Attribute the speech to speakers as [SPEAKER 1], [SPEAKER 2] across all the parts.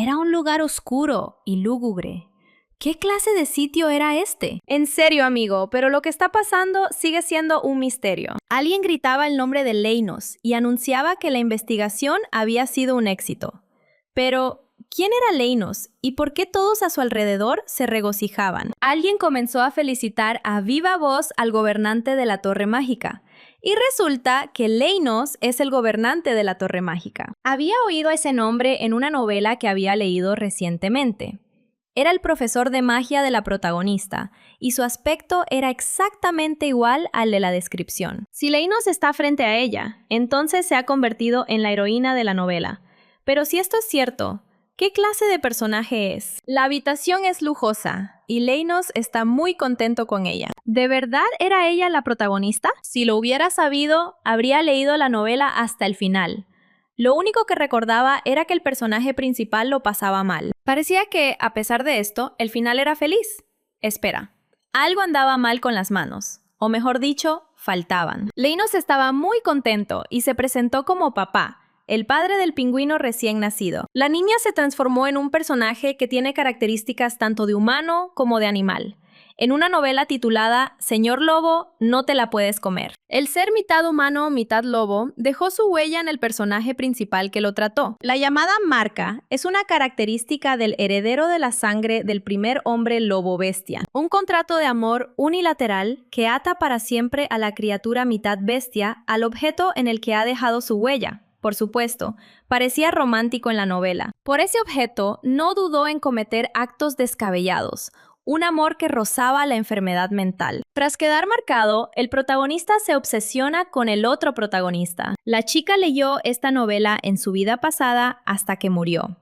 [SPEAKER 1] Era un lugar oscuro y lúgubre. ¿Qué clase de sitio era este?
[SPEAKER 2] En serio, amigo, pero lo que está pasando sigue siendo un misterio. Alguien gritaba el nombre de Leinos y anunciaba que la investigación había sido un éxito. Pero, ¿quién era Leinos y por qué todos a su alrededor se regocijaban? Alguien comenzó a felicitar a viva voz al gobernante de la Torre Mágica. Y resulta que Leinos es el gobernante de la Torre Mágica. Había oído ese nombre en una novela que había leído recientemente. Era el profesor de magia de la protagonista, y su aspecto era exactamente igual al de la descripción. Si Leinos está frente a ella, entonces se ha convertido en la heroína de la novela. Pero si esto es cierto, ¿qué clase de personaje es? La habitación es lujosa, y Leinos está muy contento con ella. ¿De verdad era ella la protagonista? Si lo hubiera sabido, habría leído la novela hasta el final. Lo único que recordaba era que el personaje principal lo pasaba mal. Parecía que, a pesar de esto, el final era feliz. Espera, algo andaba mal con las manos. O mejor dicho, faltaban. Leinos estaba muy contento y se presentó como papá, el padre del pingüino recién nacido. La niña se transformó en un personaje que tiene características tanto de humano como de animal. En una novela titulada Señor Lobo, no te la puedes comer. El ser mitad humano, mitad lobo, dejó su huella en el personaje principal que lo trató. La llamada marca es una característica del heredero de la sangre del primer hombre lobo bestia. Un contrato de amor unilateral que ata para siempre a la criatura mitad bestia al objeto en el que ha dejado su huella. Por supuesto, parecía romántico en la novela. Por ese objeto no dudó en cometer actos descabellados. Un amor que rozaba la enfermedad mental. Tras quedar marcado, el protagonista se obsesiona con el otro protagonista. La chica leyó esta novela en su vida pasada hasta que murió.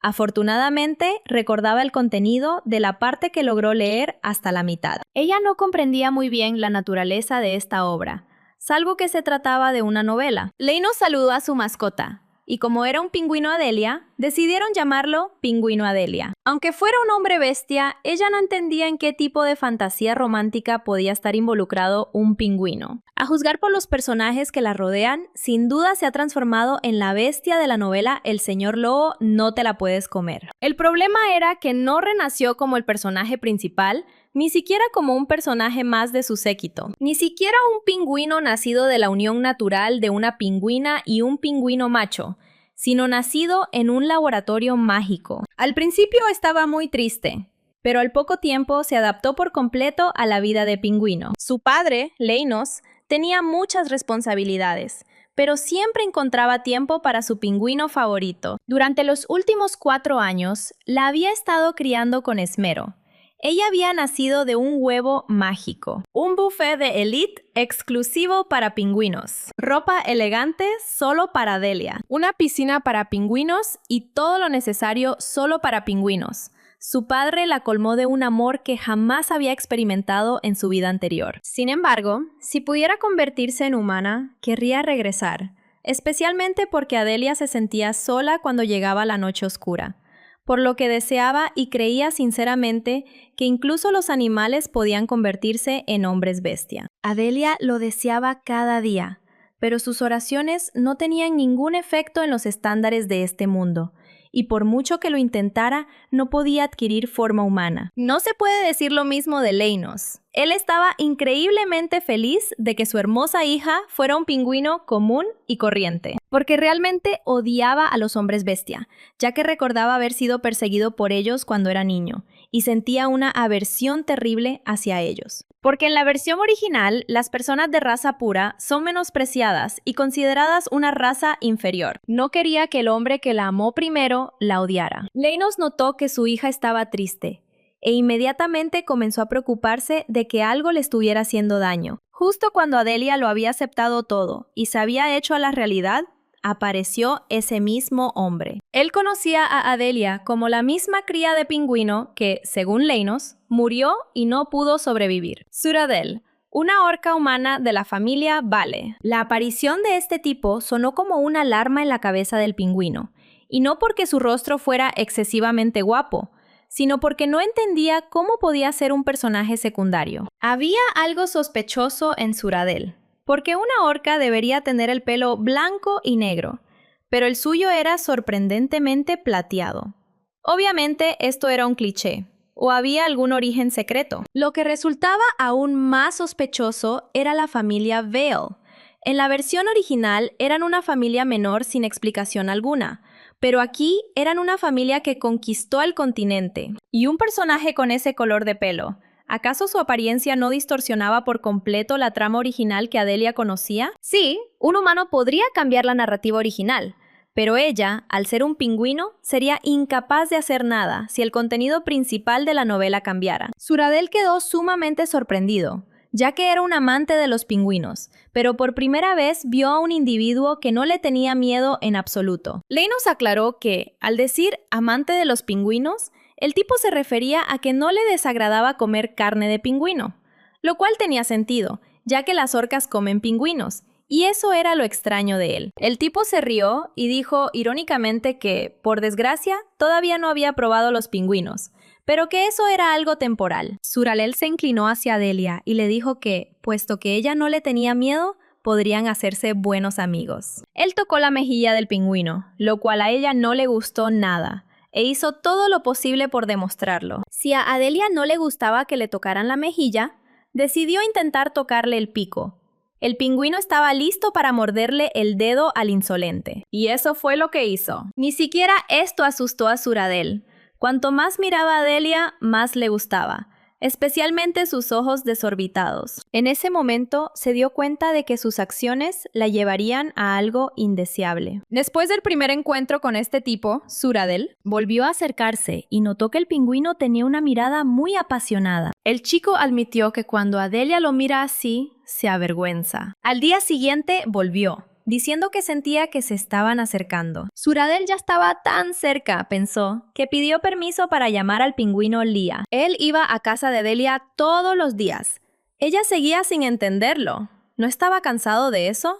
[SPEAKER 2] Afortunadamente, recordaba el contenido de la parte que logró leer hasta la mitad. Ella no comprendía muy bien la naturaleza de esta obra, salvo que se trataba de una novela. Leinos saludó a su mascota. Y como era un pingüino Adelia, decidieron llamarlo Pingüino Adelia. Aunque fuera un hombre bestia, ella no entendía en qué tipo de fantasía romántica podía estar involucrado un pingüino. A juzgar por los personajes que la rodean, sin duda se ha transformado en la bestia de la novela El Señor Lobo, no te la puedes comer. El problema era que no renació como el personaje principal, ni siquiera como un personaje más de su séquito. Ni siquiera un pingüino nacido de la unión natural de una pingüina y un pingüino macho, sino nacido en un laboratorio mágico. Al principio estaba muy triste, pero al poco tiempo se adaptó por completo a la vida de pingüino. Su padre, Leinos, tenía muchas responsabilidades, pero siempre encontraba tiempo para su pingüino favorito. Durante los últimos 4 años, la había estado criando con esmero. Ella había nacido de un huevo mágico, un buffet de élite exclusivo para pingüinos, ropa elegante solo para Adelia, una piscina para pingüinos y todo lo necesario solo para pingüinos. Su padre la colmó de un amor que jamás había experimentado en su vida anterior. Sin embargo, si pudiera convertirse en humana, querría regresar, especialmente porque Adelia se sentía sola cuando llegaba la noche oscura, por lo que deseaba y creía sinceramente que incluso los animales podían convertirse en hombres bestia. Adelia lo deseaba cada día, pero sus oraciones no tenían ningún efecto en los estándares de este mundo, y por mucho que lo intentara, no podía adquirir forma humana. No se puede decir lo mismo de Leinos. Él estaba increíblemente feliz de que su hermosa hija fuera un pingüino común y corriente, porque realmente odiaba a los hombres bestia, ya que recordaba haber sido perseguido por ellos cuando era niño, y sentía una aversión terrible hacia ellos. Porque en la versión original, las personas de raza pura son menospreciadas y consideradas una raza inferior. No quería que el hombre que la amó primero la odiara. Leinos notó que su hija estaba triste, e inmediatamente comenzó a preocuparse de que algo le estuviera haciendo daño. Justo cuando Adelia lo había aceptado todo y se había hecho a la realidad, apareció ese mismo hombre. Él conocía a Adelia como la misma cría de pingüino que, según Leinos, murió y no pudo sobrevivir. Suradel, una orca humana de la familia Vale. La aparición de este tipo sonó como una alarma en la cabeza del pingüino, y no porque su rostro fuera excesivamente guapo, sino porque no entendía cómo podía ser un personaje secundario. Había algo sospechoso en Suradel, porque una orca debería tener el pelo blanco y negro, pero el suyo era sorprendentemente plateado. Obviamente esto era un cliché, o había algún origen secreto. Lo que resultaba aún más sospechoso era la familia Vale. En la versión original eran una familia menor sin explicación alguna, pero aquí eran una familia que conquistó el continente. Y un personaje con ese color de pelo. ¿Acaso su apariencia no distorsionaba por completo la trama original que Adelia conocía? Sí, un humano podría cambiar la narrativa original, pero ella, al ser un pingüino, sería incapaz de hacer nada si el contenido principal de la novela cambiara. Suradel quedó sumamente sorprendido, ya que era un amante de los pingüinos, pero por primera vez vio a un individuo que no le tenía miedo en absoluto. Ley nos aclaró que, al decir amante de los pingüinos, el tipo se refería a que no le desagradaba comer carne de pingüino, lo cual tenía sentido, ya que las orcas comen pingüinos, y eso era lo extraño de él. El tipo se rió y dijo irónicamente que, por desgracia, todavía no había probado los pingüinos, pero que eso era algo temporal. Suralel se inclinó hacia Adelia y le dijo que, puesto que ella no le tenía miedo, podrían hacerse buenos amigos. Él tocó la mejilla del pingüino, lo cual a ella no le gustó nada, e hizo todo lo posible por demostrarlo. Si a Adelia no le gustaba que le tocaran la mejilla, decidió intentar tocarle el pico. El pingüino estaba listo para morderle el dedo al insolente. Y eso fue lo que hizo. Ni siquiera esto asustó a Suradel. Cuanto más miraba a Adelia, más le gustaba, especialmente sus ojos desorbitados. En ese momento se dio cuenta de que sus acciones la llevarían a algo indeseable. Después del primer encuentro con este tipo, Suradel volvió a acercarse y notó que el pingüino tenía una mirada muy apasionada. El chico admitió que cuando Adelia lo mira así, se avergüenza. Al día siguiente volvió, diciendo que sentía que se estaban acercando. Suradel ya estaba tan cerca, pensó, que pidió permiso para llamar al pingüino Lia. Él iba a casa de Adelia todos los días. Ella seguía sin entenderlo. ¿No estaba cansado de eso?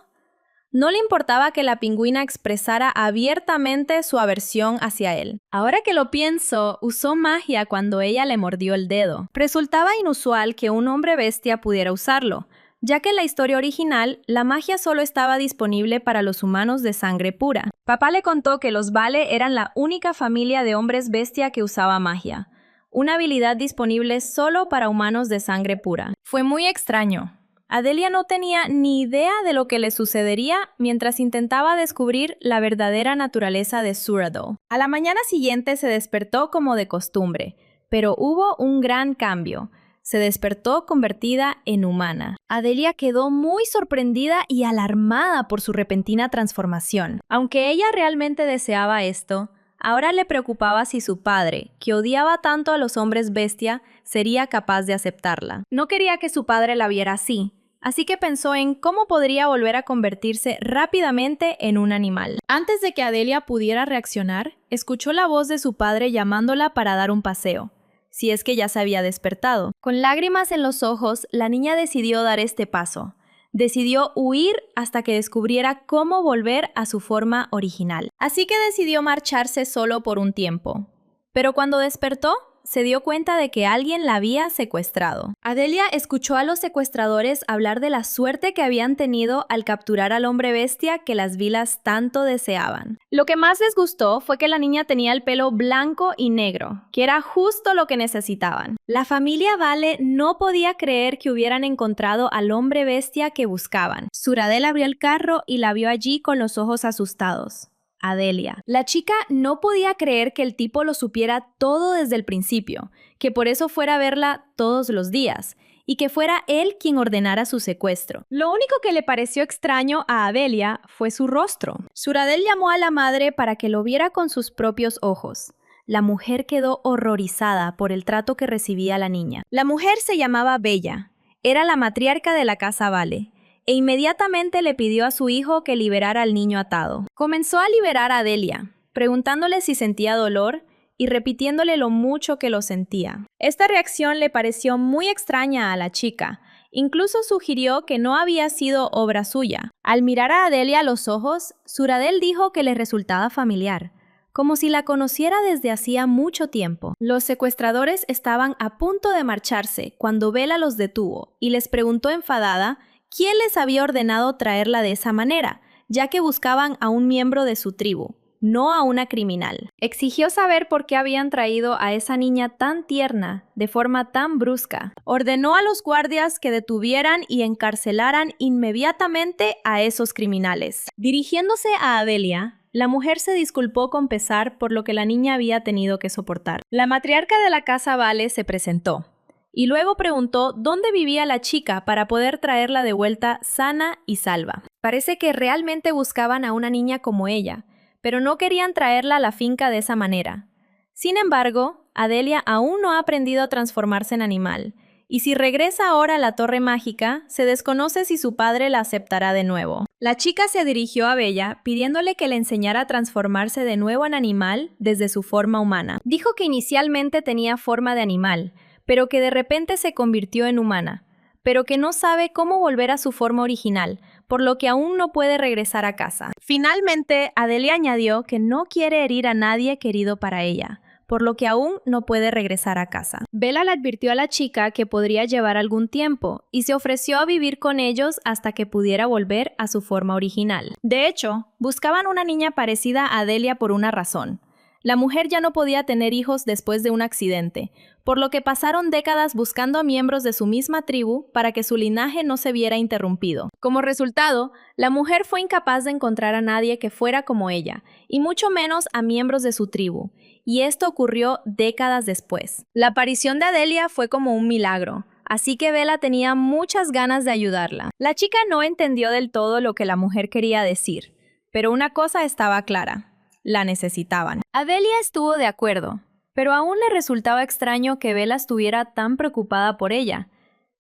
[SPEAKER 2] No le importaba que la pingüina expresara abiertamente su aversión hacia él. Ahora que lo pienso, usó magia cuando ella le mordió el dedo. Resultaba inusual que un hombre bestia pudiera usarlo, ya que en la historia original, la magia solo estaba disponible para los humanos de sangre pura. Papá le contó que los Vale eran la única familia de hombres bestia que usaba magia, una habilidad disponible solo para humanos de sangre pura. Fue muy extraño. Adelia no tenía ni idea de lo que le sucedería mientras intentaba descubrir la verdadera naturaleza de Suradel. A la mañana siguiente se despertó como de costumbre, pero hubo un gran cambio. Se despertó convertida en humana. Adelia quedó muy sorprendida y alarmada por su repentina transformación. Aunque ella realmente deseaba esto, ahora le preocupaba si su padre, que odiaba tanto a los hombres bestia, sería capaz de aceptarla. No quería que su padre la viera así que pensó en cómo podría volver a convertirse rápidamente en un animal. Antes de que Adelia pudiera reaccionar, escuchó la voz de su padre llamándola para dar un paseo, si es que ya se había despertado. Con lágrimas en los ojos, la niña decidió dar este paso. Decidió huir hasta que descubriera cómo volver a su forma original. Así que decidió marcharse solo por un tiempo. Pero cuando despertó, se dio cuenta de que alguien la había secuestrado. Adelia escuchó a los secuestradores hablar de la suerte que habían tenido al capturar al hombre bestia que las vilas tanto deseaban. Lo que más les gustó fue que la niña tenía el pelo blanco y negro, que era justo lo que necesitaban. La familia Vale no podía creer que hubieran encontrado al hombre bestia que buscaban. Suradel abrió el carro y la vio allí con los ojos asustados. Adelia. La chica no podía creer que el tipo lo supiera todo desde el principio, que por eso fuera a verla todos los días, y que fuera él quien ordenara su secuestro. Lo único que le pareció extraño a Adelia fue su rostro. Suradel llamó a la madre para que lo viera con sus propios ojos. La mujer quedó horrorizada por el trato que recibía la niña. La mujer se llamaba Bella, era la matriarca de la casa Vale, e inmediatamente le pidió a su hijo que liberara al niño atado. Comenzó a liberar a Adelia, preguntándole si sentía dolor y repitiéndole lo mucho que lo sentía. Esta reacción le pareció muy extraña a la chica. Incluso sugirió que no había sido obra suya. Al mirar a Adelia a los ojos, Suradel dijo que le resultaba familiar, como si la conociera desde hacía mucho tiempo. Los secuestradores estaban a punto de marcharse cuando Bella los detuvo y les preguntó enfadada quién les había ordenado traerla de esa manera, ya que buscaban a un miembro de su tribu. no a una criminal. Exigió saber por qué habían traído a esa niña tan tierna, de forma tan brusca. Ordenó a los guardias que detuvieran y encarcelaran inmediatamente a esos criminales. Dirigiéndose a Adelia, la mujer se disculpó con pesar por lo que la niña había tenido que soportar. La matriarca de la casa Vale se presentó y luego preguntó dónde vivía la chica para poder traerla de vuelta sana y salva. Parece que realmente buscaban a una niña como ella, pero no querían traerla a la finca de esa manera. Sin embargo, Adelia aún no ha aprendido a transformarse en animal, y si regresa ahora a la Torre Mágica, se desconoce si su padre la aceptará de nuevo. La chica se dirigió a Bella pidiéndole que le enseñara a transformarse de nuevo en animal desde su forma humana. Dijo que inicialmente tenía forma de animal, pero que de repente se convirtió en humana, pero que no sabe cómo volver a su forma original, por lo que aún no puede regresar a casa. Finalmente, Adelia añadió que no quiere herir a nadie querido para ella, por lo que aún no puede regresar a casa. Bella le advirtió a la chica que podría llevar algún tiempo y se ofreció a vivir con ellos hasta que pudiera volver a su forma original. De hecho, buscaban una niña parecida a Adelia por una razón. La mujer ya no podía tener hijos después de un accidente, por lo que pasaron décadas buscando a miembros de su misma tribu para que su linaje no se viera interrumpido. Como resultado, la mujer fue incapaz de encontrar a nadie que fuera como ella, y mucho menos a miembros de su tribu, y esto ocurrió décadas después. La aparición de Adelia fue como un milagro, así que Bella tenía muchas ganas de ayudarla. La chica no entendió del todo lo que la mujer quería decir, pero una cosa estaba clara: la necesitaban. Adelia estuvo de acuerdo, pero aún le resultaba extraño que Bella estuviera tan preocupada por ella.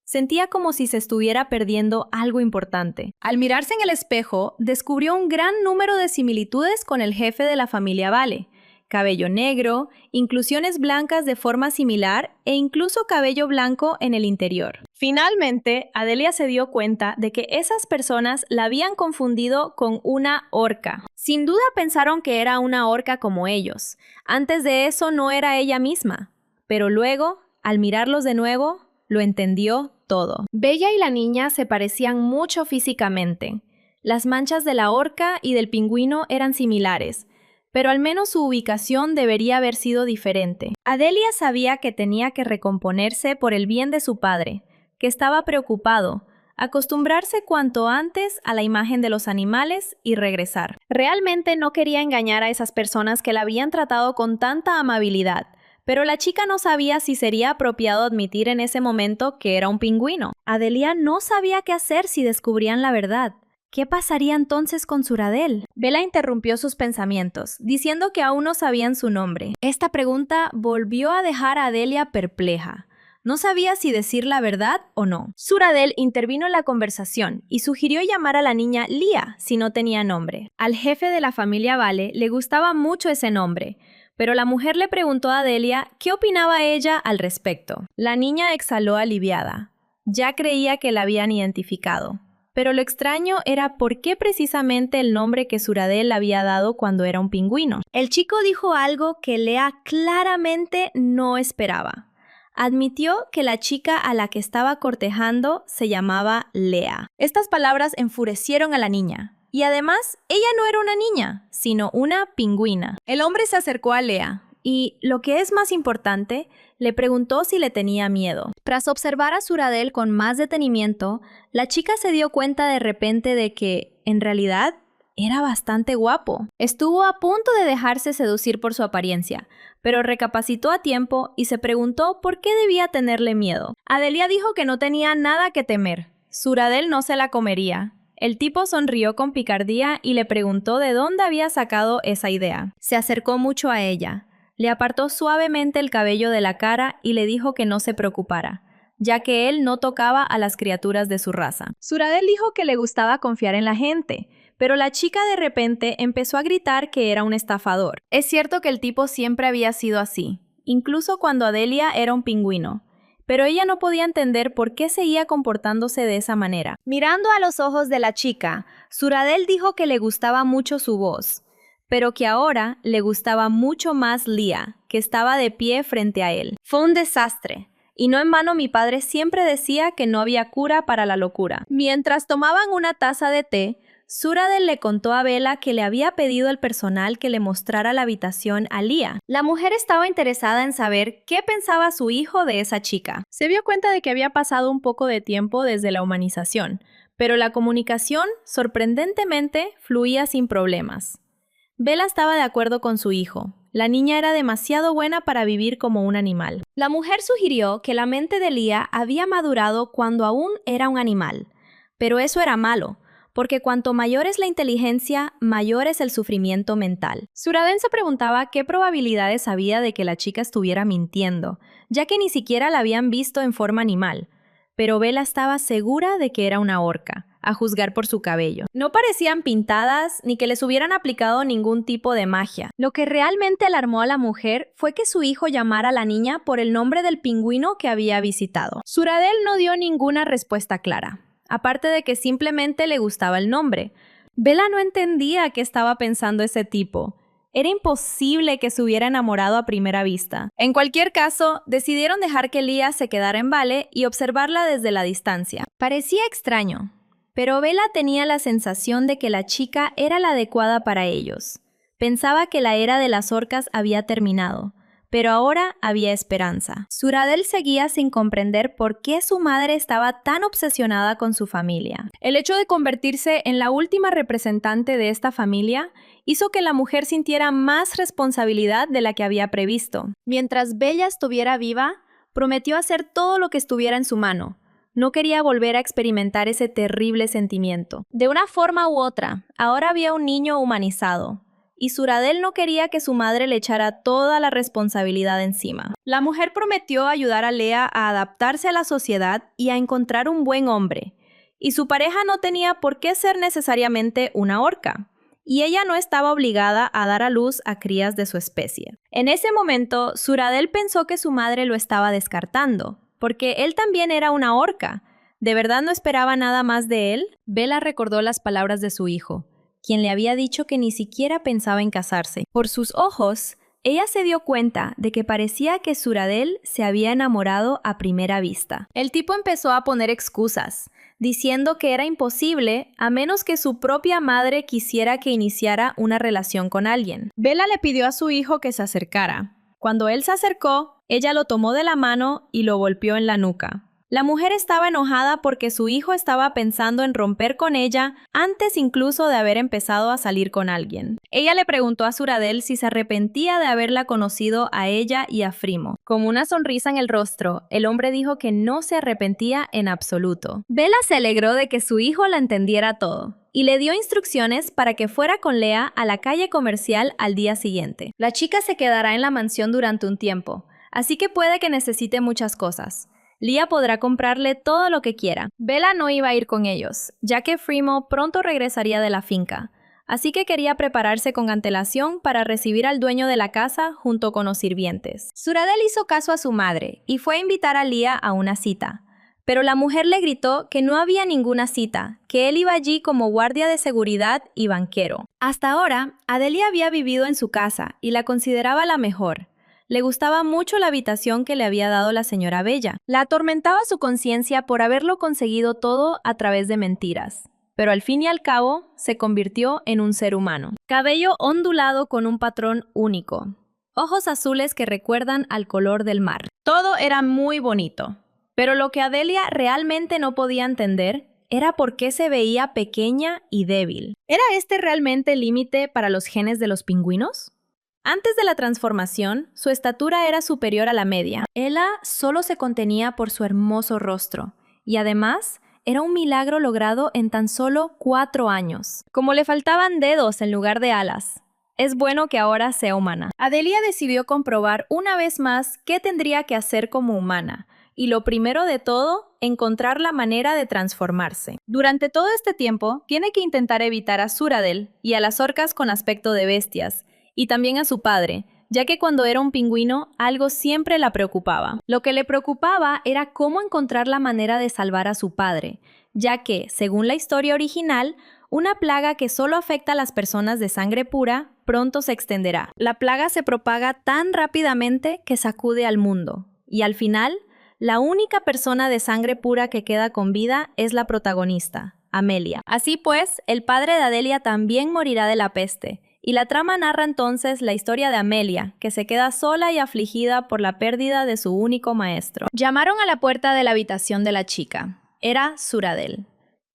[SPEAKER 2] Sentía como si se estuviera perdiendo algo importante. Al mirarse en el espejo, descubrió un gran número de similitudes con el jefe de la familia Vale. Cabello negro, inclusiones blancas de forma similar e incluso cabello blanco en el interior. Finalmente, Adelia se dio cuenta de que esas personas la habían confundido con una orca. Sin duda pensaron que era una orca como ellos. Antes de eso no era ella misma. Pero luego, al mirarlos de nuevo, lo entendió todo. Bella y la niña se parecían mucho físicamente. Las manchas de la orca y del pingüino eran similares, pero al menos su ubicación debería haber sido diferente. Adelia sabía que tenía que recomponerse por el bien de su padre, que estaba preocupado, acostumbrarse cuanto antes a la imagen de los animales y regresar. Realmente no quería engañar a esas personas que la habían tratado con tanta amabilidad, pero la chica no sabía si sería apropiado admitir en ese momento que era un pingüino. Adelia no sabía qué hacer si descubrían la verdad. ¿Qué pasaría entonces con Suradel? Bella interrumpió sus pensamientos, diciendo que aún no sabían su nombre. Esta pregunta volvió a dejar a Adelia perpleja. No sabía si decir la verdad o no. Suradel intervino en la conversación y sugirió llamar a la niña Lía si no tenía nombre. Al jefe de la familia Vale le gustaba mucho ese nombre, pero la mujer le preguntó a Adelia qué opinaba ella al respecto. La niña exhaló aliviada. Ya creía que la habían identificado. Pero lo extraño era por qué precisamente el nombre que Suradel había dado cuando era un pingüino. El chico dijo algo que Lea claramente no esperaba. Admitió que la chica a la que estaba cortejando se llamaba Lea. Estas palabras enfurecieron a la niña. Y además, ella no era una niña, sino una pingüina. El hombre se acercó a Lea y, lo que es más importante, le preguntó si le tenía miedo. Tras observar a Suradel con más detenimiento, la chica se dio cuenta de repente de que, en realidad, era bastante guapo. Estuvo a punto de dejarse seducir por su apariencia, pero recapacitó a tiempo y se preguntó por qué debía tenerle miedo. Adelia dijo que no tenía nada que temer. Suradel no se la comería. El tipo sonrió con picardía y le preguntó de dónde había sacado esa idea. Se acercó mucho a ella. Le apartó suavemente el cabello de la cara y le dijo que no se preocupara, ya que él no tocaba a las criaturas de su raza. Suradel dijo que le gustaba confiar en la gente, pero la chica de repente empezó a gritar que era un estafador. Es cierto que el tipo siempre había sido así, incluso cuando Adelia era un pingüino, pero ella no podía entender por qué seguía comportándose de esa manera. Mirando a los ojos de la chica, Suradel dijo que le gustaba mucho su voz, pero que ahora le gustaba mucho más Lía, que estaba de pie frente a él. Fue un desastre, y no en vano mi padre siempre decía que no había cura para la locura. Mientras tomaban una taza de té, Suradel le contó a Bella que le había pedido al personal que le mostrara la habitación a Leah. La mujer estaba interesada en saber qué pensaba su hijo de esa chica. Se dio cuenta de que había pasado un poco de tiempo desde la humanización, pero la comunicación, sorprendentemente, fluía sin problemas. Bella estaba de acuerdo con su hijo. La niña era demasiado buena para vivir como un animal. La mujer sugirió que la mente de Leah había madurado cuando aún era un animal. Pero eso era malo, porque cuanto mayor es la inteligencia, mayor es el sufrimiento mental. Suradel se preguntaba qué probabilidades había de que la chica estuviera mintiendo, ya que ni siquiera la habían visto en forma animal. Pero Bella estaba segura de que era una orca, a juzgar por su cabello. No parecían pintadas ni que les hubieran aplicado ningún tipo de magia. Lo que realmente alarmó a la mujer fue que su hijo llamara a la niña por el nombre del pingüino que había visitado. Suradel no dio ninguna respuesta clara, aparte de que simplemente le gustaba el nombre. Bella no entendía qué estaba pensando ese tipo. Era imposible que se hubiera enamorado a primera vista. En cualquier caso, decidieron dejar que Leah se quedara en Vale y observarla desde la distancia. Parecía extraño, pero Bella tenía la sensación de que la chica era la adecuada para ellos. Pensaba que la era de las orcas había terminado, pero ahora había esperanza. Suradel seguía sin comprender por qué su madre estaba tan obsesionada con su familia. El hecho de convertirse en la última representante de esta familia hizo que la mujer sintiera más responsabilidad de la que había previsto. Mientras Bella estuviera viva, prometió hacer todo lo que estuviera en su mano. No quería volver a experimentar ese terrible sentimiento. De una forma u otra, ahora había un niño humanizado, y Suradel no quería que su madre le echara toda la responsabilidad encima. La mujer prometió ayudar a Leah a adaptarse a la sociedad y a encontrar un buen hombre, y su pareja no tenía por qué ser necesariamente una orca, y ella no estaba obligada a dar a luz a crías de su especie. En ese momento, Suradel pensó que su madre lo estaba descartando, porque él también era una orca. ¿De verdad no esperaba nada más de él? Bella recordó las palabras de su hijo, quien le había dicho que ni siquiera pensaba en casarse. Por sus ojos, ella se dio cuenta de que parecía que Suradel se había enamorado a primera vista. El tipo empezó a poner excusas, diciendo que era imposible a menos que su propia madre quisiera que iniciara una relación con alguien. Bella le pidió a su hijo que se acercara. Cuando él se acercó, ella lo tomó de la mano y lo golpeó en la nuca. La mujer estaba enojada porque su hijo estaba pensando en romper con ella antes incluso de haber empezado a salir con alguien. Ella le preguntó a Suradel si se arrepentía de haberla conocido a ella y a Frimo. Con una sonrisa en el rostro, el hombre dijo que no se arrepentía en absoluto. Bella se alegró de que su hijo la entendiera todo y le dio instrucciones para que fuera con Leah a la calle comercial al día siguiente. La chica se quedará en la mansión durante un tiempo, así que puede que necesite muchas cosas. Leah podrá comprarle todo lo que quiera. Bella no iba a ir con ellos, ya que Frimo pronto regresaría de la finca, así que quería prepararse con antelación para recibir al dueño de la casa junto con los sirvientes. Suradel hizo caso a su madre y fue a invitar a Leah a una cita, pero la mujer le gritó que no había ninguna cita, que él iba allí como guardia de seguridad y banquero. Hasta ahora, Adelia había vivido en su casa y la consideraba la mejor. Le gustaba mucho la habitación que le había dado la señora Bella. La atormentaba su conciencia por haberlo conseguido todo a través de mentiras. Pero al fin y al cabo, se convirtió en un ser humano. Cabello ondulado con un patrón único. Ojos azules que recuerdan al color del mar. Todo era muy bonito. Pero lo que Adelia realmente no podía entender era por qué se veía pequeña y débil. ¿Era este realmente el límite para los genes de los pingüinos? Antes de la transformación, su estatura era superior a la media. Ella solo se contenía por su hermoso rostro, y además era un milagro logrado en tan solo 4 años. Como le faltaban dedos en lugar de alas, es bueno que ahora sea humana. Adelia decidió comprobar una vez más qué tendría que hacer como humana, y lo primero de todo, encontrar la manera de transformarse. Durante todo este tiempo, tiene que intentar evitar a Suradel y a las orcas con aspecto de bestias, y también a su padre, ya que cuando era un pingüino, algo siempre la preocupaba. Lo que le preocupaba era cómo encontrar la manera de salvar a su padre, ya que, según la historia original, una plaga que solo afecta a las personas de sangre pura pronto se extenderá. La plaga se propaga tan rápidamente que sacude al mundo, y al final, la única persona de sangre pura que queda con vida es la protagonista, Amelia. Así pues, el padre de Adelia también morirá de la peste. Y la trama narra entonces la historia de Amelia, que se queda sola y afligida por la pérdida de su único maestro. Llamaron a la puerta de la habitación de la chica. Era Suradel.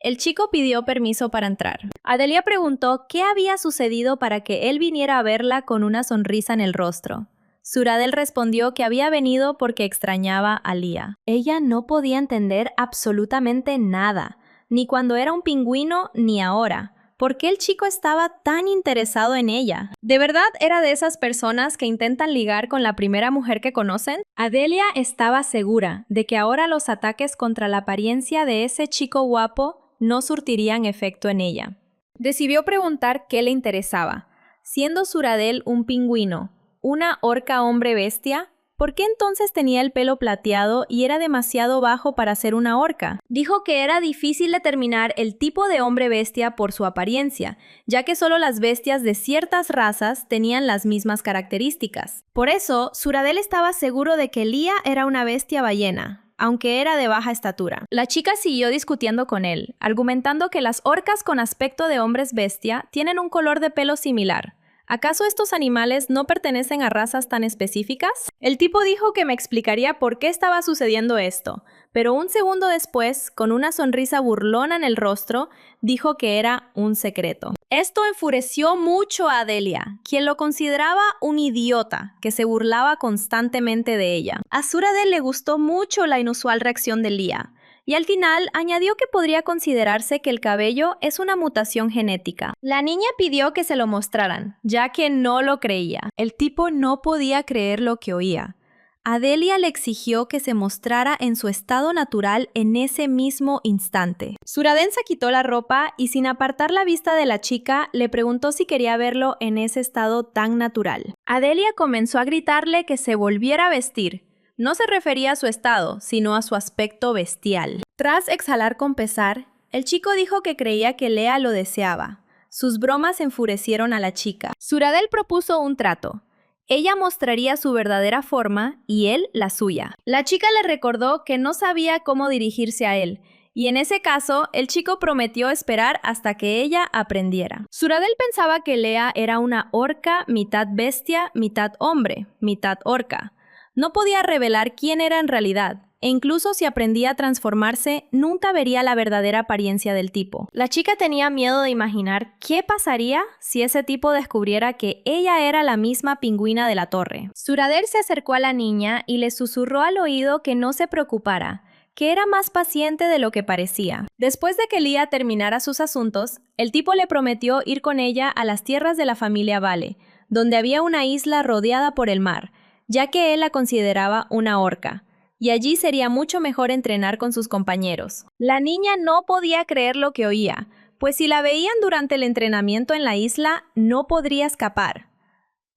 [SPEAKER 2] El chico pidió permiso para entrar. Adelia preguntó qué había sucedido para que él viniera a verla con una sonrisa en el rostro. Suradel respondió que había venido porque extrañaba a Lia. Ella no podía entender absolutamente nada, ni cuando era un pingüino ni ahora. ¿Por qué el chico estaba tan interesado en ella? ¿De verdad era de esas personas que intentan ligar con la primera mujer que conocen? Adelia estaba segura de que ahora los ataques contra la apariencia de ese chico guapo no surtirían efecto en ella. Decidió preguntar qué le interesaba. Siendo Suradel un pingüino, una orca hombre bestia, ¿por qué entonces tenía el pelo plateado y era demasiado bajo para ser una orca? Dijo que era difícil determinar el tipo de hombre bestia por su apariencia, ya que solo las bestias de ciertas razas tenían las mismas características. Por eso, Suradel estaba seguro de que Lia era una bestia ballena, aunque era de baja estatura. La chica siguió discutiendo con él, argumentando que las orcas con aspecto de hombres bestia tienen un color de pelo similar. ¿Acaso estos animales no pertenecen a razas tan específicas? El tipo dijo que me explicaría por qué estaba sucediendo esto, pero un segundo después, con una sonrisa burlona en el rostro, dijo que era un secreto. Esto enfureció mucho a Adelia, quien lo consideraba un idiota que se burlaba constantemente de ella. A Suradel le gustó mucho la inusual reacción de Lia. Y al final añadió que podría considerarse que el cabello es una mutación genética. La niña pidió que se lo mostraran, ya que no lo creía. El tipo no podía creer lo que oía. Adelia le exigió que se mostrara en su estado natural en ese mismo instante. Suradel se quitó la ropa y sin apartar la vista de la chica, le preguntó si quería verlo en ese estado tan natural. Adelia comenzó a gritarle que se volviera a vestir. No se refería a su estado, sino a su aspecto bestial. Tras exhalar con pesar, el chico dijo que creía que Lea lo deseaba. Sus bromas enfurecieron a la chica. Suradel propuso un trato. Ella mostraría su verdadera forma y él la suya. La chica le recordó que no sabía cómo dirigirse a él, y en ese caso, el chico prometió esperar hasta que ella aprendiera. Suradel pensaba que Lea era una orca mitad bestia, mitad hombre, mitad orca. No podía revelar quién era en realidad, e incluso si aprendía a transformarse, nunca vería la verdadera apariencia del tipo. La chica tenía miedo de imaginar qué pasaría si ese tipo descubriera que ella era la misma pingüina de la torre. Suradel se acercó a la niña y le susurró al oído que no se preocupara, que era más paciente de lo que parecía. Después de que Lia terminara sus asuntos, el tipo le prometió ir con ella a las tierras de la familia Vale, donde había una isla rodeada por el mar, ya que él la consideraba una orca, y allí sería mucho mejor entrenar con sus compañeros. La niña no podía creer lo que oía, pues si la veían durante el entrenamiento en la isla, no podría escapar.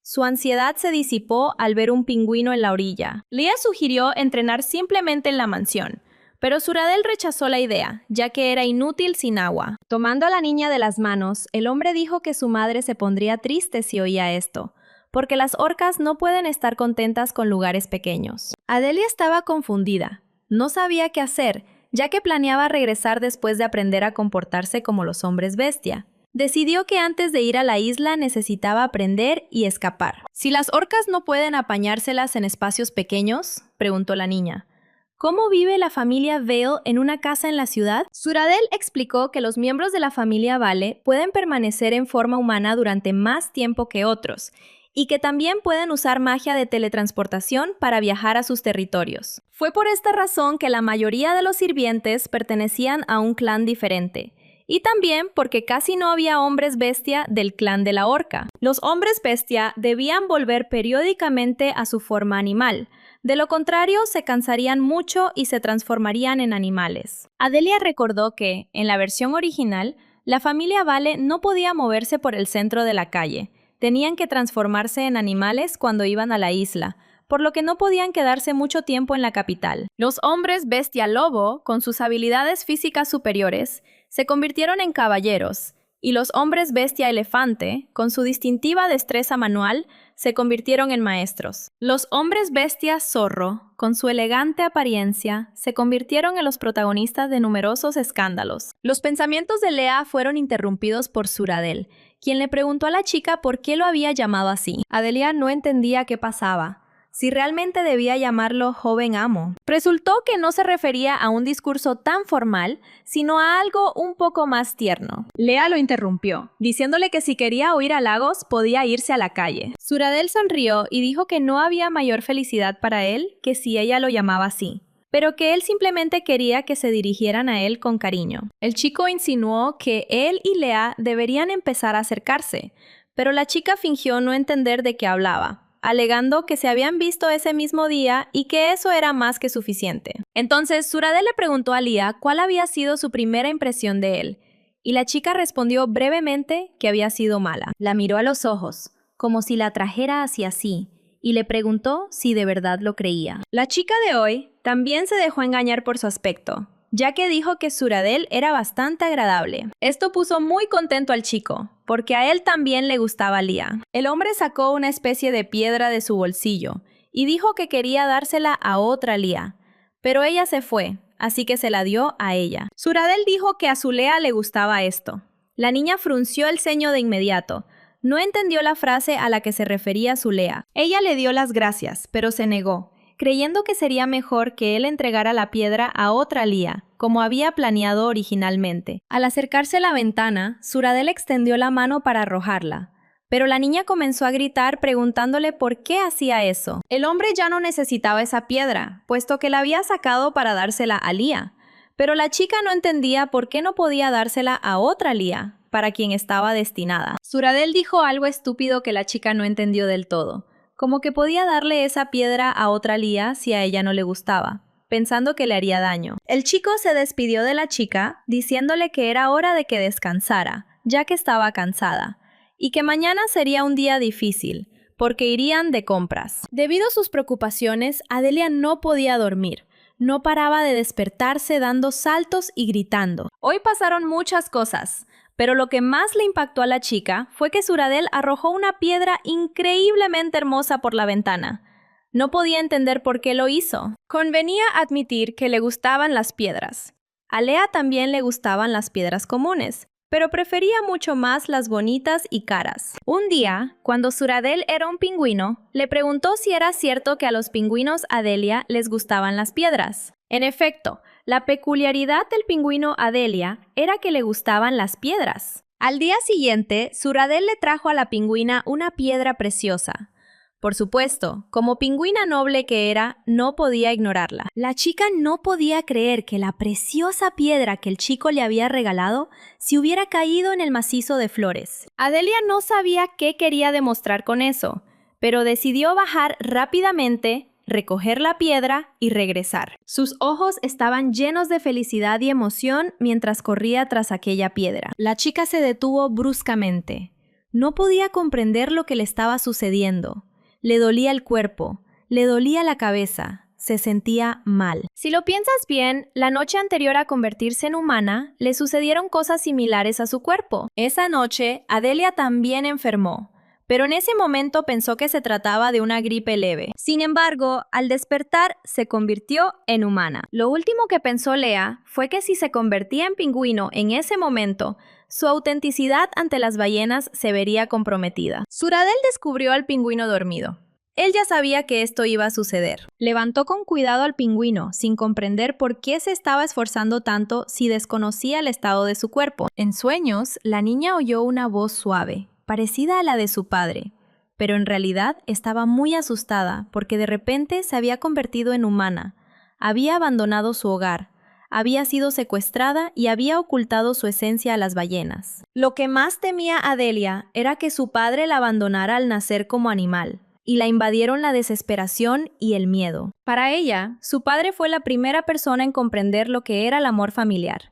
[SPEAKER 2] Su ansiedad se disipó al ver un pingüino en la orilla. Lia sugirió entrenar simplemente en la mansión, pero Suradel rechazó la idea, ya que era inútil sin agua. Tomando a la niña de las manos, el hombre dijo que su madre se pondría triste si oía esto, porque las orcas no pueden estar contentas con lugares pequeños. Adelia estaba confundida. No sabía qué hacer, ya que planeaba regresar después de aprender a comportarse como los hombres bestia. Decidió que antes de ir a la isla necesitaba aprender y escapar. ¿Si las orcas no pueden apañárselas en espacios pequeños?, preguntó la niña. ¿Cómo vive la familia Vale en una casa en la ciudad? Suradel explicó que los miembros de la familia Vale pueden permanecer en forma humana durante más tiempo que otros, y que también pueden usar magia de teletransportación para viajar a sus territorios. Fue por esta razón que la mayoría de los sirvientes pertenecían a un clan diferente, y también porque casi no había hombres bestia del clan de la orca. Los hombres bestia debían volver periódicamente a su forma animal, de lo contrario se cansarían mucho y se transformarían en animales. Adelia recordó que, en la versión original, la familia Vale no podía moverse por el centro de la calle. Tenían que transformarse en animales cuando iban a la isla, por lo que no podían quedarse mucho tiempo en la capital. Los hombres bestia lobo, con sus habilidades físicas superiores, se convirtieron en caballeros, y los hombres bestia elefante, con su distintiva destreza manual, se convirtieron en maestros. Los hombres bestia zorro, con su elegante apariencia, se convirtieron en los protagonistas de numerosos escándalos. Los pensamientos de Lea fueron interrumpidos por Suradel, quien le preguntó a la chica por qué lo había llamado así. Adelia no entendía qué pasaba, si realmente debía llamarlo joven amo. Resultó que no se refería a un discurso tan formal, sino a algo un poco más tierno. Lea lo interrumpió, diciéndole que si quería huir a Lagos, podía irse a la calle. Suradel sonrió y dijo que no había mayor felicidad para él que si ella lo llamaba así, pero que él simplemente quería que se dirigieran a él con cariño. El chico insinuó que él y Lea deberían empezar a acercarse, pero la chica fingió no entender de qué hablaba, alegando que se habían visto ese mismo día y que eso era más que suficiente. Entonces, Suradel le preguntó a Lía cuál había sido su primera impresión de él, y la chica respondió brevemente que había sido mala. La miró a los ojos, como si la trajera hacia sí, y le preguntó si de verdad lo creía. La chica de hoy también se dejó engañar por su aspecto, ya que dijo que Suradel era bastante agradable. Esto puso muy contento al chico, porque a él también le gustaba Lía. El hombre sacó una especie de piedra de su bolsillo y dijo que quería dársela a otra Lía, pero ella se fue, así que se la dio a ella. Suradel dijo que a su Lea le gustaba esto. La niña frunció el ceño de inmediato. No entendió la frase a la que se refería su Lea. Ella le dio las gracias, pero se negó, creyendo que sería mejor que él entregara la piedra a otra Lía, como había planeado originalmente. Al acercarse a la ventana, Suradel extendió la mano para arrojarla, pero la niña comenzó a gritar preguntándole por qué hacía eso. El hombre ya no necesitaba esa piedra, puesto que la había sacado para dársela a Lía, pero la chica no entendía por qué no podía dársela a otra Lía, para quien estaba destinada. Suradel dijo algo estúpido que la chica no entendió del todo, como que podía darle esa piedra a otra Lía si a ella no le gustaba, pensando que le haría daño. El chico se despidió de la chica, diciéndole que era hora de que descansara, ya que estaba cansada, y que mañana sería un día difícil, porque irían de compras. Debido a sus preocupaciones, Adelia no podía dormir. No paraba de despertarse dando saltos y gritando. Hoy pasaron muchas cosas, pero lo que más le impactó a la chica fue que Suradel arrojó una piedra increíblemente hermosa por la ventana. No podía entender por qué lo hizo. Convenía admitir que le gustaban las piedras. A Lea también le gustaban las piedras comunes, pero prefería mucho más las bonitas y caras. Un día, cuando Suradel era un pingüino, le preguntó si era cierto que a los pingüinos Adelia les gustaban las piedras. En efecto, la peculiaridad del pingüino Adelia era que le gustaban las piedras. Al día siguiente, Suradel le trajo a la pingüina una piedra preciosa. Por supuesto, como pingüina noble que era, no podía ignorarla. La chica no podía creer que la preciosa piedra que el chico le había regalado se hubiera caído en el macizo de flores. Adelia no sabía qué quería demostrar con eso, pero decidió bajar rápidamente, recoger la piedra y regresar. Sus ojos estaban llenos de felicidad y emoción mientras corría tras aquella piedra. La chica se detuvo bruscamente. No podía comprender lo que le estaba sucediendo. Le dolía el cuerpo, le dolía la cabeza, se sentía mal. Si lo piensas bien, la noche anterior a convertirse en humana, le sucedieron cosas similares a su cuerpo. Esa noche, Adelia también enfermó, pero en ese momento pensó que se trataba de una gripe leve. Sin embargo, al despertar, se convirtió en humana. Lo último que pensó Lea fue que si se convertía en pingüino en ese momento, su autenticidad ante las ballenas se vería comprometida. Suradel descubrió al pingüino dormido. Él ya sabía que esto iba a suceder. Levantó con cuidado al pingüino, sin comprender por qué se estaba esforzando tanto si desconocía el estado de su cuerpo. En sueños, la niña oyó una voz suave, parecida a la de su padre, pero en realidad estaba muy asustada porque de repente se había convertido en humana. Había abandonado su hogar, había sido secuestrada y había ocultado su esencia a las ballenas. Lo que más temía Adelia era que su padre la abandonara al nacer como animal, y la invadieron la desesperación y el miedo. Para ella, su padre fue la primera persona en comprender lo que era el amor familiar.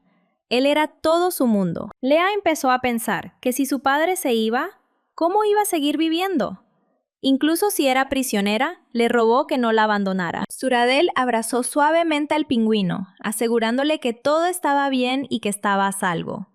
[SPEAKER 2] Él era todo su mundo. Lea empezó a pensar que si su padre se iba, ¿cómo iba a seguir viviendo? Incluso si era prisionera, le rogó que no la abandonara. Suradel abrazó suavemente al pingüino, asegurándole que todo estaba bien y que estaba a salvo.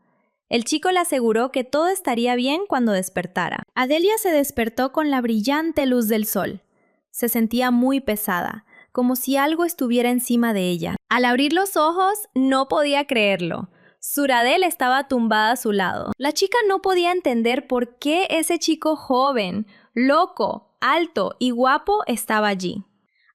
[SPEAKER 2] El chico le aseguró que todo estaría bien cuando despertara. Adelia se despertó con la brillante luz del sol. Se sentía muy pesada, como si algo estuviera encima de ella. Al abrir los ojos, no podía creerlo. Suradel estaba tumbada a su lado. La chica no podía entender por qué ese chico joven, loco, alto y guapo estaba allí.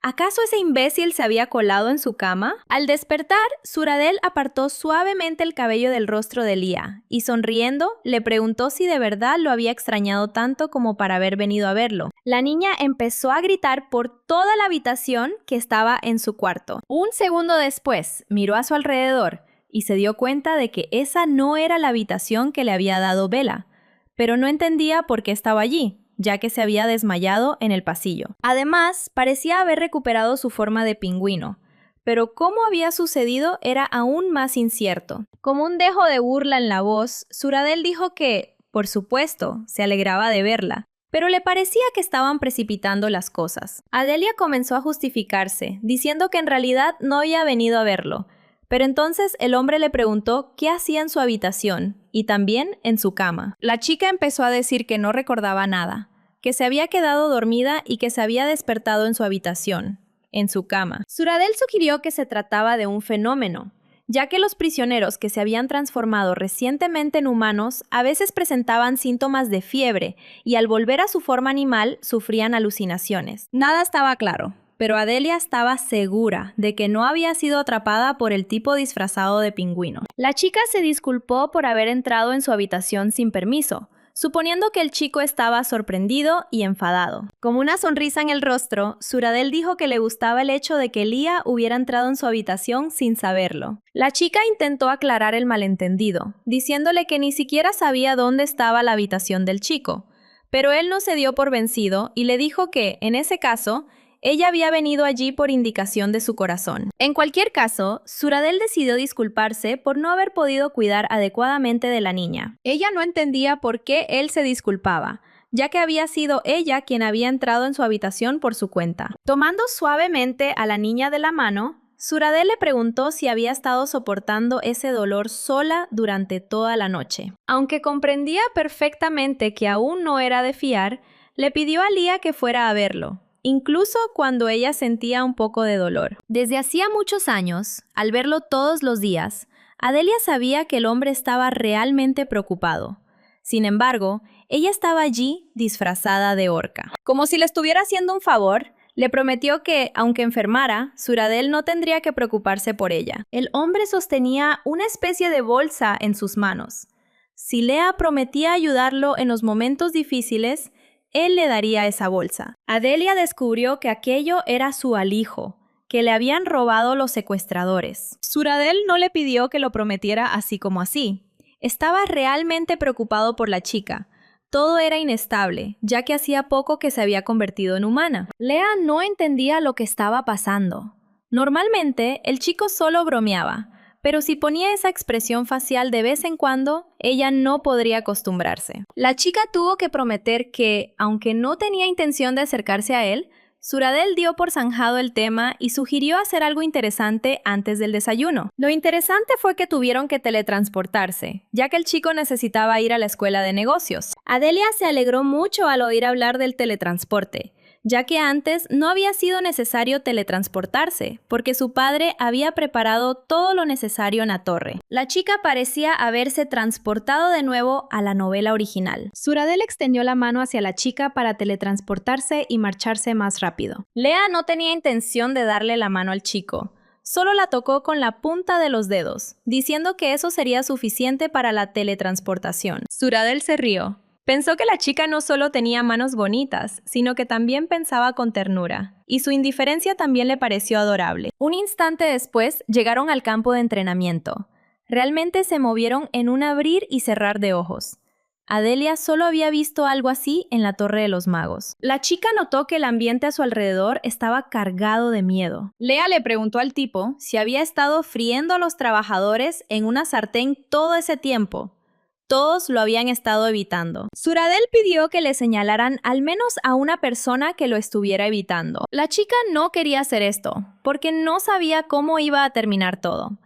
[SPEAKER 2] ¿Acaso ese imbécil se había colado en su cama? Al despertar, Suradel apartó suavemente el cabello del rostro de Lía y sonriendo le preguntó si de verdad lo había extrañado tanto como para haber venido a verlo. La niña empezó a gritar por toda la habitación que estaba en su cuarto. Un segundo después, miró a su alrededor y se dio cuenta de que esa no era la habitación que le había dado Bella, pero no entendía por qué estaba allí, ya que se había desmayado en el pasillo. Además, parecía haber recuperado su forma de pingüino, pero cómo había sucedido era aún más incierto. Como un dejo de burla en la voz, Suradel dijo que, por supuesto, se alegraba de verla, pero le parecía que estaban precipitando las cosas. Adelia comenzó a justificarse, diciendo que en realidad no había venido a verlo, pero entonces el hombre le preguntó qué hacía en su habitación y también en su cama. La chica empezó a decir que no recordaba nada, que se había quedado dormida y que se había despertado en su habitación, en su cama. Suradel sugirió que se trataba de un fenómeno, ya que los prisioneros que se habían transformado recientemente en humanos a veces presentaban síntomas de fiebre y al volver a su forma animal sufrían alucinaciones. Nada estaba claro, pero Adelia estaba segura de que no había sido atrapada por el tipo disfrazado de pingüino. La chica se disculpó por haber entrado en su habitación sin permiso, suponiendo que el chico estaba sorprendido y enfadado. Con una sonrisa en el rostro, Suradel dijo que le gustaba el hecho de que Lía hubiera entrado en su habitación sin saberlo. La chica intentó aclarar el malentendido, diciéndole que ni siquiera sabía dónde estaba la habitación del chico, pero él no se dio por vencido y le dijo que, en ese caso, ella había venido allí por indicación de su corazón. En cualquier caso, Suradel decidió disculparse por no haber podido cuidar adecuadamente de la niña. Ella no entendía por qué él se disculpaba, ya que había sido ella quien había entrado en su habitación por su cuenta. Tomando suavemente a la niña de la mano, Suradel le preguntó si había estado soportando ese dolor sola durante toda la noche. Aunque comprendía perfectamente que aún no era de fiar, le pidió a Lía que fuera a verlo, incluso cuando ella sentía un poco de dolor. Desde hacía muchos años, al verlo todos los días, Adelia sabía que el hombre estaba realmente preocupado. Sin embargo, ella estaba allí disfrazada de orca. Como si le estuviera haciendo un favor, le prometió que, aunque enfermara, Suradel no tendría que preocuparse por ella. El hombre sostenía una especie de bolsa en sus manos. Si Lea prometía ayudarlo en los momentos difíciles, él le daría esa bolsa. Adelia descubrió que aquello era su alijo, que le habían robado los secuestradores. Suradel no le pidió que lo prometiera así como así. Estaba realmente preocupado por la chica. Todo era inestable, ya que hacía poco que se había convertido en humana. Lea no entendía lo que estaba pasando. Normalmente, el chico solo bromeaba, pero si ponía esa expresión facial de vez en cuando, ella no podría acostumbrarse. La chica tuvo que prometer que, aunque no tenía intención de acercarse a él, Suradel dio por zanjado el tema y sugirió hacer algo interesante antes del desayuno. Lo interesante fue que tuvieron que teletransportarse, ya que el chico necesitaba ir a la escuela de negocios. Adelia se alegró mucho al oír hablar del teletransporte, ya que antes no había sido necesario teletransportarse, porque su padre había preparado todo lo necesario en la torre. La chica parecía haberse transportado de nuevo a la novela original. Suradel extendió la mano hacia la chica para teletransportarse y marcharse más rápido. Lea no tenía intención de darle la mano al chico. Solo la tocó con la punta de los dedos, diciendo que eso sería suficiente para la teletransportación. Suradel se rió. Pensó que la chica no solo tenía manos bonitas, sino que también pensaba con ternura, y su indiferencia también le pareció adorable. Un instante después llegaron al campo de entrenamiento. Realmente se movieron en un abrir y cerrar de ojos. Adelia solo había visto algo así en la Torre de los Magos. La chica notó que el ambiente a su alrededor estaba cargado de miedo. Lea le preguntó al tipo si había estado friendo a los trabajadores en una sartén todo ese tiempo. Todos lo habían estado evitando. Suradel pidió que le señalaran al menos a una persona que lo estuviera evitando. La chica no quería hacer esto, porque no sabía cómo iba a terminar todo.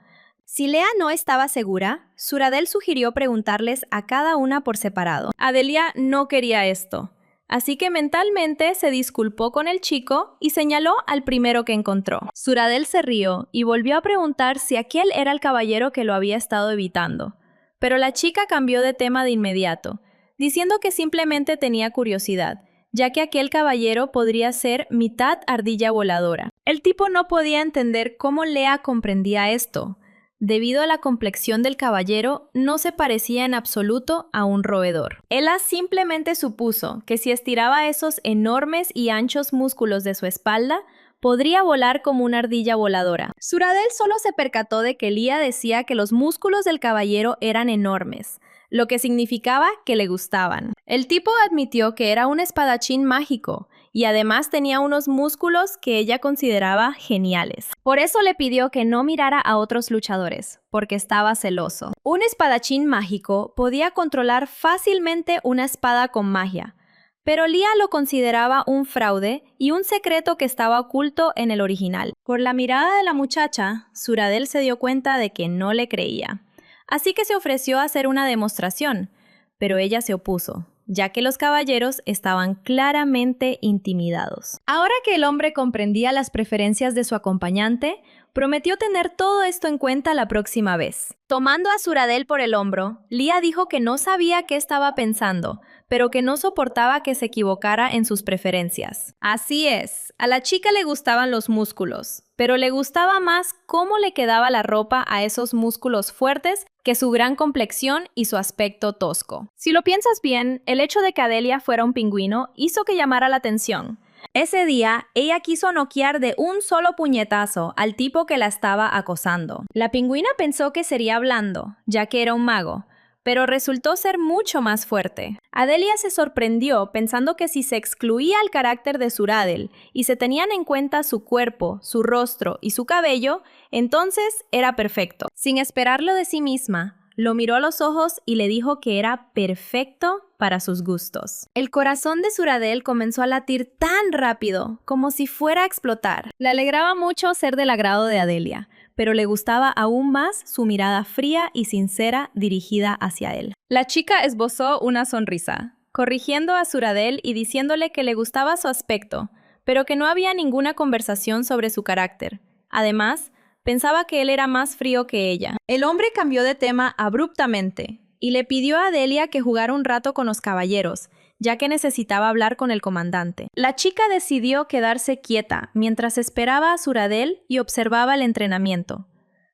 [SPEAKER 2] Si Lea no estaba segura, Suradel sugirió preguntarles a cada una por separado. Adelia no quería esto, así que mentalmente se disculpó con el chico y señaló al primero que encontró. Suradel se rió y volvió a preguntar si aquel era el caballero que lo había estado evitando. Pero la chica cambió de tema de inmediato, diciendo que simplemente tenía curiosidad, ya que aquel caballero podría ser mitad ardilla voladora. El tipo no podía entender cómo Lea comprendía esto. Debido a la complexión del caballero, no se parecía en absoluto a un roedor. Ella simplemente supuso que si estiraba esos enormes y anchos músculos de su espalda, podría volar como una ardilla voladora. Suradel solo se percató de que Lía decía que los músculos del caballero eran enormes, lo que significaba que le gustaban. El tipo admitió que era un espadachín mágico y además tenía unos músculos que ella consideraba geniales. Por eso le pidió que no mirara a otros luchadores, porque estaba celoso. Un espadachín mágico podía controlar fácilmente una espada con magia, pero Lía lo consideraba un fraude y un secreto que estaba oculto en el original. Por la mirada de la muchacha, Suradel se dio cuenta de que no le creía. Así que se ofreció a hacer una demostración, pero ella se opuso, ya que los caballeros estaban claramente intimidados. Ahora que el hombre comprendía las preferencias de su acompañante, prometió tener todo esto en cuenta la próxima vez. Tomando a Suradel por el hombro, Lía dijo que no sabía qué estaba pensando, pero que no soportaba que se equivocara en sus preferencias. Así es, a la chica le gustaban los músculos, pero le gustaba más cómo le quedaba la ropa a esos músculos fuertes que su gran complexión y su aspecto tosco. Si lo piensas bien, el hecho de que Adelia fuera un pingüino hizo que llamara la atención. Ese día, ella quiso noquear de un solo puñetazo al tipo que la estaba acosando. La pingüina pensó que sería blando, ya que era un mago, pero resultó ser mucho más fuerte. Adelia se sorprendió pensando que si se excluía el carácter de Suradel y se tenían en cuenta su cuerpo, su rostro y su cabello, entonces era perfecto. Sin esperarlo de sí misma, lo miró a los ojos y le dijo que era perfecto para sus gustos. El corazón de Suradel comenzó a latir tan rápido, como si fuera a explotar. Le alegraba mucho ser del agrado de Adelia, pero le gustaba aún más su mirada fría y sincera dirigida hacia él. La chica esbozó una sonrisa, corrigiendo a Suradel y diciéndole que le gustaba su aspecto, pero que no había ninguna conversación sobre su carácter. Además, pensaba que él era más frío que ella. El hombre cambió de tema abruptamente y le pidió a Adelia que jugara un rato con los caballeros, ya que necesitaba hablar con el comandante. La chica decidió quedarse quieta mientras esperaba a Suradel y observaba el entrenamiento.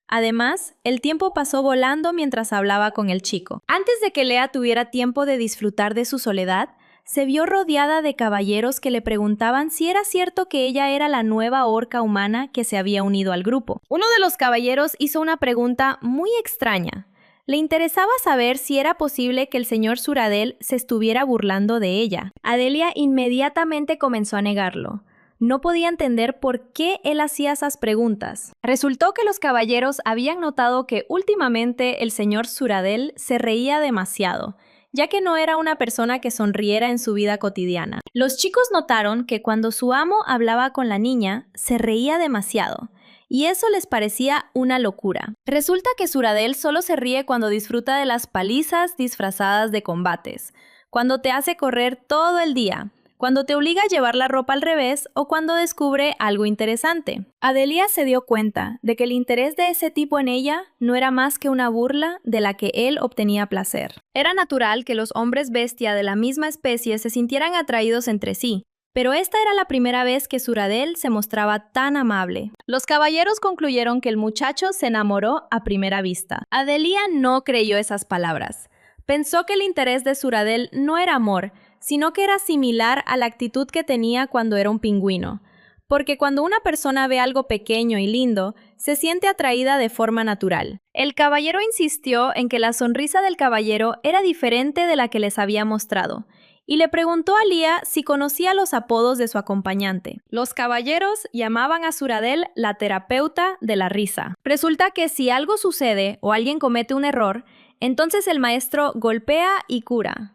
[SPEAKER 2] Además, el tiempo pasó volando mientras hablaba con el chico. Antes de que Lea tuviera tiempo de disfrutar de su soledad, se vio rodeada de caballeros que le preguntaban si era cierto que ella era la nueva orca humana que se había unido al grupo. Uno de los caballeros hizo una pregunta muy extraña. Le interesaba saber si era posible que el señor Suradel se estuviera burlando de ella. Adelia inmediatamente comenzó a negarlo. No podía entender por qué él hacía esas preguntas. Resultó que los caballeros habían notado que últimamente el señor Suradel se reía demasiado, ya que no era una persona que sonriera en su vida cotidiana. Los chicos notaron que cuando su amo hablaba con la niña, se reía demasiado, y eso les parecía una locura. Resulta que Suradel solo se ríe cuando disfruta de las palizas disfrazadas de combates, cuando te hace correr todo el día, cuando te obliga a llevar la ropa al revés o cuando descubre algo interesante. Adelia se dio cuenta de que el interés de ese tipo en ella no era más que una burla de la que él obtenía placer. Era natural que los hombres bestia de la misma especie se sintieran atraídos entre sí, pero esta era la primera vez que Suradel se mostraba tan amable. Los caballeros concluyeron que el muchacho se enamoró a primera vista. Adelia no creyó esas palabras. Pensó que el interés de Suradel no era amor, sino que era similar a la actitud que tenía cuando era un pingüino. Porque cuando una persona ve algo pequeño y lindo, se siente atraída de forma natural. El caballero insistió en que la sonrisa del caballero era diferente de la que les había mostrado, y le preguntó a Lía si conocía los apodos de su acompañante. Los caballeros llamaban a Suradel la terapeuta de la risa. Resulta que si algo sucede o alguien comete un error, entonces el maestro golpea y cura,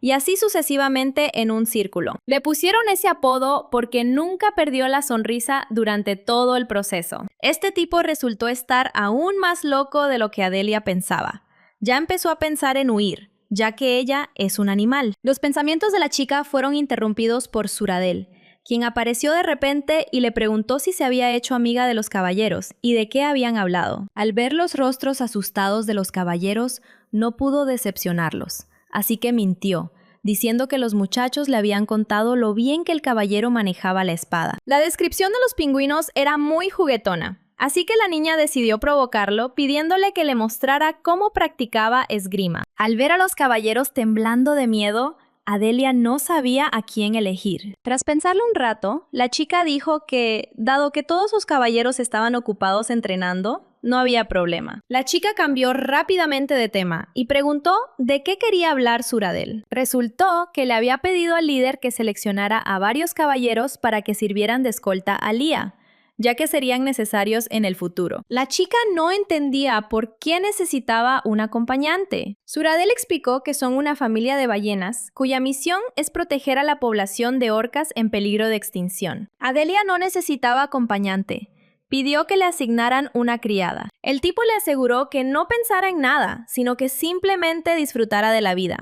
[SPEAKER 2] y así sucesivamente en un círculo. Le pusieron ese apodo porque nunca perdió la sonrisa durante todo el proceso. Este tipo resultó estar aún más loco de lo que Adelia pensaba. Ya empezó a pensar en huir, ya que ella es un animal. Los pensamientos de la chica fueron interrumpidos por Suradel, quien apareció de repente y le preguntó si se había hecho amiga de los caballeros y de qué habían hablado. Al ver los rostros asustados de los caballeros, no pudo decepcionarlos, así que mintió, diciendo que los muchachos le habían contado lo bien que el caballero manejaba la espada. La descripción de los pingüinos era muy juguetona, así que la niña decidió provocarlo pidiéndole que le mostrara cómo practicaba esgrima. Al ver a los caballeros temblando de miedo, Adelia no sabía a quién elegir. Tras pensarlo un rato, la chica dijo que, dado que todos sus caballeros estaban ocupados entrenando, no había problema. La chica cambió rápidamente de tema y preguntó de qué quería hablar Suradel. Resultó que le había pedido al líder que seleccionara a varios caballeros para que sirvieran de escolta a Lia, ya que serían necesarios en el futuro. La chica no entendía por qué necesitaba un acompañante. Suradel explicó que son una familia de ballenas cuya misión es proteger a la población de orcas en peligro de extinción. Adelia no necesitaba acompañante. Pidió que le asignaran una criada. El tipo le aseguró que no pensara en nada, sino que simplemente disfrutara de la vida.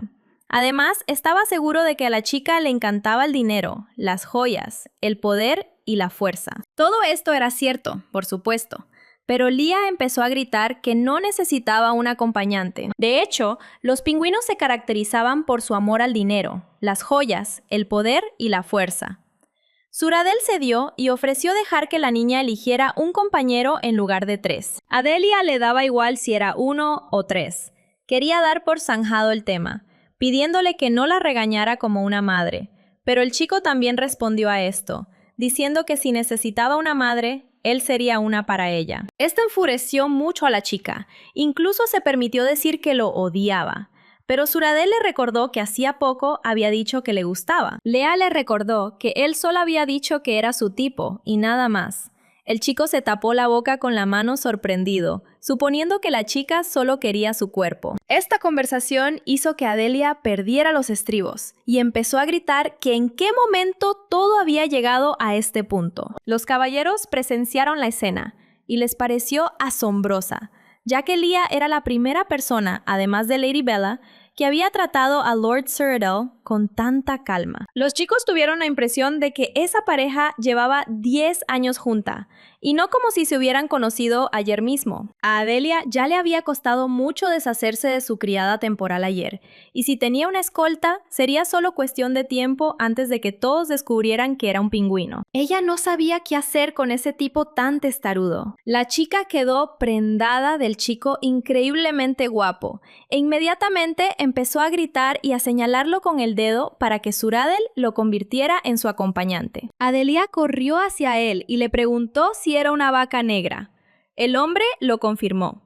[SPEAKER 2] Además, estaba seguro de que a la chica le encantaba el dinero, las joyas, el poder y la fuerza. Todo esto era cierto, por supuesto, pero Lia empezó a gritar que no necesitaba un acompañante. De hecho, los pingüinos se caracterizaban por su amor al dinero, las joyas, el poder y la fuerza. Suradel cedió y ofreció dejar que la niña eligiera un compañero en lugar de 3. A Adelia le daba igual si era 1 o 3. Quería dar por zanjado el tema, pidiéndole que no la regañara como una madre. Pero el chico también respondió a esto, diciendo que si necesitaba una madre, él sería una para ella. Esto enfureció mucho a la chica. Incluso se permitió decir que lo odiaba. Pero Suradel le recordó que hacía poco había dicho que le gustaba. Lea le recordó que él solo había dicho que era su tipo y nada más. El chico se tapó la boca con la mano sorprendido, suponiendo que la chica solo quería su cuerpo. Esta conversación hizo que Adelia perdiera los estribos y empezó a gritar que en qué momento todo había llegado a este punto. Los caballeros presenciaron la escena y les pareció asombrosa, ya que Lia era la primera persona, además de Lady Bella, que había tratado a Lord Suradel con tanta calma. Los chicos tuvieron la impresión de que esa pareja llevaba 10 años junta, y no como si se hubieran conocido ayer mismo. A Adelia ya le había costado mucho deshacerse de su criada temporal ayer, y si tenía una escolta, sería solo cuestión de tiempo antes de que todos descubrieran que era un pingüino. Ella no sabía qué hacer con ese tipo tan testarudo. La chica quedó prendada del chico increíblemente guapo, e inmediatamente empezó a gritar y a señalarlo con el dedo para que Suradel lo convirtiera en su acompañante. Adelia corrió hacia él y le preguntó si era una vaca negra. El hombre lo confirmó.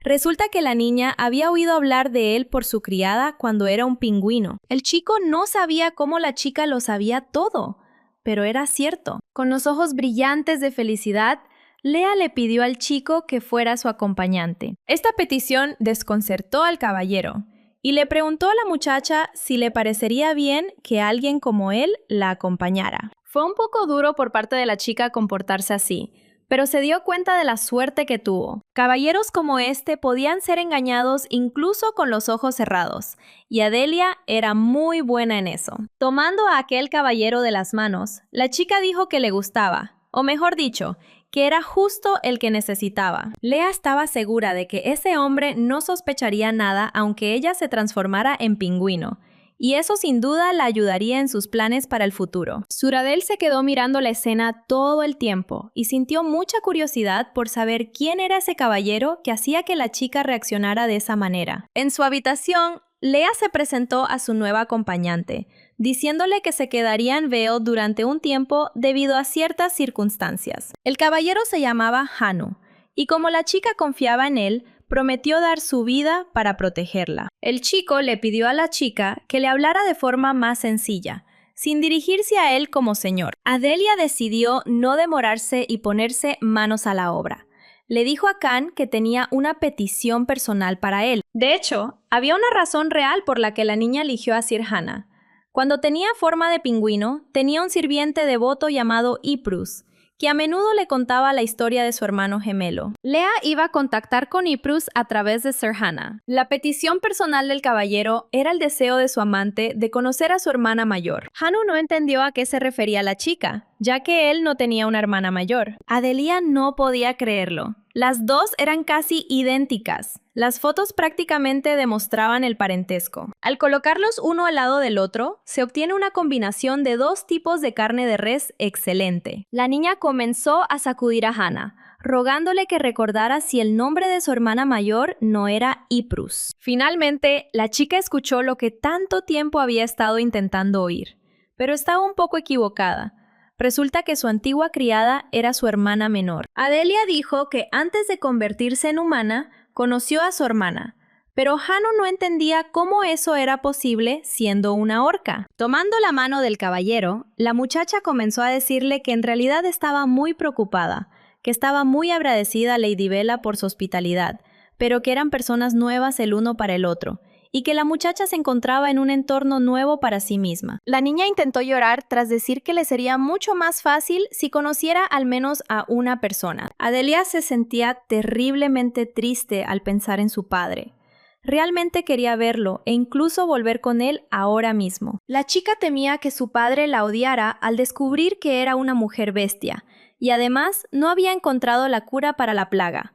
[SPEAKER 2] Resulta que la niña había oído hablar de él por su criada cuando era un pingüino. El chico no sabía cómo la chica lo sabía todo, pero era cierto. Con los ojos brillantes de felicidad, Lea le pidió al chico que fuera su acompañante. Esta petición desconcertó al caballero y le preguntó a la muchacha si le parecería bien que alguien como él la acompañara. Fue un poco duro por parte de la chica comportarse así, pero se dio cuenta de la suerte que tuvo. Caballeros como este podían ser engañados incluso con los ojos cerrados, y Adelia era muy buena en eso. Tomando a aquel caballero de las manos, la chica dijo que le gustaba, o mejor dicho, que era justo el que necesitaba. Lea estaba segura de que ese hombre no sospecharía nada aunque ella se transformara en pingüino, y eso sin duda la ayudaría en sus planes para el futuro. Suradel se quedó mirando la escena todo el tiempo y sintió mucha curiosidad por saber quién era ese caballero que hacía que la chica reaccionara de esa manera. En su habitación, Lea se presentó a su nueva acompañante, diciéndole que se quedaría en Vale durante un tiempo debido a ciertas circunstancias. El caballero se llamaba Hanu, y como la chica confiaba en él, prometió dar su vida para protegerla. El chico le pidió a la chica que le hablara de forma más sencilla, sin dirigirse a él como señor. Adelia decidió no demorarse y ponerse manos a la obra. Le dijo a Khan que tenía una petición personal para él. De hecho, había una razón real por la que la niña eligió a Sir Hannah. Cuando tenía forma de pingüino, tenía un sirviente devoto llamado Iprus, que a menudo le contaba la historia de su hermano gemelo. Leah iba a contactar con Ypres a través de Sir Hannah. La petición personal del caballero era el deseo de su amante de conocer a su hermana mayor. Hanu no entendió a qué se refería la chica, ya que él no tenía una hermana mayor. Adelia no podía creerlo. Las dos eran casi idénticas. Las fotos prácticamente demostraban el parentesco. Al colocarlos uno al lado del otro, se obtiene una combinación de dos tipos de carne de res excelente. La niña comenzó a sacudir a Hannah, rogándole que recordara si el nombre de su hermana mayor no era Ypres. Finalmente, la chica escuchó lo que tanto tiempo había estado intentando oír, pero estaba un poco equivocada. Resulta que su antigua criada era su hermana menor. Adelia dijo que antes de convertirse en humana, conoció a su hermana, pero Hanu no entendía cómo eso era posible siendo una orca. Tomando la mano del caballero, la muchacha comenzó a decirle que en realidad estaba muy preocupada, que estaba muy agradecida a Lady Bella por su hospitalidad, pero que eran personas nuevas el uno para el otro, y que la muchacha se encontraba en un entorno nuevo para sí misma. La niña intentó llorar tras decir que le sería mucho más fácil si conociera al menos a una persona. Adelia se sentía terriblemente triste al pensar en su padre. Realmente quería verlo e incluso volver con él ahora mismo. La chica temía que su padre la odiara al descubrir que era una mujer bestia, y además no había encontrado la cura para la plaga.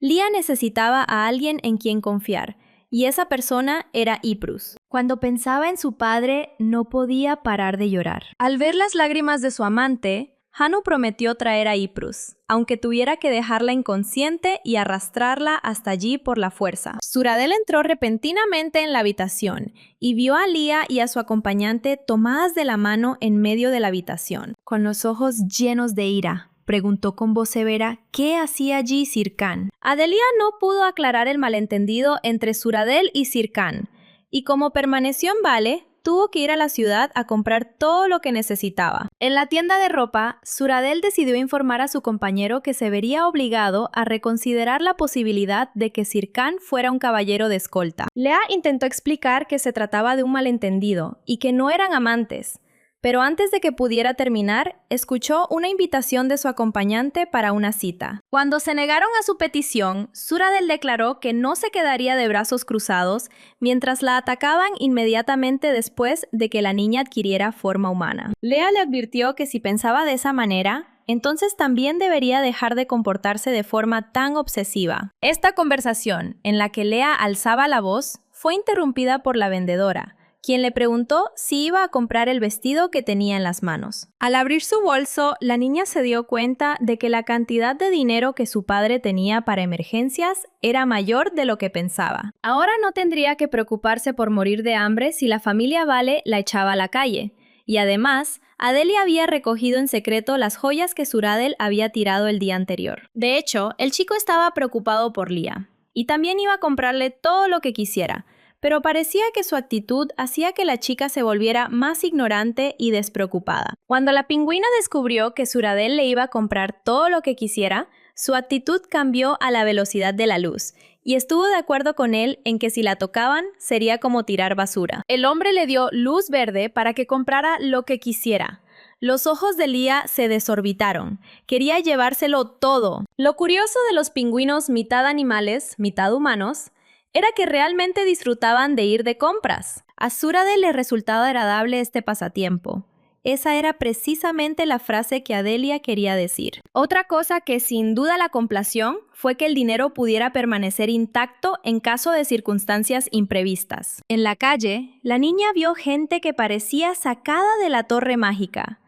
[SPEAKER 2] Leah necesitaba a alguien en quien confiar, y esa persona era Ypres. Cuando pensaba en su padre, no podía parar de llorar. Al ver las lágrimas de su amante, Hanu prometió traer a Ypres, aunque tuviera que dejarla inconsciente y arrastrarla hasta allí por la fuerza. Suradel entró repentinamente en la habitación y vio a Leah y a su acompañante tomadas de la mano en medio de la habitación. Con los ojos llenos de ira, preguntó con voz severa qué hacía allí Sir Khan. Adelia no pudo aclarar el malentendido entre Suradel y Sir Khan, y como permaneció en Vale, tuvo que ir a la ciudad a comprar todo lo que necesitaba. En la tienda de ropa, Suradel decidió informar a su compañero que se vería obligado a reconsiderar la posibilidad de que Sir Khan fuera un caballero de escolta. Leah intentó explicar que se trataba de un malentendido y que no eran amantes, pero antes de que pudiera terminar, escuchó una invitación de su acompañante para una cita. Cuando se negaron a su petición, Suradel declaró que no se quedaría de brazos cruzados mientras la atacaban inmediatamente después de que la niña adquiriera forma humana. Leah le advirtió que si pensaba de esa manera, entonces también debería dejar de comportarse de forma tan obsesiva. Esta conversación, en la que Leah alzaba la voz, fue interrumpida por la vendedora, quien le preguntó si iba a comprar el vestido que tenía en las manos. Al abrir su bolso, la niña se dio cuenta de que la cantidad de dinero que su padre tenía para emergencias era mayor de lo que pensaba. Ahora no tendría que preocuparse por morir de hambre si la familia Vale la echaba a la calle. Y además, Adelia había recogido en secreto las joyas que Suradel había tirado el día anterior. De hecho, el chico estaba preocupado por Leah, y también iba a comprarle todo lo que quisiera, pero parecía que su actitud hacía que la chica se volviera más ignorante y despreocupada. Cuando la pingüina descubrió que Suradel le iba a comprar todo lo que quisiera, su actitud cambió a la velocidad de la luz, y estuvo de acuerdo con él en que si la tocaban, sería como tirar basura. El hombre le dio luz verde para que comprara lo que quisiera. Los ojos de Leah se desorbitaron. Quería llevárselo todo. Lo curioso de los pingüinos mitad animales, mitad humanos, era que realmente disfrutaban de ir de compras. A Suradel le resultaba agradable este pasatiempo. Esa era precisamente la frase que Adelia quería decir. Otra cosa que sin duda la complació fue que el dinero pudiera permanecer intacto en caso de circunstancias imprevistas. En la calle, la niña vio gente que parecía sacada de la torre mágica.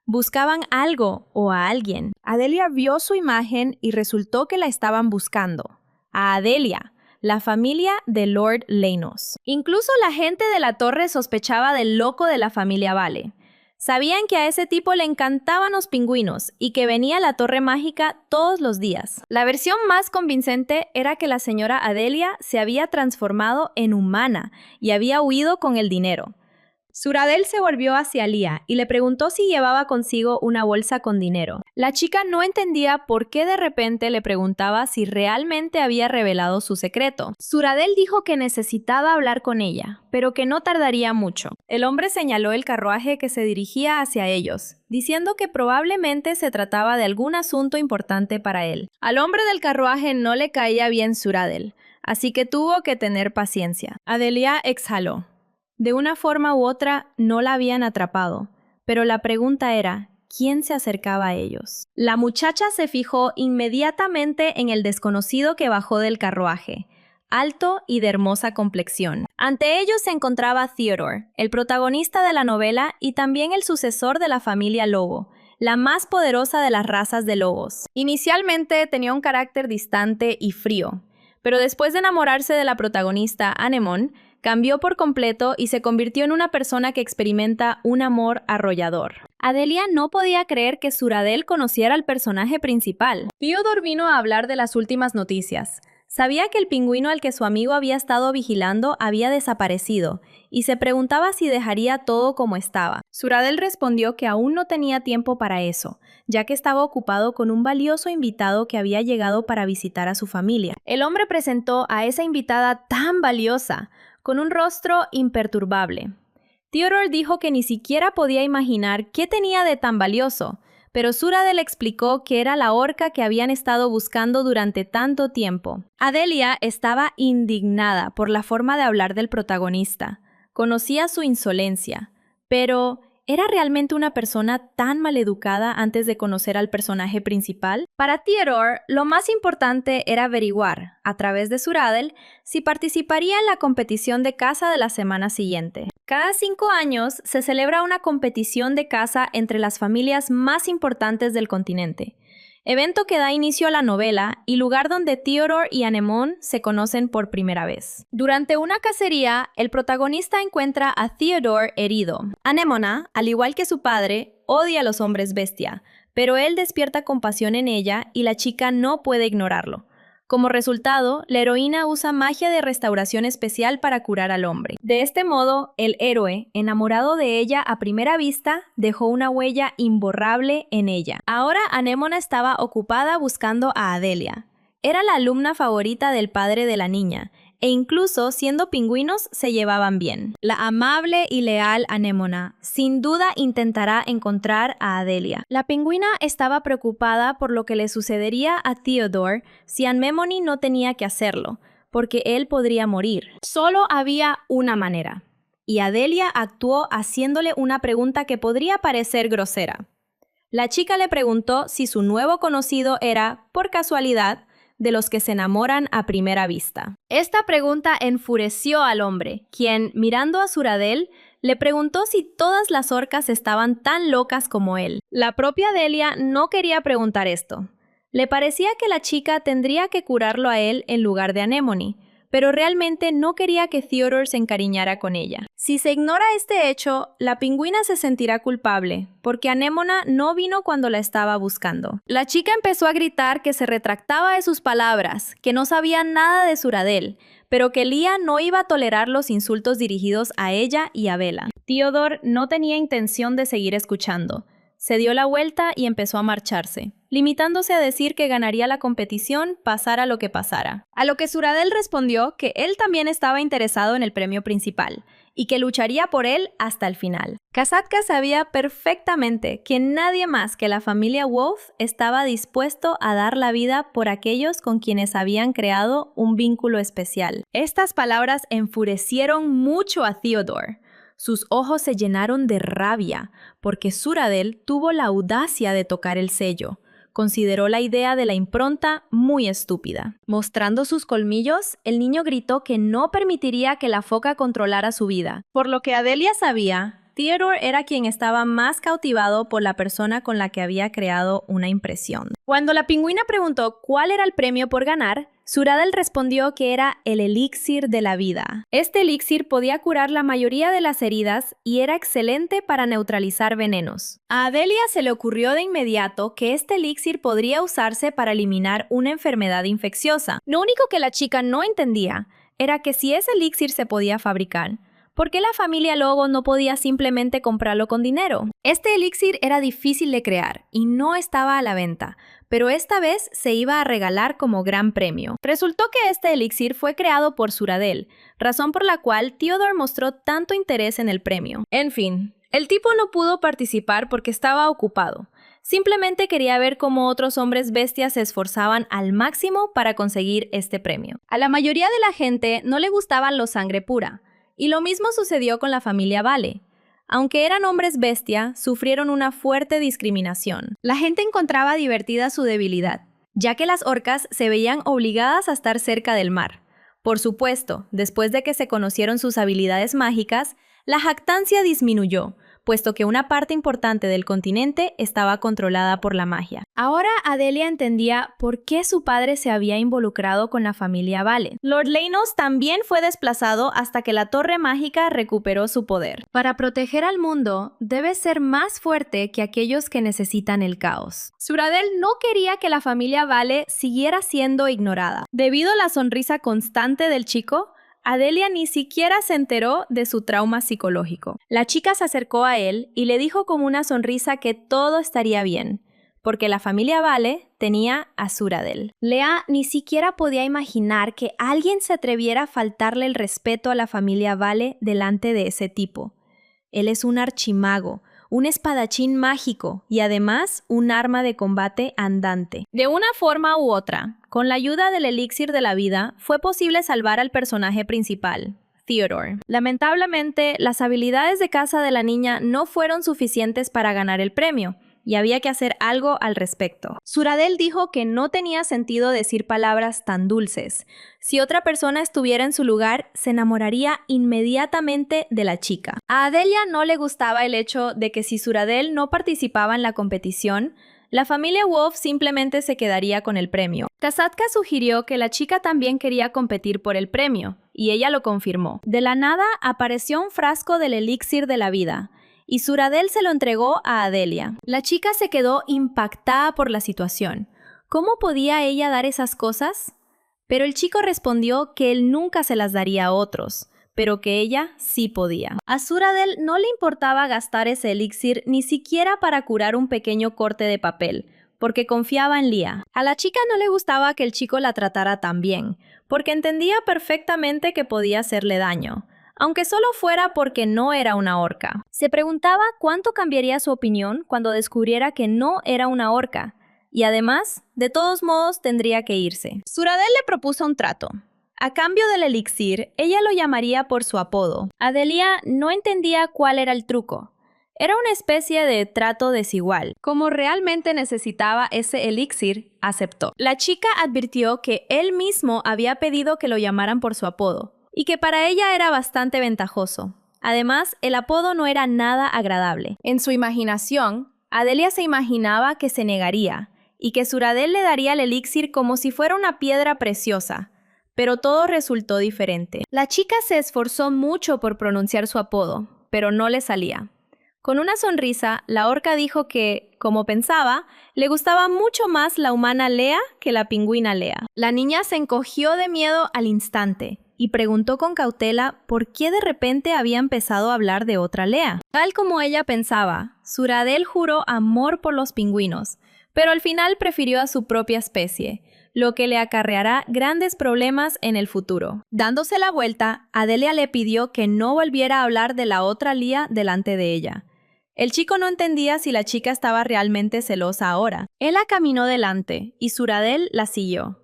[SPEAKER 2] Buscaban algo o a alguien. Adelia vio su imagen y resultó que la estaban buscando. A Adelia, la familia de Lord Leynos. Incluso la gente de la torre sospechaba del loco de la familia Vale. Sabían que a ese tipo le encantaban los pingüinos y que venía a la torre mágica todos los días. La versión más convincente era que la señora Adelia se había transformado en humana y había huido con el dinero. Suradel se volvió hacia Leah y le preguntó si llevaba consigo una bolsa con dinero. La chica no entendía por qué de repente le preguntaba si realmente había revelado su secreto. Suradel dijo que necesitaba hablar con ella, pero que no tardaría mucho. El hombre señaló el carruaje que se dirigía hacia ellos, diciendo que probablemente se trataba de algún asunto importante para él. Al hombre del carruaje no le caía bien Suradel, así que tuvo que tener paciencia. Adelia exhaló. De una forma u otra no la habían atrapado, pero la pregunta era, ¿quién se acercaba a ellos? La muchacha se fijó inmediatamente en el desconocido que bajó del carruaje, alto y de hermosa complexión. Ante ellos se encontraba Theodore, el protagonista de la novela y también el sucesor de la familia Lobo, la más poderosa de las razas de lobos. Inicialmente tenía un carácter distante y frío, pero después de enamorarse de la protagonista, Anemone, cambió por completo y se convirtió en una persona que experimenta un amor arrollador. Adelia no podía creer que Suradel conociera al personaje principal. Theodore vino a hablar de las últimas noticias. Sabía que el pingüino al que su amigo había estado vigilando había desaparecido y se preguntaba si dejaría todo como estaba. Suradel respondió que aún no tenía tiempo para eso, ya que estaba ocupado con un valioso invitado que había llegado para visitar a su familia. El hombre presentó a esa invitada tan valiosa, con un rostro imperturbable. Theodore dijo que ni siquiera podía imaginar qué tenía de tan valioso, pero Suradel explicó que era la orca que habían estado buscando durante tanto tiempo. Adelia estaba indignada por la forma de hablar del protagonista. Conocía su insolencia, pero ¿era realmente una persona tan maleducada antes de conocer al personaje principal? Para Theodore, lo más importante era averiguar, a través de Suradel, si participaría en la competición de caza de la semana siguiente. Cada 5 años se celebra una competición de caza entre las familias más importantes del continente, evento que da inicio a la novela y lugar donde Theodore y Anemone se conocen por primera vez. Durante una cacería, el protagonista encuentra a Theodore herido. Anemona, al igual que su padre, odia a los hombres bestia, pero él despierta compasión en ella y la chica no puede ignorarlo. Como resultado, la heroína usa magia de restauración especial para curar al hombre. De este modo, el héroe, enamorado de ella a primera vista, dejó una huella imborrable en ella. Ahora Anemona estaba ocupada buscando a Adelia. Era la alumna favorita del padre de la niña, e incluso siendo pingüinos se llevaban bien. La amable y leal Anemona sin duda intentará encontrar a Adelia. La pingüina estaba preocupada por lo que le sucedería a Theodore si Anemone no tenía que hacerlo, porque él podría morir. Solo había una manera, y Adelia actuó haciéndole una pregunta que podría parecer grosera. La chica le preguntó si su nuevo conocido era, por casualidad, de los que se enamoran a primera vista. Esta pregunta enfureció al hombre, quien, mirando a Suradel, le preguntó si todas las orcas estaban tan locas como él. La propia Adelia no quería preguntar esto. Le parecía que la chica tendría que curarlo a él en lugar de Anemone, pero realmente no quería que Theodore se encariñara con ella. Si se ignora este hecho, la pingüina se sentirá culpable, porque Anemona no vino cuando la estaba buscando. La chica empezó a gritar que se retractaba de sus palabras, que no sabía nada de Suradel, pero que Leah no iba a tolerar los insultos dirigidos a ella y a Bella. Theodore no tenía intención de seguir escuchando. Se dio la vuelta y empezó a marcharse, limitándose a decir que ganaría la competición pasara lo que pasara. A lo que Suradel respondió que él también estaba interesado en el premio principal y que lucharía por él hasta el final. Kasatka sabía perfectamente que nadie más que la familia Wolf estaba dispuesto a dar la vida por aquellos con quienes habían creado un vínculo especial. Estas palabras enfurecieron mucho a Theodore. Sus ojos se llenaron de rabia, porque Suradel tuvo la audacia de tocar el sello. Consideró la idea de la impronta muy estúpida. Mostrando sus colmillos, el niño gritó que no permitiría que la foca controlara su vida. Por lo que Adelia sabía, Theodore era quien estaba más cautivado por la persona con la que había creado una impresión. Cuando la pingüina preguntó cuál era el premio por ganar, Suradel respondió que era el elixir de la vida. Este elixir podía curar la mayoría de las heridas y era excelente para neutralizar venenos. A Adelia se le ocurrió de inmediato que este elixir podría usarse para eliminar una enfermedad infecciosa. Lo único que la chica no entendía era que si ese elixir se podía fabricar, ¿Por qué la familia Logo no podía simplemente comprarlo con dinero? Este elixir era difícil de crear y no estaba a la venta, pero esta vez se iba a regalar como gran premio. Resultó que este elixir fue creado por Suradel, razón por la cual Theodore mostró tanto interés en el premio. En fin, el tipo no pudo participar porque estaba ocupado. Simplemente quería ver cómo otros hombres bestias se esforzaban al máximo para conseguir este premio. A la mayoría de la gente no le gustaban los sangre pura, y lo mismo sucedió con la familia Vale. Aunque eran hombres bestia, sufrieron una fuerte discriminación. La gente encontraba divertida su debilidad, ya que las orcas se veían obligadas a estar cerca del mar. Por supuesto, después de que se conocieron sus habilidades mágicas, la jactancia disminuyó, puesto que una parte importante del continente estaba controlada por la magia. Ahora Adelia entendía por qué su padre se había involucrado con la familia Vale. Lord Leinos también fue desplazado hasta que la Torre Mágica recuperó su poder. Para proteger al mundo, debes ser más fuerte que aquellos que necesitan el caos. Suradel no quería que la familia Vale siguiera siendo ignorada. Debido a la sonrisa constante del chico, Adelia ni siquiera se enteró de su trauma psicológico. La chica se acercó a él y le dijo con una sonrisa que todo estaría bien, porque la familia Vale tenía a Suradel. Lea ni siquiera podía imaginar que alguien se atreviera a faltarle el respeto a la familia Vale delante de ese tipo. Él es un archimago, un espadachín mágico y además un arma de combate andante. De una forma u otra, con la ayuda del elixir de la vida, fue posible salvar al personaje principal, Theodore. Lamentablemente, las habilidades de caza de la niña no fueron suficientes para ganar el premio, y había que hacer algo al respecto. Suradel dijo que no tenía sentido decir palabras tan dulces. Si otra persona estuviera en su lugar, se enamoraría inmediatamente de la chica. A Adelia no le gustaba el hecho de que si Suradel no participaba en la competición, la familia Wolf simplemente se quedaría con el premio. Kasatka sugirió que la chica también quería competir por el premio, y ella lo confirmó. De la nada apareció un frasco del elixir de la vida, y Suradel se lo entregó a Adelia. La chica se quedó impactada por la situación. ¿Cómo podía ella dar esas cosas? Pero el chico respondió que él nunca se las daría a otros, pero que ella sí podía. A Suradel no le importaba gastar ese elixir ni siquiera para curar un pequeño corte de papel, porque confiaba en Lia. A la chica no le gustaba que el chico la tratara tan bien, porque entendía perfectamente que podía hacerle daño, aunque solo fuera porque no era una orca. Se preguntaba cuánto cambiaría su opinión cuando descubriera que no era una orca, y además, de todos modos, tendría que irse. Suradel le propuso un trato. A cambio del elixir, ella lo llamaría por su apodo. Adelia no entendía cuál era el truco. Era una especie de trato desigual. Como realmente necesitaba ese elixir, aceptó. La chica advirtió que él mismo había pedido que lo llamaran por su apodo, y que para ella era bastante ventajoso. Además, el apodo no era nada agradable. En su imaginación, Adelia se imaginaba que se negaría, y que Suradel le daría el elixir como si fuera una piedra preciosa. Pero todo resultó diferente. La chica se esforzó mucho por pronunciar su apodo, pero no le salía. Con una sonrisa, la orca dijo que, como pensaba, le gustaba mucho más la humana Lea que la pingüina Lea. La niña se encogió de miedo al instante y preguntó con cautela por qué de repente había empezado a hablar de otra Lea. Tal como ella pensaba, Suradel juró amor por los pingüinos, pero al final prefirió a su propia especie, lo que le acarreará grandes problemas en el futuro. Dándose la vuelta, Adelia le pidió que no volviera a hablar de la otra Lea delante de ella. El chico no entendía si la chica estaba realmente celosa ahora. Él la caminó delante y Suradel la siguió.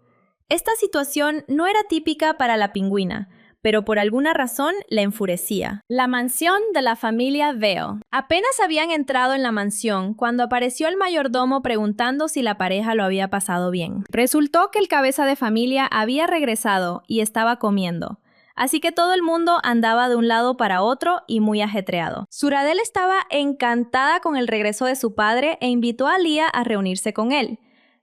[SPEAKER 2] Esta situación no era típica para la pingüina, pero por alguna razón la enfurecía. La mansión de la familia Veo. Apenas habían entrado en la mansión cuando apareció el mayordomo preguntando si la pareja lo había pasado bien. Resultó que el cabeza de familia había regresado y estaba comiendo, así que todo el mundo andaba de un lado para otro y muy ajetreado. Suradel estaba encantada con el regreso de su padre e invitó a Lia a reunirse con él.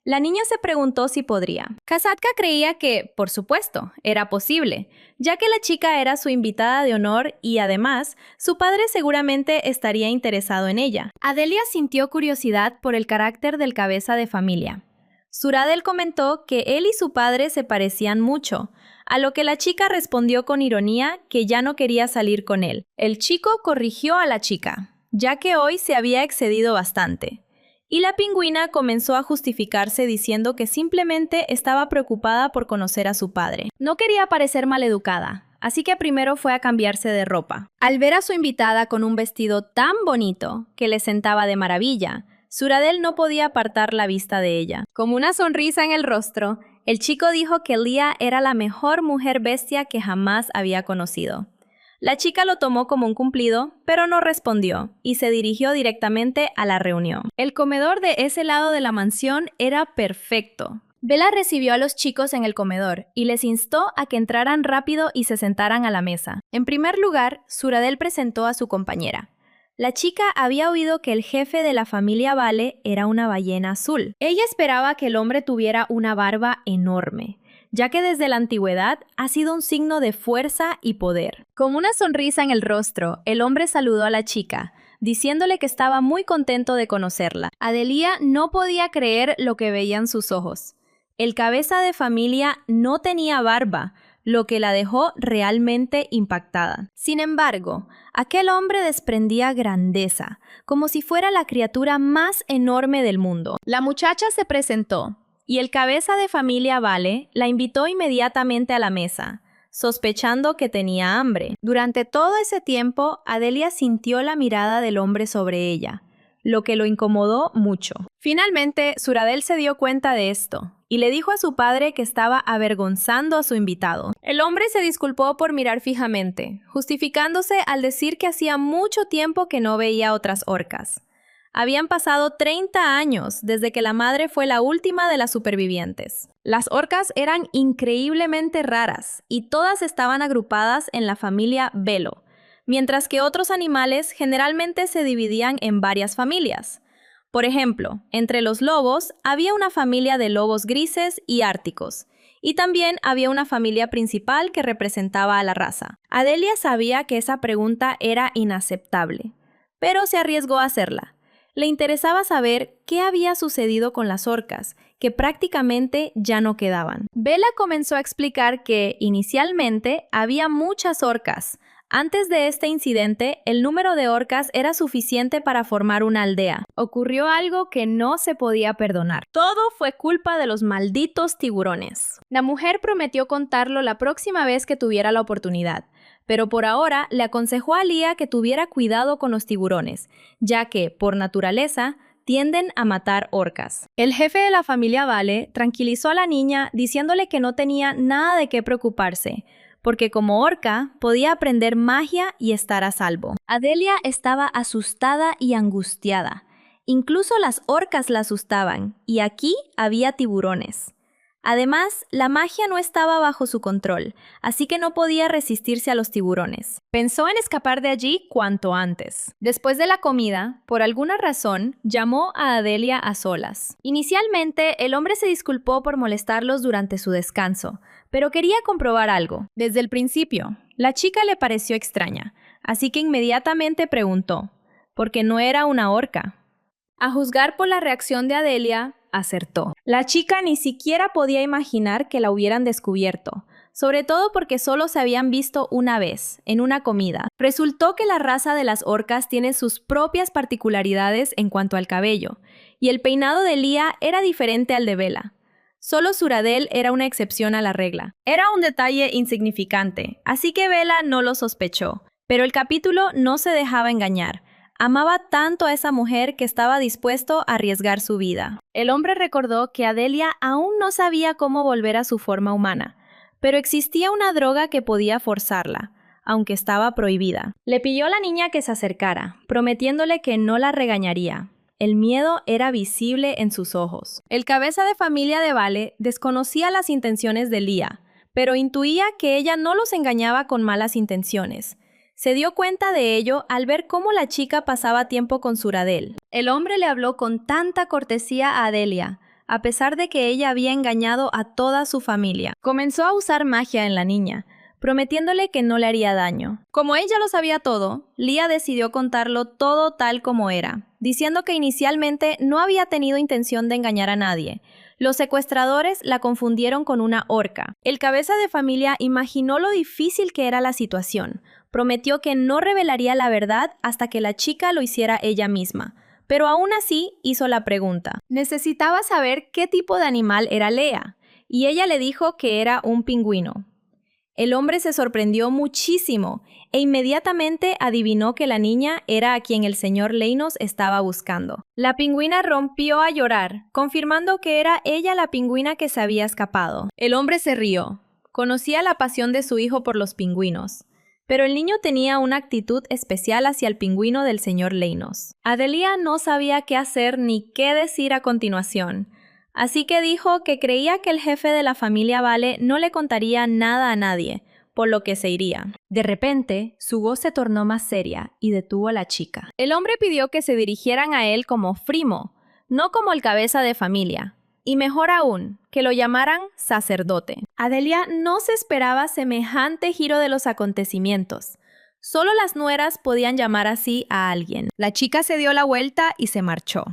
[SPEAKER 2] La niña se preguntó si podría. Kasatka creía que, por supuesto, era posible, ya que la chica era su invitada de honor y, además, su padre seguramente estaría interesado en ella. Adelia sintió curiosidad por el carácter del cabeza de familia. Suradel comentó que él y su padre se parecían mucho, a lo que la chica respondió con ironía que ya no quería salir con él. El chico corrigió a la chica, ya que hoy se había excedido bastante. Y la pingüina comenzó a justificarse diciendo que simplemente estaba preocupada por conocer a su padre. No quería parecer maleducada, así que primero fue a cambiarse de ropa. Al ver a su invitada con un vestido tan bonito que le sentaba de maravilla, Suradel no podía apartar la vista de ella. Con una sonrisa en el rostro, el chico dijo que Leah era la mejor mujer bestia que jamás había conocido. La chica lo tomó como un cumplido, pero no respondió y se dirigió directamente a la reunión. El comedor de ese lado de la mansión era perfecto. Bella recibió a los chicos en el comedor y les instó a que entraran rápido y se sentaran a la mesa. En primer lugar, Suradel presentó a su compañera. La chica había oído que el jefe de la familia Vale era una ballena azul. Ella esperaba que el hombre tuviera una barba enorme, ya que desde la antigüedad ha sido un signo de fuerza y poder. Con una sonrisa en el rostro, el hombre saludó a la chica, diciéndole que estaba muy contento de conocerla. Adelia no podía creer lo que veían sus ojos. El cabeza de familia no tenía barba, lo que la dejó realmente impactada. Sin embargo, aquel hombre desprendía grandeza, como si fuera la criatura más enorme del mundo. La muchacha se presentó, y el cabeza de familia Vale la invitó inmediatamente a la mesa, sospechando que tenía hambre. Durante todo ese tiempo, Adelia sintió la mirada del hombre sobre ella, lo que lo incomodó mucho. Finalmente, Suradel se dio cuenta de esto y le dijo a su padre que estaba avergonzando a su invitado. El hombre se disculpó por mirar fijamente, justificándose al decir que hacía mucho tiempo que no veía otras orcas. Habían pasado 30 años desde que la madre fue la última de las supervivientes. Las orcas eran increíblemente raras y todas estaban agrupadas en la familia Velo, mientras que otros animales generalmente se dividían en varias familias. Por ejemplo, entre los lobos había una familia de lobos grises y árticos, y también había una familia principal que representaba a la raza. Adelia sabía que esa pregunta era inaceptable, pero se arriesgó a hacerla. Le interesaba saber qué había sucedido con las orcas, que prácticamente ya no quedaban. Bella comenzó a explicar que, inicialmente, había muchas orcas. Antes de este incidente, el número de orcas era suficiente para formar una aldea. Ocurrió algo que no se podía perdonar. Todo fue culpa de los malditos tiburones. La mujer prometió contarlo la próxima vez que tuviera la oportunidad, pero por ahora le aconsejó a Leah que tuviera cuidado con los tiburones, ya que, por naturaleza, tienden a matar orcas. El jefe de la familia Vale tranquilizó a la niña diciéndole que no tenía nada de qué preocuparse, porque como orca podía aprender magia y estar a salvo. Adelia estaba asustada y angustiada. Incluso las orcas la asustaban, y aquí había tiburones. Además, la magia no estaba bajo su control, así que no podía resistirse a los tiburones. Pensó en escapar de allí cuanto antes. Después de la comida, por alguna razón, llamó a Adelia a solas. Inicialmente, el hombre se disculpó por molestarlos durante su descanso, pero quería comprobar algo. Desde el principio, la chica le pareció extraña, así que inmediatamente preguntó, porque no era una orca. A juzgar por la reacción de Adelia, acertó. La chica ni siquiera podía imaginar que la hubieran descubierto, sobre todo porque solo se habían visto una vez, en una comida. Resultó que la raza de las orcas tiene sus propias particularidades en cuanto al cabello, y el peinado de Leah era diferente al de Bella. Solo Suradel era una excepción a la regla. Era un detalle insignificante, así que Bella no lo sospechó. Pero el capítulo no se dejaba engañar. Amaba tanto a esa mujer que estaba dispuesto a arriesgar su vida. El hombre recordó que Adelia aún no sabía cómo volver a su forma humana, pero existía una droga que podía forzarla, aunque estaba prohibida. Le pidió a la niña que se acercara, prometiéndole que no la regañaría. El miedo era visible en sus ojos. El cabeza de familia de Vale desconocía las intenciones de Leah, pero intuía que ella no los engañaba con malas intenciones. Se dio cuenta de ello al ver cómo la chica pasaba tiempo con Suradel. El hombre le habló con tanta cortesía a Adelia, a pesar de que ella había engañado a toda su familia. Comenzó a usar magia en la niña, prometiéndole que no le haría daño. Como ella lo sabía todo, Leah decidió contarlo todo tal como era, diciendo que inicialmente no había tenido intención de engañar a nadie. Los secuestradores la confundieron con una orca. El cabeza de familia imaginó lo difícil que era la situación. Prometió que no revelaría la verdad hasta que la chica lo hiciera ella misma. Pero aún así hizo la pregunta. Necesitaba saber qué tipo de animal era Leah, y ella le dijo que era un pingüino. El hombre se sorprendió muchísimo e inmediatamente adivinó que la niña era a quien el señor Leynos estaba buscando. La pingüina rompió a llorar, confirmando que era ella la pingüina que se había escapado. El hombre se rió. Conocía la pasión de su hijo por los pingüinos. Pero el niño tenía una actitud especial hacia el pingüino del señor Leynos. Adelia no sabía qué hacer ni qué decir a continuación, así que dijo que creía que el jefe de la familia Vale no le contaría nada a nadie, por lo que se iría. De repente, su voz se tornó más seria y detuvo a la chica. El hombre pidió que se dirigieran a él como Frimo, no como el cabeza de familia. Y mejor aún, que lo llamaran sacerdote. Adelia no se esperaba semejante giro de los acontecimientos. Solo las nueras podían llamar así a alguien. La chica se dio la vuelta y se marchó.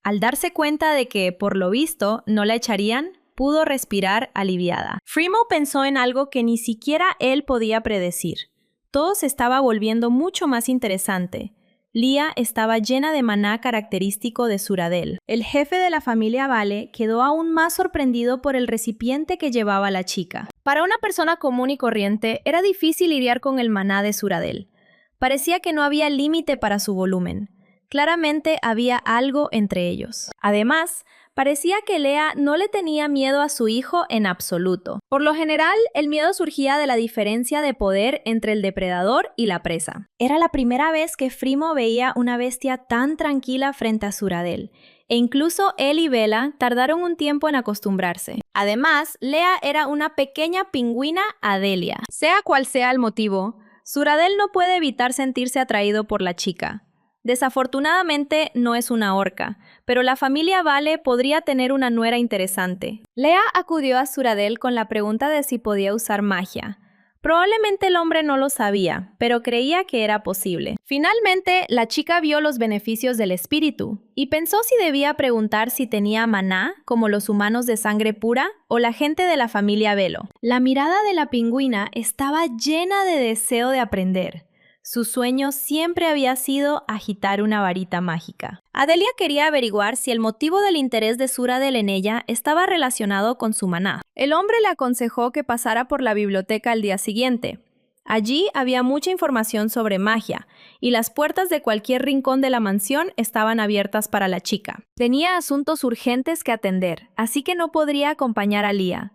[SPEAKER 2] Al darse cuenta de que, por lo visto, no la echarían, pudo respirar aliviada. Frimo pensó en algo que ni siquiera él podía predecir. Todo se estaba volviendo mucho más interesante. Leah estaba llena de maná característico de Suradel. El jefe de la familia Vale quedó aún más sorprendido por el recipiente que llevaba la chica. Para una persona común y corriente, era difícil lidiar con el maná de Suradel. Parecía que no había límite para su volumen. Claramente había algo entre ellos. Además, parecía que Leah no le tenía miedo a su hijo en absoluto. Por lo general, el miedo surgía de la diferencia de poder entre el depredador y la presa. Era la primera vez que Frimo veía una bestia tan tranquila frente a Suradel, e incluso él y Bella tardaron un tiempo en acostumbrarse. Además, Leah era una pequeña pingüina Adelia. Sea cual sea el motivo, Suradel no puede evitar sentirse atraído por la chica. Desafortunadamente no es una orca, pero la familia Vale podría tener una nuera interesante. Leah acudió a Suradel con la pregunta de si podía usar magia. Probablemente el hombre no lo sabía, pero creía que era posible. Finalmente, la chica vio los beneficios del espíritu y pensó si debía preguntar si tenía maná, como los humanos de sangre pura, o la gente de la familia Velo. La mirada de la pingüina estaba llena de deseo de aprender. Su sueño siempre había sido agitar una varita mágica. Adelia quería averiguar si el motivo del interés de Suradel en ella estaba relacionado con su maná. El hombre le aconsejó que pasara por la biblioteca al día siguiente. Allí había mucha información sobre magia, y las puertas de cualquier rincón de la mansión estaban abiertas para la chica. Tenía asuntos urgentes que atender, así que no podría acompañar a Leah.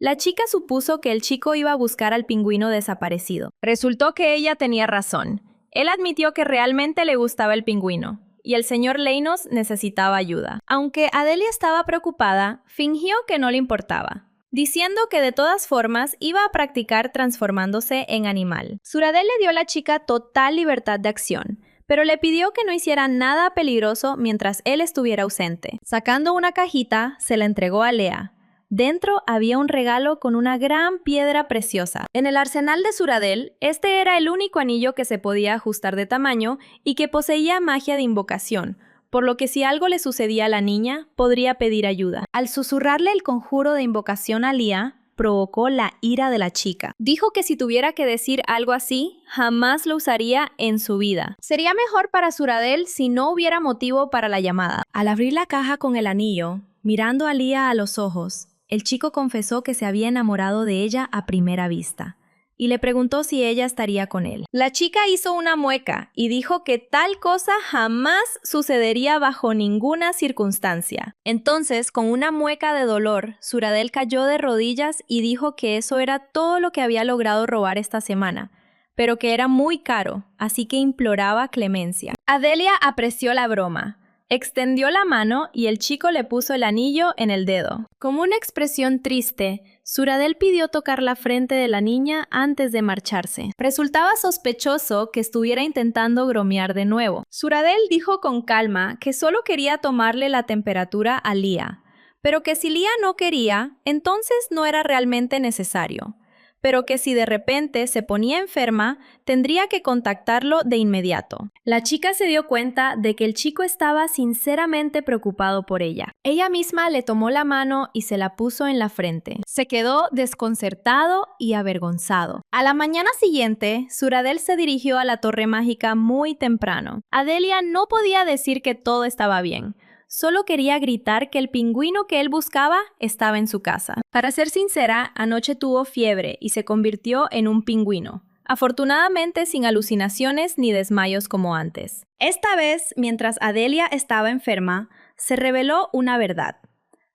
[SPEAKER 2] La chica supuso que el chico iba a buscar al pingüino desaparecido. Resultó que ella tenía razón. Él admitió que realmente le gustaba el pingüino, y el señor Leynos necesitaba ayuda. Aunque Adelia estaba preocupada, fingió que no le importaba, diciendo que de todas formas iba a practicar transformándose en animal. Suradel le dio a la chica total libertad de acción, pero le pidió que no hiciera nada peligroso mientras él estuviera ausente. Sacando una cajita, se la entregó a Leah. Dentro había un regalo con una gran piedra preciosa. En el arsenal de Suradel, este era el único anillo que se podía ajustar de tamaño y que poseía magia de invocación, por lo que si algo le sucedía a la niña, podría pedir ayuda. Al susurrarle el conjuro de invocación a Leah, provocó la ira de la chica. Dijo que si tuviera que decir algo así, jamás lo usaría en su vida. Sería mejor para Suradel si no hubiera motivo para la llamada. Al abrir la caja con el anillo, mirando a Leah a los ojos, el chico confesó que se había enamorado de ella a primera vista y le preguntó si ella estaría con él. La chica hizo una mueca y dijo que tal cosa jamás sucedería bajo ninguna circunstancia. Entonces, con una mueca de dolor, Suradel cayó de rodillas y dijo que eso era todo lo que había logrado robar esta semana, pero que era muy caro, así que imploraba clemencia. Adelia apreció la broma. Extendió la mano y el chico le puso el anillo en el dedo. Con una expresión triste, Suradel pidió tocar la frente de la niña antes de marcharse. Resultaba sospechoso que estuviera intentando bromear de nuevo. Suradel dijo con calma que solo quería tomarle la temperatura a Leah, pero que si Leah no quería, entonces no era realmente necesario. pero que si de repente se ponía enferma, tendría que contactarlo de inmediato. La chica se dio cuenta de que el chico estaba sinceramente preocupado por ella. Ella misma le tomó la mano y se la puso en la frente. Se quedó desconcertado y avergonzado. A la mañana siguiente, Suradel se dirigió a la Torre Mágica muy temprano. Adelia no podía decir que todo estaba bien. Solo quería gritar que el pingüino que él buscaba estaba en su casa. Para ser sincera, anoche tuvo fiebre y se convirtió en un pingüino. Afortunadamente sin alucinaciones ni desmayos como antes. Esta vez, mientras Adelia estaba enferma, se reveló una verdad.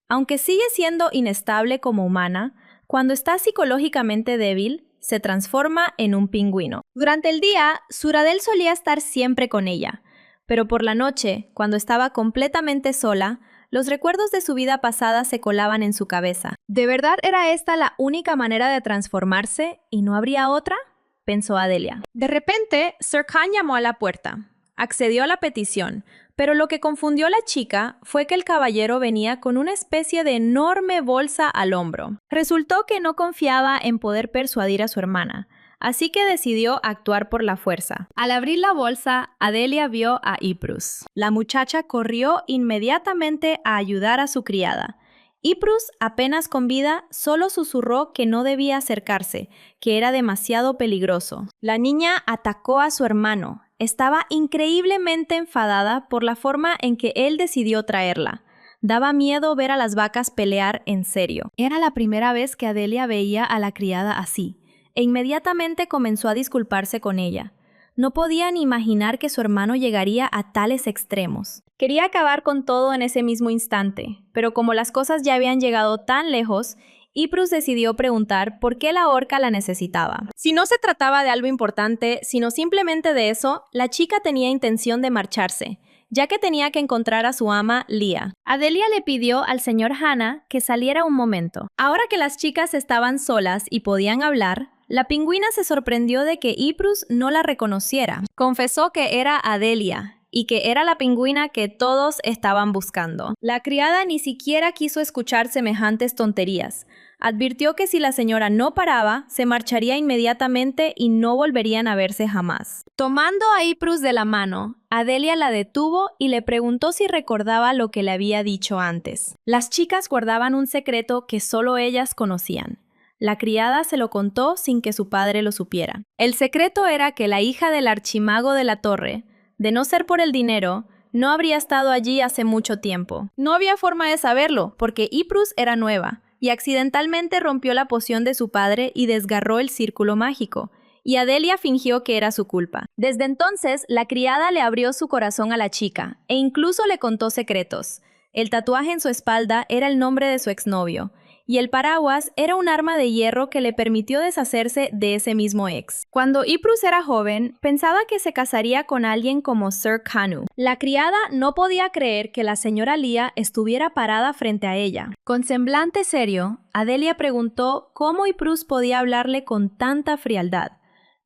[SPEAKER 2] Aunque sigue siendo inestable como humana, cuando está psicológicamente débil, se transforma en un pingüino. Durante el día, Suradel solía estar siempre con ella. Pero por la noche, cuando estaba completamente sola, los recuerdos de su vida pasada se colaban en su cabeza. ¿De verdad era esta la única manera de transformarse y no habría otra?, pensó Adelia. De repente, Sir Khan llamó a la puerta. Accedió a la petición, pero lo que confundió a la chica fue que el caballero venía con una especie de enorme bolsa al hombro. Resultó que no confiaba en poder persuadir a su hermana. Así que decidió actuar por la fuerza. Al abrir la bolsa, Adelia vio a Iprus. La muchacha corrió inmediatamente a ayudar a su criada. Iprus, apenas con vida, solo susurró que no debía acercarse, que era demasiado peligroso. La niña atacó a su hermano. Estaba increíblemente enfadada por la forma en que él decidió traerla. Daba miedo ver a las vacas pelear en serio. Era la primera vez que Adelia veía a la criada así. E inmediatamente comenzó a disculparse con ella. No podía ni imaginar que su hermano llegaría a tales extremos. Quería acabar con todo en ese mismo instante, pero como las cosas ya habían llegado tan lejos, Iprus decidió preguntar por qué la orca la necesitaba. Si no se trataba de algo importante, sino simplemente de eso, la chica tenía intención de marcharse, ya que tenía que encontrar a su ama, Lia. Adelia le pidió al señor Hannah que saliera un momento. Ahora que las chicas estaban solas y podían hablar, la pingüina se sorprendió de que Iprus no la reconociera. Confesó que era Adelia y que era la pingüina que todos estaban buscando. La criada ni siquiera quiso escuchar semejantes tonterías. Advirtió que si la señora no paraba, se marcharía inmediatamente y no volverían a verse jamás. Tomando a Iprus de la mano, Adelia la detuvo y le preguntó si recordaba lo que le había dicho antes. Las chicas guardaban un secreto que solo ellas conocían. La criada se lo contó sin que su padre lo supiera. El secreto era que la hija del archimago de la torre, de no ser por el dinero, no habría estado allí hace mucho tiempo. No había forma de saberlo, porque Iprus era nueva, y accidentalmente rompió la poción de su padre y desgarró el círculo mágico, y Adelia fingió que era su culpa. Desde entonces, la criada le abrió su corazón a la chica, e incluso le contó secretos. El tatuaje en su espalda era el nombre de su exnovio, y el paraguas era un arma de hierro que le permitió deshacerse de ese mismo ex. Cuando Iprus era joven, pensaba que se casaría con alguien como Sir Kanu. La criada no podía creer que la señora Lia estuviera parada frente a ella. Con semblante serio, Adelia preguntó cómo Iprus podía hablarle con tanta frialdad,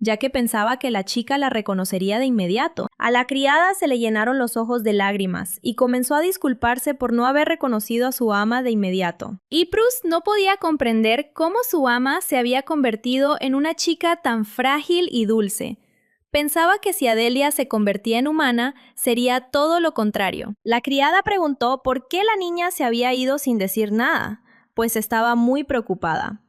[SPEAKER 2] ya que pensaba que la chica la reconocería de inmediato. A la criada se le llenaron los ojos de lágrimas y comenzó a disculparse por no haber reconocido a su ama de inmediato. Iprus no podía comprender cómo su ama se había convertido en una chica tan frágil y dulce. Pensaba que si Adelia se convertía en humana, sería todo lo contrario. La criada preguntó por qué la niña se había ido sin decir nada, pues estaba muy preocupada.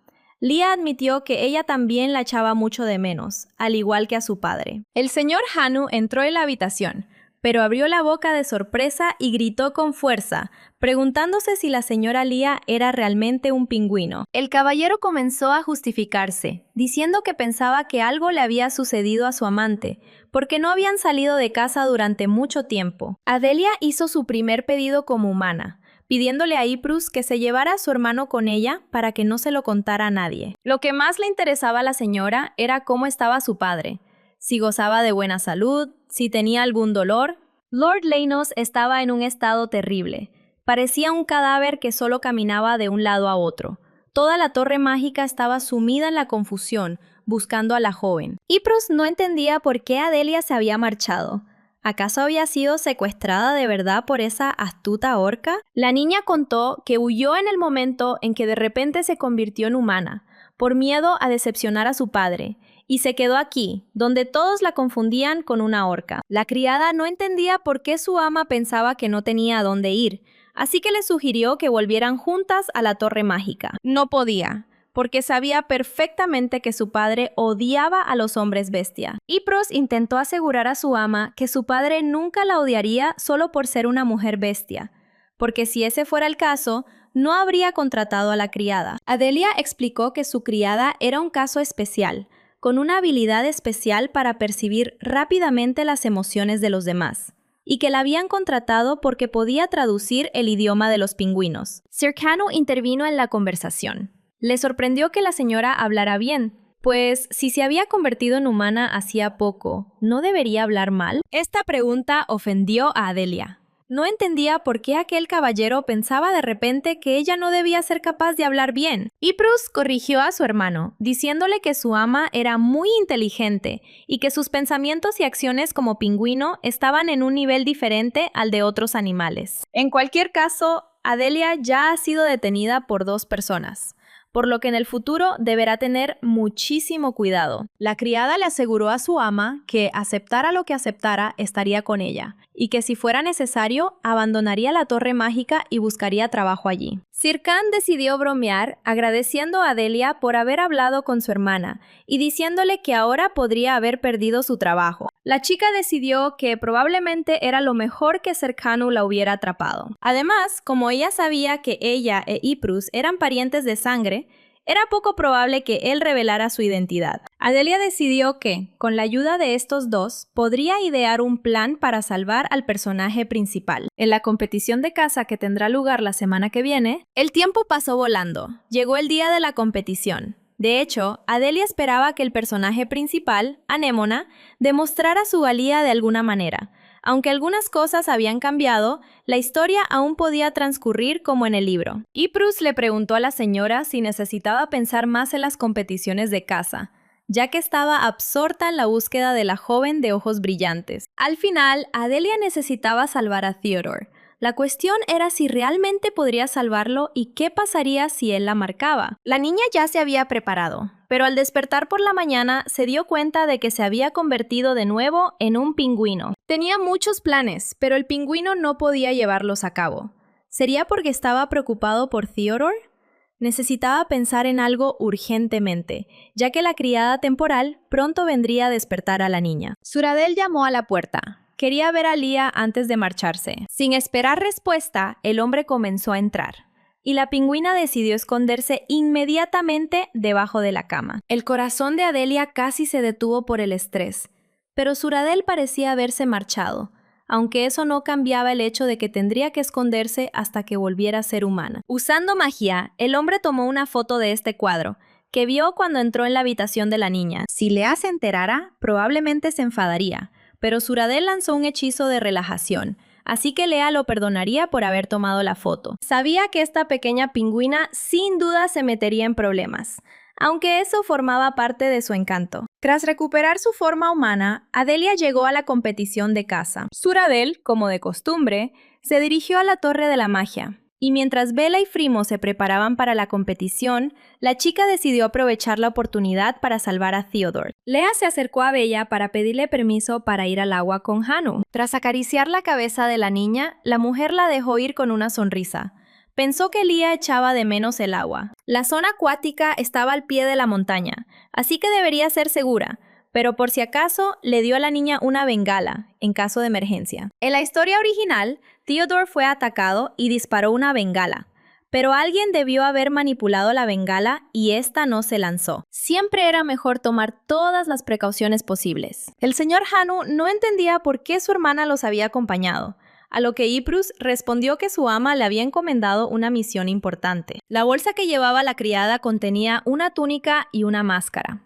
[SPEAKER 2] Lia admitió que ella también la echaba mucho de menos, al igual que a su padre. El señor Hanu entró en la habitación, pero abrió la boca de sorpresa y gritó con fuerza, preguntándose si la señora Lia era realmente un pingüino. El caballero comenzó a justificarse, diciendo que pensaba que algo le había sucedido a su amante, porque no habían salido de casa durante mucho tiempo. Adelia hizo su primer pedido como humana, pidiéndole a Iprus que se llevara a su hermano con ella para que no se lo contara a nadie. Lo que más le interesaba a la señora era cómo estaba su padre, si gozaba de buena salud, si tenía algún dolor. Lord Leynos estaba en un estado terrible. Parecía un cadáver que solo caminaba de un lado a otro. Toda la torre mágica estaba sumida en la confusión, buscando a la joven. Iprus no entendía por qué Adelia se había marchado. ¿Acaso había sido secuestrada de verdad por esa astuta orca? La niña contó que huyó en el momento en que de repente se convirtió en humana, por miedo a decepcionar a su padre, y se quedó aquí, donde todos la confundían con una orca. La criada no entendía por qué su ama pensaba que no tenía a dónde ir, así que le sugirió que volvieran juntas a la Torre Mágica. No podía, porque sabía perfectamente que su padre odiaba a los hombres bestia. Ypres intentó asegurar a su ama que su padre nunca la odiaría solo por ser una mujer bestia, porque si ese fuera el caso, no habría contratado a la criada. Adelia explicó que su criada era un caso especial, con una habilidad especial para percibir rápidamente las emociones de los demás, y que la habían contratado porque podía traducir el idioma de los pingüinos. Sir Canu intervino en la conversación. Le sorprendió que la señora hablara bien, pues si se había convertido en humana hacía poco, ¿no debería hablar mal? Esta pregunta ofendió a Adelia. No entendía por qué aquel caballero pensaba de repente que ella no debía ser capaz de hablar bien. Ypres corrigió a su hermano, diciéndole que su ama era muy inteligente y que sus pensamientos y acciones como pingüino estaban en un nivel diferente al de otros animales. En cualquier caso, Adelia ya ha sido detenida por 2 personas, por lo que en el futuro deberá tener muchísimo cuidado. La criada le aseguró a su ama que, aceptara lo que aceptara, estaría con ella, y que si fuera necesario, abandonaría la Torre Mágica y buscaría trabajo allí. Sir Khan decidió bromear, agradeciendo a Adelia por haber hablado con su hermana y diciéndole que ahora podría haber perdido su trabajo. La chica decidió que probablemente era lo mejor que Sir Canu la hubiera atrapado. Además, como ella sabía que ella e Ypres eran parientes de sangre, era poco probable que él revelara su identidad. Adelia decidió que, con la ayuda de estos dos, podría idear un plan para salvar al personaje principal. En la competición de caza que tendrá lugar la semana que viene, el tiempo pasó volando. Llegó el día de la competición. De hecho, Adelia esperaba que el personaje principal, Anémona, demostrara su valía de alguna manera. Aunque algunas cosas habían cambiado, la historia aún podía transcurrir como en el libro. Ypres le preguntó a la señora si necesitaba pensar más en las competiciones de caza, ya que estaba absorta en la búsqueda de la joven de ojos brillantes. Al final, Adelia necesitaba salvar a Theodore. La cuestión era si realmente podría salvarlo y qué pasaría si él la marcaba. La niña ya se había preparado, pero al despertar por la mañana se dio cuenta de que se había convertido de nuevo en un pingüino. Tenía muchos planes, pero el pingüino no podía llevarlos a cabo. ¿Sería porque estaba preocupado por Theodore? Necesitaba pensar en algo urgentemente, ya que la criada temporal pronto vendría a despertar a la niña. Suradel llamó a la puerta. Quería ver a Lia antes de marcharse. Sin esperar respuesta, el hombre comenzó a entrar, y la pingüina decidió esconderse inmediatamente debajo de la cama. El corazón de Adelia casi se detuvo por el estrés, pero Suradel parecía haberse marchado, aunque eso no cambiaba el hecho de que tendría que esconderse hasta que volviera a ser humana. Usando magia, el hombre tomó una foto de este cuadro, que vio cuando entró en la habitación de la niña. Si Lea se enterara, probablemente se enfadaría, pero Suradel lanzó un hechizo de relajación, así que Lea lo perdonaría por haber tomado la foto. Sabía que esta pequeña pingüina sin duda se metería en problemas, aunque eso formaba parte de su encanto. Tras recuperar su forma humana, Adelia llegó a la competición de caza. Suradel, como de costumbre, se dirigió a la Torre de la Magia. Y mientras Bella y Frimo se preparaban para la competición, la chica decidió aprovechar la oportunidad para salvar a Theodore. Lea se acercó a Bella para pedirle permiso para ir al agua con Hanu. Tras acariciar la cabeza de la niña, la mujer la dejó ir con una sonrisa. Pensó que Lia echaba de menos el agua. La zona acuática estaba al pie de la montaña, así que debería ser segura, pero por si acaso le dio a la niña una bengala, en caso de emergencia. En la historia original, Theodore fue atacado y disparó una bengala, pero alguien debió haber manipulado la bengala y esta no se lanzó. Siempre era mejor tomar todas las precauciones posibles. El señor Hanu no entendía por qué su hermana los había acompañado, a lo que Ypres respondió que su ama le había encomendado una misión importante. La bolsa que llevaba la criada contenía una túnica y una máscara.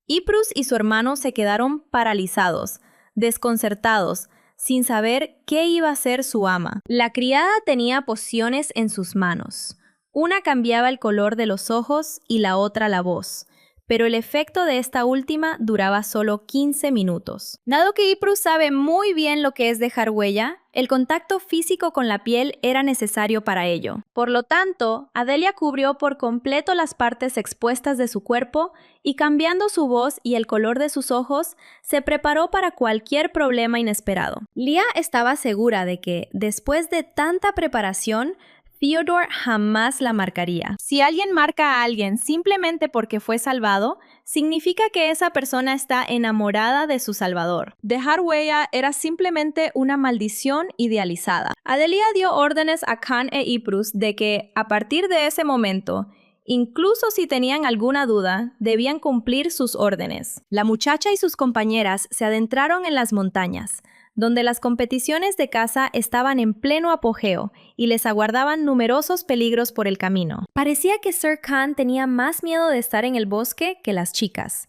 [SPEAKER 2] Ypres y su hermano se quedaron paralizados, desconcertados, sin saber qué iba a hacer su ama. La criada tenía pociones en sus manos. Una cambiaba el color de los ojos y la otra la voz, pero el efecto de esta última duraba solo 15 minutos. Dado que Ypres sabe muy bien lo que es dejar huella, el contacto físico con la piel era necesario para ello. Por lo tanto, Adelia cubrió por completo las partes expuestas de su cuerpo y, cambiando su voz y el color de sus ojos, se preparó para cualquier problema inesperado. Leah estaba segura de que, después de tanta preparación, Theodore jamás la marcaría. Si alguien marca a alguien simplemente porque fue salvado, significa que esa persona está enamorada de su salvador. Dejar huella era simplemente una maldición idealizada. Adelia dio órdenes a Khan e Ypres de que, a partir de ese momento, incluso si tenían alguna duda, debían cumplir sus órdenes. La muchacha y sus compañeras se adentraron en las montañas, donde las competiciones de caza estaban en pleno apogeo y les aguardaban numerosos peligros por el camino. Parecía que Sir Khan tenía más miedo de estar en el bosque que las chicas.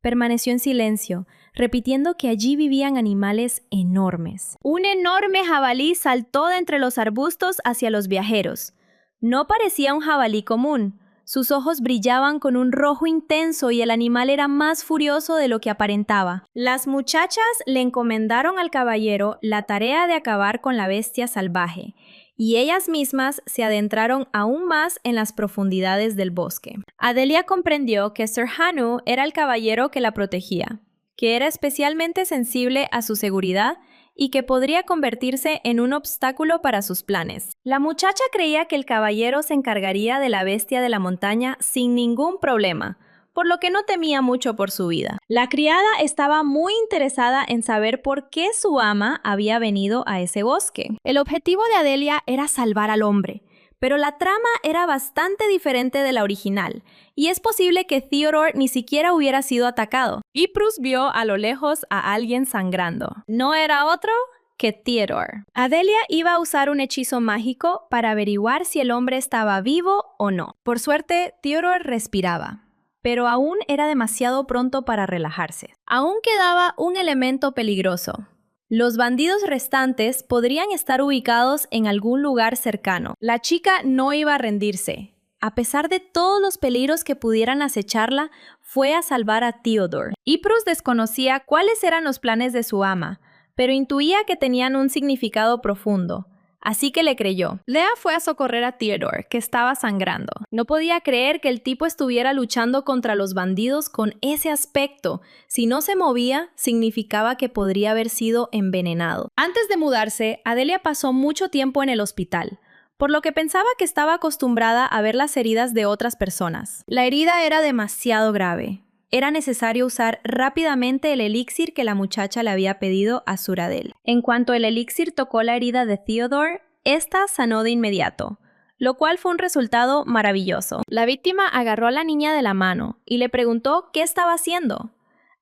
[SPEAKER 2] Permaneció en silencio, repitiendo que allí vivían animales enormes. Un enorme jabalí saltó de entre los arbustos hacia los viajeros. No parecía un jabalí común. Sus ojos brillaban con un rojo intenso y el animal era más furioso de lo que aparentaba. Las muchachas le encomendaron al caballero la tarea de acabar con la bestia salvaje, y ellas mismas se adentraron aún más en las profundidades del bosque. Adelia comprendió que Sir Hanu era el caballero que la protegía, que era especialmente sensible a su seguridad y que podría convertirse en un obstáculo para sus planes. La muchacha creía que el caballero se encargaría de la bestia de la montaña sin ningún problema, por lo que no temía mucho por su vida. La criada estaba muy interesada en saber por qué su ama había venido a ese bosque. El objetivo de Adelia era salvar al hombre, pero la trama era bastante diferente de la original, y es posible que Theodore ni siquiera hubiera sido atacado. Ypres vio a lo lejos a alguien sangrando. No era otro que Theodore. Adelia iba a usar un hechizo mágico para averiguar si el hombre estaba vivo o no. Por suerte, Theodore respiraba, pero aún era demasiado pronto para relajarse. Aún quedaba un elemento peligroso. Los bandidos restantes podrían estar ubicados en algún lugar cercano. La chica no iba a rendirse. A pesar de todos los peligros que pudieran acecharla, fue a salvar a Theodore. Ypres desconocía cuáles eran los planes de su ama, pero intuía que tenían un significado profundo. Así que le creyó. Leah fue a socorrer a Theodore, que estaba sangrando. No podía creer que el tipo estuviera luchando contra los bandidos con ese aspecto. Si no se movía, significaba que podría haber sido envenenado. Antes de mudarse, Adelia pasó mucho tiempo en el hospital, por lo que pensaba que estaba acostumbrada a ver las heridas de otras personas. La herida era demasiado grave. Era necesario usar rápidamente el elixir que la muchacha le había pedido a Suradel. En cuanto el elixir tocó la herida de Theodore, esta sanó de inmediato, lo cual fue un resultado maravilloso. La víctima agarró a la niña de la mano y le preguntó qué estaba haciendo.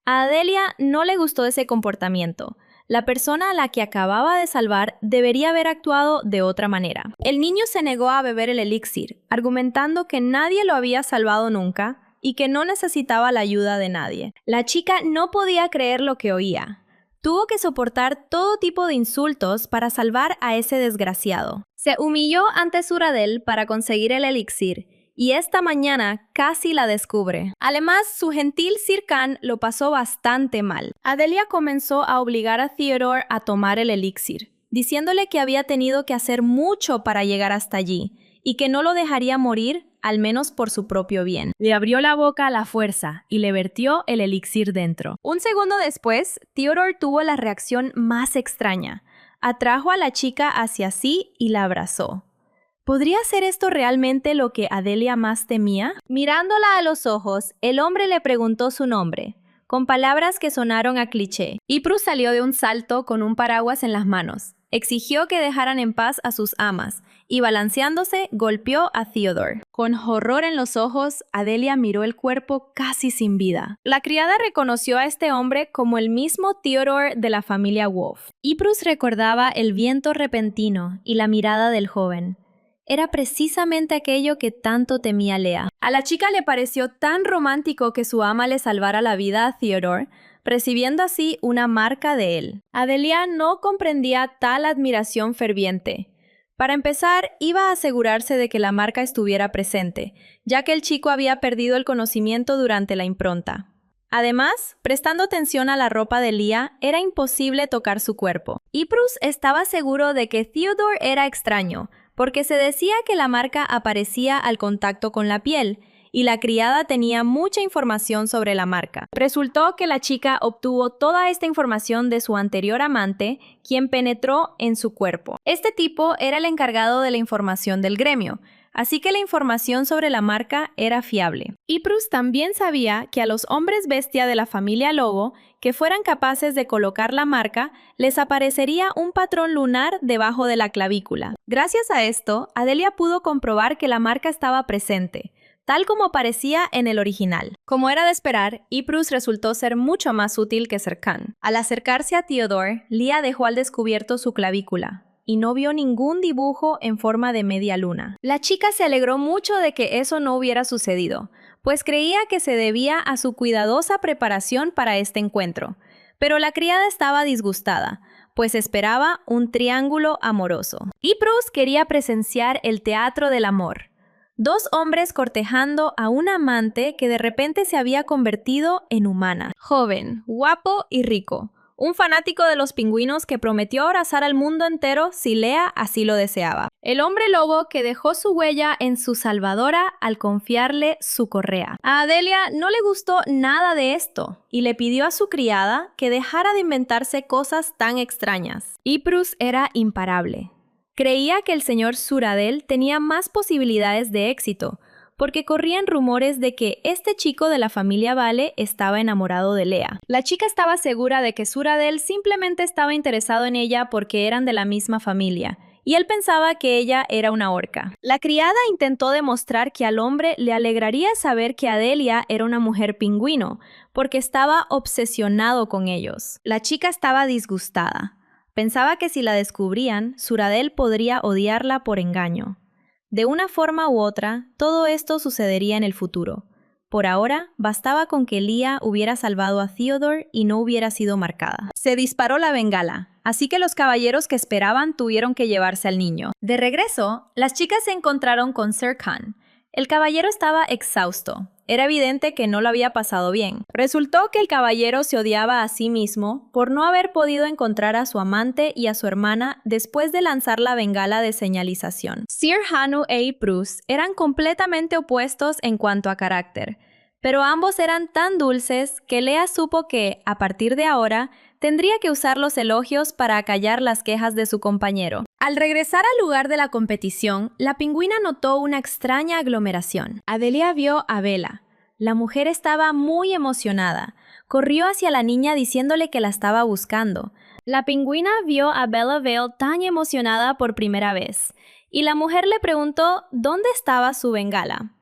[SPEAKER 2] A Adelia no le gustó ese comportamiento. La persona a la que acababa de salvar debería haber actuado de otra manera. El niño se negó a beber el elixir, argumentando que nadie lo había salvado nunca y que no necesitaba la ayuda de nadie. La chica no podía creer lo que oía. Tuvo que soportar todo tipo de insultos para salvar a ese desgraciado. Se humilló ante Suradel para conseguir el elixir, y esta mañana casi la descubre. Además, su gentil Sir Khan lo pasó bastante mal. Adelia comenzó a obligar a Theodore a tomar el elixir, diciéndole que había tenido que hacer mucho para llegar hasta allí, y que no lo dejaría morir, al menos por su propio bien. Le abrió la boca a la fuerza y le vertió el elixir dentro. Un segundo después, Theodore tuvo la reacción más extraña. Atrajo a la chica hacia sí y la abrazó. ¿Podría ser esto realmente lo que Adelia más temía? Mirándola a los ojos, el hombre le preguntó su nombre, con palabras que sonaron a cliché. Ypres salió de un salto con un paraguas en las manos. Exigió que dejaran en paz a sus amas y, balanceándose, golpeó a Theodore. Con horror en los ojos, Adelia miró el cuerpo casi sin vida. La criada reconoció a este hombre como el mismo Theodore de la familia Wolf. Ypres recordaba el viento repentino y la mirada del joven. Era precisamente aquello que tanto temía Leah. A la chica le pareció tan romántico que su ama le salvara la vida a Theodore, recibiendo así una marca de él. Adelia no comprendía tal admiración ferviente. Para empezar, iba a asegurarse de que la marca estuviera presente, ya que el chico había perdido el conocimiento durante la impronta. Además, prestando atención a la ropa de Leah, era imposible tocar su cuerpo. Bruce estaba seguro de que Theodore era extraño, porque se decía que la marca aparecía al contacto con la piel, y la criada tenía mucha información sobre la marca. Resultó que la chica obtuvo toda esta información de su anterior amante, quien penetró en su cuerpo. Este tipo era el encargado de la información del gremio, así que la información sobre la marca era fiable. Bruce también sabía que a los hombres bestia de la familia Lobo que fueran capaces de colocar la marca, les aparecería un patrón lunar debajo de la clavícula. Gracias a esto, Adelia pudo comprobar que la marca estaba presente, tal como aparecía en el original. Como era de esperar, Bruce resultó ser mucho más útil que Serkan. Al acercarse a Theodore, Leah dejó al descubierto su clavícula y no vio ningún dibujo en forma de media luna. La chica se alegró mucho de que eso no hubiera sucedido, pues creía que se debía a su cuidadosa preparación para este encuentro. Pero la criada estaba disgustada, pues esperaba un triángulo amoroso. Bruce quería presenciar el teatro del amor. Dos hombres cortejando a una amante que de repente se había convertido en humana. Joven, guapo y rico. Un fanático de los pingüinos que prometió abrazar al mundo entero si Leah así lo deseaba. El hombre lobo que dejó su huella en su salvadora al confiarle su correa. A Adelia no le gustó nada de esto y le pidió a su criada que dejara de inventarse cosas tan extrañas. Bruce era imparable. Creía que el señor Suradel tenía más posibilidades de éxito, porque corrían rumores de que este chico de la familia Vale estaba enamorado de Leah. La chica estaba segura de que Suradel simplemente estaba interesado en ella porque eran de la misma familia, y él pensaba que ella era una orca. La criada intentó demostrar que al hombre le alegraría saber que Adelia era una mujer pingüino, porque estaba obsesionado con ellos. La chica estaba disgustada. Pensaba que si la descubrían, Suradel podría odiarla por engaño. De una forma u otra, todo esto sucedería en el futuro. Por ahora, bastaba con que Leah hubiera salvado a Theodore y no hubiera sido marcada. Se disparó la bengala, así que los caballeros que esperaban tuvieron que llevarse al niño. De regreso, las chicas se encontraron con Serkan. El caballero estaba exhausto. Era evidente que no lo había pasado bien. Resultó que el caballero se odiaba a sí mismo por no haber podido encontrar a su amante y a su hermana después de lanzar la bengala de señalización. Sir Hanu e Bruce eran completamente opuestos en cuanto a carácter, pero ambos eran tan dulces que Leah supo que, a partir de ahora, tendría que usar los elogios para acallar las quejas de su compañero. Al regresar al lugar de la competición, la pingüina notó una extraña aglomeración. Adelia vio a Bella. La mujer estaba muy emocionada. Corrió hacia la niña diciéndole que la estaba buscando. La pingüina vio a Bella Vale tan emocionada por primera vez, y la mujer le preguntó dónde estaba su bengala.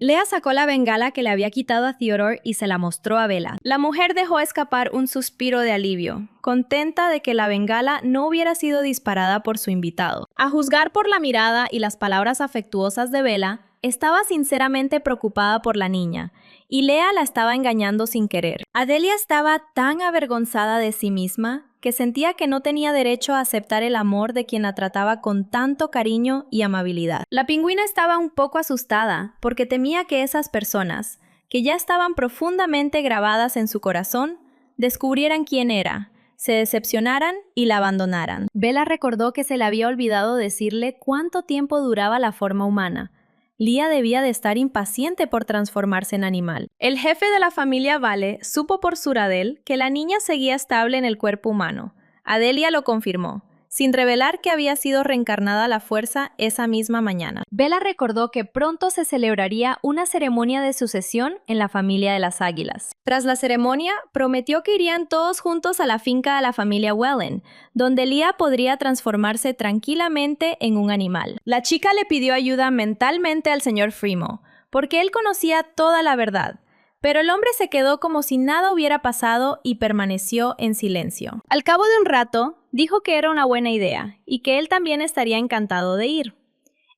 [SPEAKER 2] Leah sacó la bengala que le había quitado a Theodore y se la mostró a Bella. La mujer dejó escapar un suspiro de alivio, contenta de que la bengala no hubiera sido disparada por su invitado. A juzgar por la mirada y las palabras afectuosas de Bella, estaba sinceramente preocupada por la niña, y Leah la estaba engañando sin querer. Adelia estaba tan avergonzada de sí misma que sentía que no tenía derecho a aceptar el amor de quien la trataba con tanto cariño y amabilidad. La pingüina estaba un poco asustada porque temía que esas personas, que ya estaban profundamente grabadas en su corazón, descubrieran quién era, se decepcionaran y la abandonaran. Bella recordó que se le había olvidado decirle cuánto tiempo duraba la forma humana. Leah debía de estar impaciente por transformarse en animal. El jefe de la familia Vale supo por Suradel que la niña seguía estable en el cuerpo humano. Adelia lo confirmó, sin revelar que había sido reencarnada a la fuerza esa misma mañana. Bella recordó que pronto se celebraría una ceremonia de sucesión en la familia de las águilas. Tras la ceremonia, prometió que irían todos juntos a la finca de la familia Wellen, donde Leah podría transformarse tranquilamente en un animal. La chica le pidió ayuda mentalmente al señor Fremo, porque él conocía toda la verdad. Pero el hombre se quedó como si nada hubiera pasado y permaneció en silencio. Al cabo de un rato, dijo que era una buena idea y que él también estaría encantado de ir.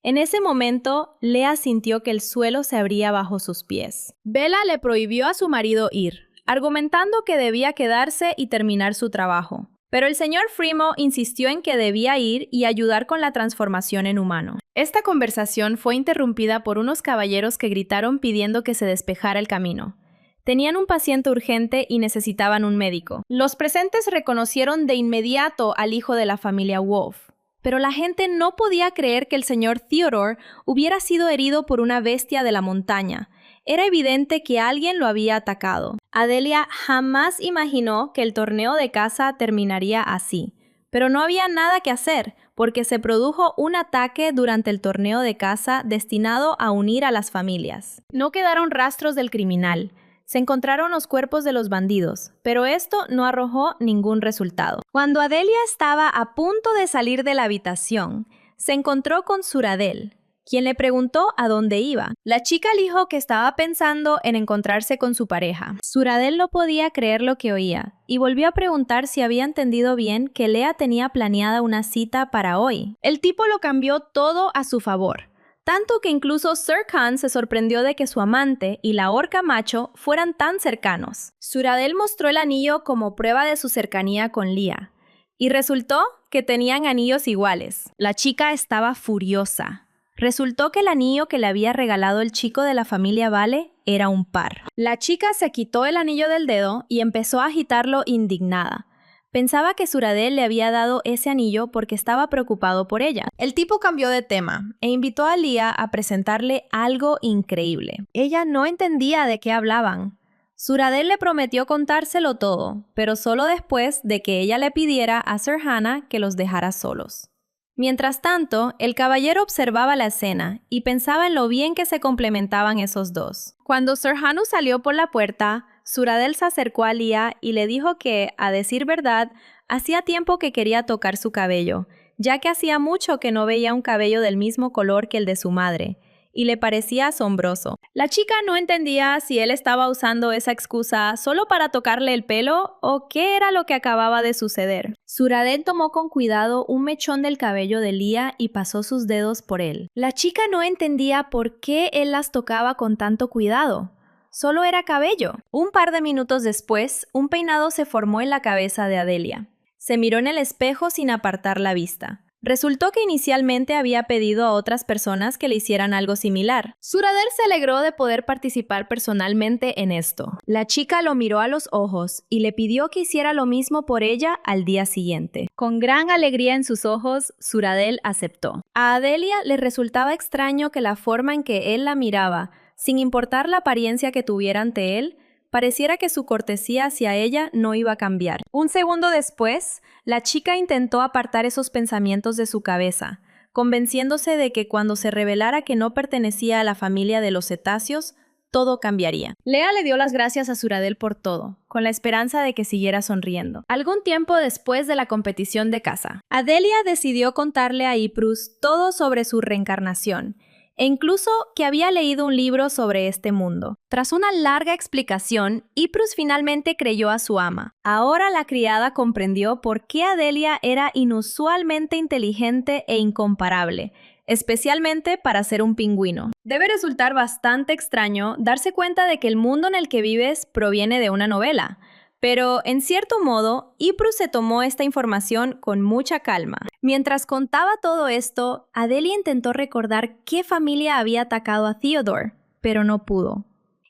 [SPEAKER 2] En ese momento, Leah sintió que el suelo se abría bajo sus pies. Bella le prohibió a su marido ir, argumentando que debía quedarse y terminar su trabajo. Pero el señor Fremo insistió en que debía ir y ayudar con la transformación en humano. Esta conversación fue interrumpida por unos caballeros que gritaron pidiendo que se despejara el camino. Tenían un paciente urgente y necesitaban un médico. Los presentes reconocieron de inmediato al hijo de la familia Wolf. Pero la gente no podía creer que el señor Theodore hubiera sido herido por una bestia de la montaña. Era evidente que alguien lo había atacado. Adelia jamás imaginó que el torneo de caza terminaría así. Pero no había nada que hacer, porque se produjo un ataque durante el torneo de caza destinado a unir a las familias. No quedaron rastros del criminal. Se encontraron los cuerpos de los bandidos, pero esto no arrojó ningún resultado. Cuando Adelia estaba a punto de salir de la habitación, se encontró con Suradel, quien le preguntó a dónde iba. La chica dijo que estaba pensando en encontrarse con su pareja. Suradel no podía creer lo que oía y volvió a preguntar si había entendido bien que Leah tenía planeada una cita para hoy. El tipo lo cambió todo a su favor. Tanto que incluso Sir Khan se sorprendió de que su amante y la orca macho fueran tan cercanos. Suradel mostró el anillo como prueba de su cercanía con Leah, y resultó que tenían anillos iguales. La chica estaba furiosa. Resultó que el anillo que le había regalado el chico de la familia Vale era un par. La chica se quitó el anillo del dedo y empezó a agitarlo indignada. Pensaba que Suradel le había dado ese anillo porque estaba preocupado por ella. El tipo cambió de tema e invitó a Leah a presentarle algo increíble. Ella no entendía de qué hablaban. Suradel le prometió contárselo todo, pero solo después de que ella le pidiera a Sir Hannah que los dejara solos. Mientras tanto, el caballero observaba la escena y pensaba en lo bien que se complementaban esos dos. Cuando Sir Hannah salió por la puerta, Suradel se acercó a Leah y le dijo que, a decir verdad, hacía tiempo que quería tocar su cabello, ya que hacía mucho que no veía un cabello del mismo color que el de su madre, y le parecía asombroso. La chica no entendía si él estaba usando esa excusa solo para tocarle el pelo o qué era lo que acababa de suceder. Suradel tomó con cuidado un mechón del cabello de Leah y pasó sus dedos por él. La chica no entendía por qué él las tocaba con tanto cuidado. Solo era cabello. Un par de minutos después, un peinado se formó en la cabeza de Adelia. Se miró en el espejo sin apartar la vista. Resultó que inicialmente había pedido a otras personas que le hicieran algo similar. Suradel se alegró de poder participar personalmente en esto. La chica lo miró a los ojos y le pidió que hiciera lo mismo por ella al día siguiente. Con gran alegría en sus ojos, Suradel aceptó. A Adelia le resultaba extraño que la forma en que él la miraba, sin importar la apariencia que tuviera ante él, pareciera que su cortesía hacia ella no iba a cambiar. Un segundo después, la chica intentó apartar esos pensamientos de su cabeza, convenciéndose de que cuando se revelara que no pertenecía a la familia de los cetáceos, todo cambiaría. Leah le dio las gracias a Suradel por todo, con la esperanza de que siguiera sonriendo. Algún tiempo después de la competición de caza, Adelia decidió contarle a Yprus todo sobre su reencarnación, e incluso que había leído un libro sobre este mundo. Tras una larga explicación, Yprus finalmente creyó a su ama. Ahora la criada comprendió por qué Adelia era inusualmente inteligente e incomparable, especialmente para ser un pingüino. Debe resultar bastante extraño darse cuenta de que el mundo en el que vives proviene de una novela. Pero, en cierto modo, Yprus se tomó esta información con mucha calma. Mientras contaba todo esto, Adelia intentó recordar qué familia había atacado a Theodore, pero no pudo.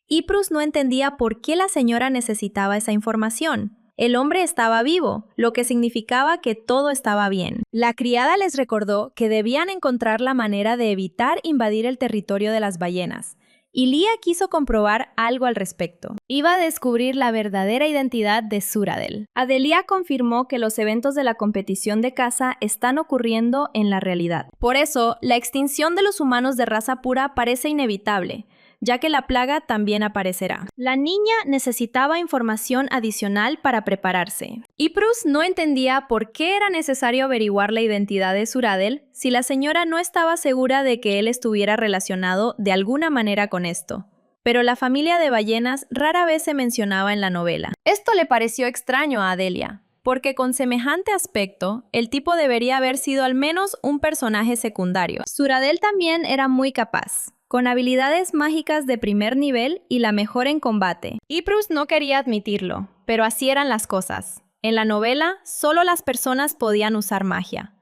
[SPEAKER 2] Yprus no entendía por qué la señora necesitaba esa información. El hombre estaba vivo, lo que significaba que todo estaba bien. La criada les recordó que debían encontrar la manera de evitar invadir el territorio de las ballenas. Y Leah quiso comprobar algo al respecto. Iba a descubrir la verdadera identidad de Suradel. Adelia confirmó que los eventos de la competición de caza están ocurriendo en la realidad. Por eso, la extinción de los humanos de raza pura parece inevitable, ya que la plaga también aparecerá. La niña necesitaba información adicional para prepararse. Yprus no entendía por qué era necesario averiguar la identidad de Suradel si la señora no estaba segura de que él estuviera relacionado de alguna manera con esto. Pero la familia de ballenas rara vez se mencionaba en la novela. Esto le pareció extraño a Adelia, porque con semejante aspecto, el tipo debería haber sido al menos un personaje secundario. Suradel también era muy capaz, con habilidades mágicas de primer nivel y la mejor en combate. Yprus no quería admitirlo, pero así eran las cosas. En la novela, solo las personas podían usar magia.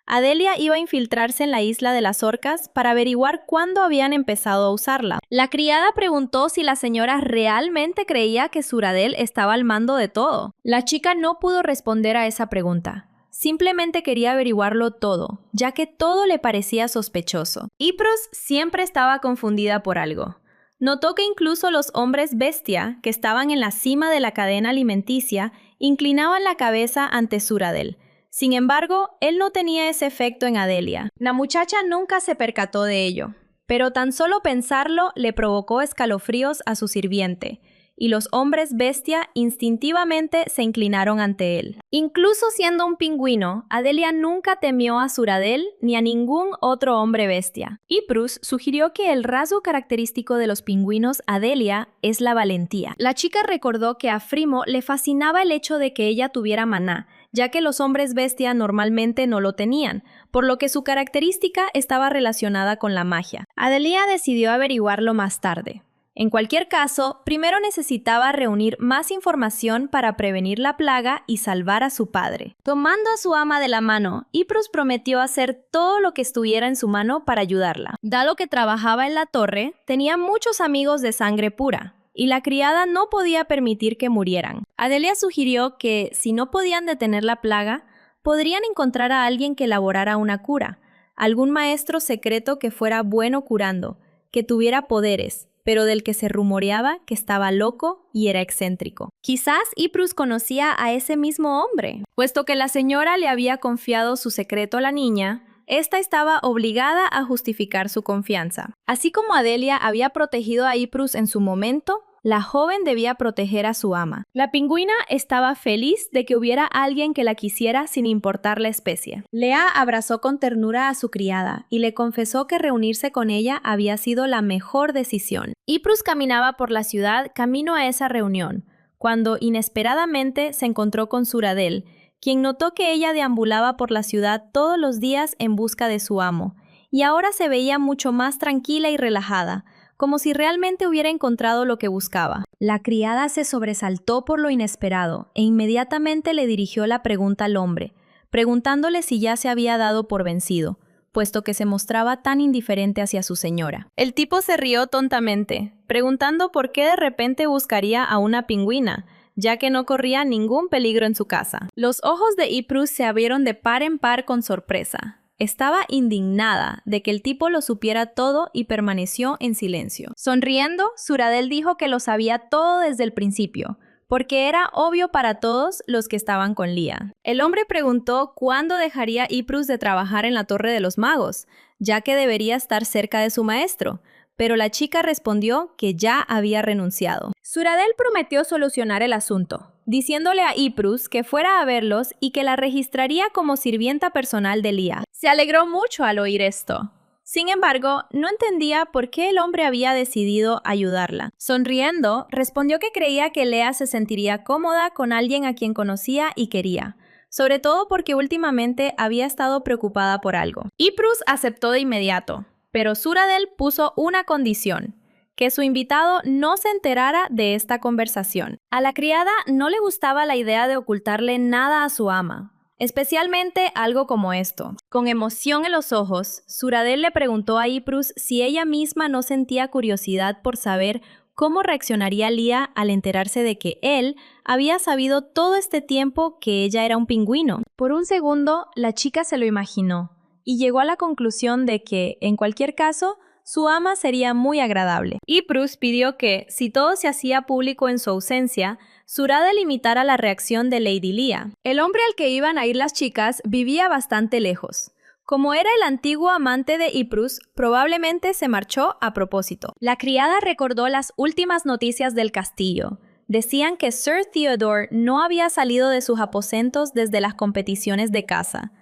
[SPEAKER 2] Adelia iba a infiltrarse en la isla de las orcas para averiguar cuándo habían empezado a usarla. La criada preguntó si la señora realmente creía que Suradel estaba al mando de todo. La chica no pudo responder a esa pregunta. Simplemente quería averiguarlo todo, ya que todo le parecía sospechoso. Ypres siempre estaba confundida por algo. Notó que incluso los hombres bestia, que estaban en la cima de la cadena alimenticia, inclinaban la cabeza ante Suradel. Sin embargo, él no tenía ese efecto en Adelia. La muchacha nunca se percató de ello, pero tan solo pensarlo le provocó escalofríos a su sirviente, y los hombres bestia instintivamente se inclinaron ante él. Incluso siendo un pingüino, Adelia nunca temió a Suradel ni a ningún otro hombre bestia. Ypres sugirió que el rasgo característico de los pingüinos Adelia es la valentía. La chica recordó que a Frimo le fascinaba el hecho de que ella tuviera maná, ya que los hombres bestia normalmente no lo tenían, por lo que su característica estaba relacionada con la magia. Adelia decidió averiguarlo más tarde. En cualquier caso, primero necesitaba reunir más información para prevenir la plaga y salvar a su padre. Tomando a su ama de la mano, Ypres prometió hacer todo lo que estuviera en su mano para ayudarla. Dado que trabajaba en la torre, tenía muchos amigos de sangre pura, y la criada no podía permitir que murieran. Adelia sugirió que, si no podían detener la plaga, podrían encontrar a alguien que elaborara una cura, algún maestro secreto que fuera bueno curando, que tuviera poderes, pero del que se rumoreaba que estaba loco y era excéntrico. Quizás Ypres conocía a ese mismo hombre. Puesto que la señora le había confiado su secreto a la niña, esta estaba obligada a justificar su confianza. Así como Adelia había protegido a Ypres en su momento, la joven debía proteger a su ama. La pingüina estaba feliz de que hubiera alguien que la quisiera sin importar la especie. Lea abrazó con ternura a su criada y le confesó que reunirse con ella había sido la mejor decisión. Ypres caminaba por la ciudad camino a esa reunión, cuando inesperadamente se encontró con Suradel, quien notó que ella deambulaba por la ciudad todos los días en busca de su amo, y ahora se veía mucho más tranquila y relajada, como si realmente hubiera encontrado lo que buscaba. La criada se sobresaltó por lo inesperado e inmediatamente le dirigió la pregunta al hombre, preguntándole si ya se había dado por vencido, puesto que se mostraba tan indiferente hacia su señora. El tipo se rió tontamente, preguntando por qué de repente buscaría a una pingüina, ya que no corría ningún peligro en su casa. Los ojos de Ypres se abrieron de par en par con sorpresa. Estaba indignada de que el tipo lo supiera todo y permaneció en silencio. Sonriendo, Suradel dijo que lo sabía todo desde el principio, porque era obvio para todos los que estaban con Lía. El hombre preguntó cuándo dejaría Ypres de trabajar en la Torre de los Magos, ya que debería estar cerca de su maestro, pero la chica respondió que ya había renunciado. Suradel prometió solucionar el asunto, diciéndole a Ypres que fuera a verlos y que la registraría como sirvienta personal de Lía. Se alegró mucho al oír esto. Sin embargo, no entendía por qué el hombre había decidido ayudarla. Sonriendo, respondió que creía que Lea se sentiría cómoda con alguien a quien conocía y quería, sobre todo porque últimamente había estado preocupada por algo. Ypres aceptó de inmediato, pero Suradel puso una condición: que su invitado no se enterara de esta conversación. A la criada no le gustaba la idea de ocultarle nada a su ama, especialmente algo como esto. Con emoción en los ojos, Suradel le preguntó a Ypres si ella misma no sentía curiosidad por saber cómo reaccionaría Lía al enterarse de que él había sabido todo este tiempo que ella era un pingüino. Por un segundo, la chica se lo imaginó y llegó a la conclusión de que, en cualquier caso, su ama sería muy agradable. Ypres pidió que, si todo se hacía público en su ausencia, Suradel imitara la reacción de Lady Lía. El hombre al que iban a ir las chicas vivía bastante lejos. Como era el antiguo amante de Ypres, probablemente se marchó a propósito. La criada recordó las últimas noticias del castillo. Decían que Sir Theodore no había salido de sus aposentos desde las competiciones de caza.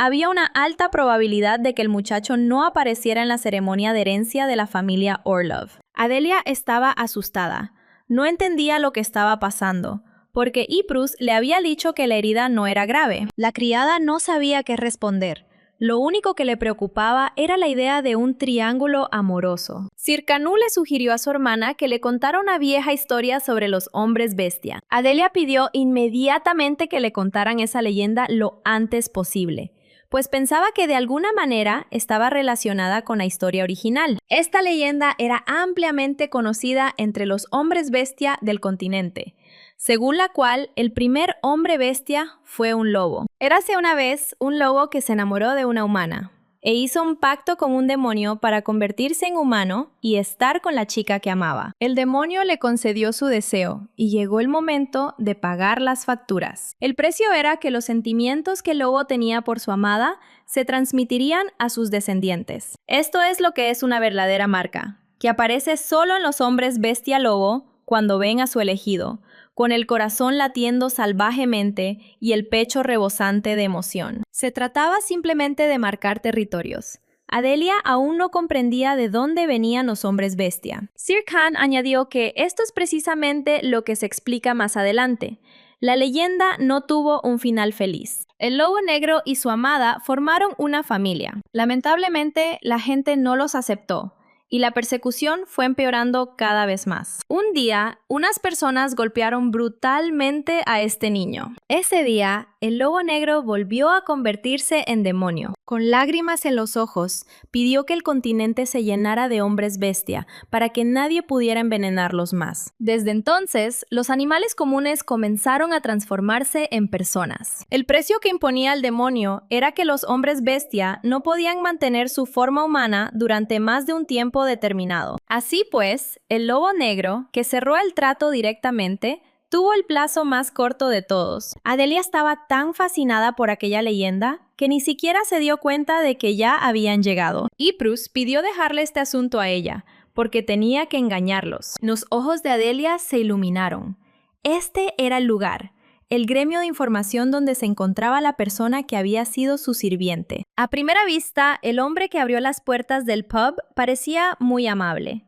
[SPEAKER 2] Había una alta probabilidad de que el muchacho no apareciera en la ceremonia de herencia de la familia Orlov. Adelia estaba asustada. No entendía lo que estaba pasando, porque Ypres le había dicho que la herida no era grave. La criada no sabía qué responder. Lo único que le preocupaba era la idea de un triángulo amoroso. Sir Canú le sugirió a su hermana que le contara una vieja historia sobre los hombres bestia. Adelia pidió inmediatamente que le contaran esa leyenda lo antes posible, pues pensaba que de alguna manera estaba relacionada con la historia original. Esta leyenda era ampliamente conocida entre los hombres bestia del continente, según la cual el primer hombre bestia fue un lobo. Érase una vez un lobo que se enamoró de una humana e hizo un pacto con un demonio para convertirse en humano y estar con la chica que amaba. El demonio le concedió su deseo y llegó el momento de pagar las facturas. El precio era que los sentimientos que el lobo tenía por su amada se transmitirían a sus descendientes. Esto es lo que es una verdadera marca, que aparece solo en los hombres bestia lobo cuando ven a su elegido, con el corazón latiendo salvajemente y el pecho rebosante de emoción. Se trataba simplemente de marcar territorios. Adelia aún no comprendía de dónde venían los hombres bestia. Sir Khan añadió que esto es precisamente lo que se explica más adelante. La leyenda no tuvo un final feliz. El lobo negro y su amada formaron una familia. Lamentablemente, la gente no los aceptó y la persecución fue empeorando cada vez más. Un día, unas personas golpearon brutalmente a este niño. Ese día, el lobo negro volvió a convertirse en demonio. Con lágrimas en los ojos, pidió que el continente se llenara de hombres bestia para que nadie pudiera envenenarlos más. Desde entonces, los animales comunes comenzaron a transformarse en personas. El precio que imponía el demonio era que los hombres bestia no podían mantener su forma humana durante más de un tiempo determinado. Así pues, el lobo negro, que cerró el trato directamente, tuvo el plazo más corto de todos. Adelia estaba tan fascinada por aquella leyenda que ni siquiera se dio cuenta de que ya habían llegado. Yprus pidió dejarle este asunto a ella, porque tenía que engañarlos. Los ojos de Adelia se iluminaron. Este era el lugar, el gremio de información donde se encontraba la persona que había sido su sirviente. A primera vista, el hombre que abrió las puertas del pub parecía muy amable.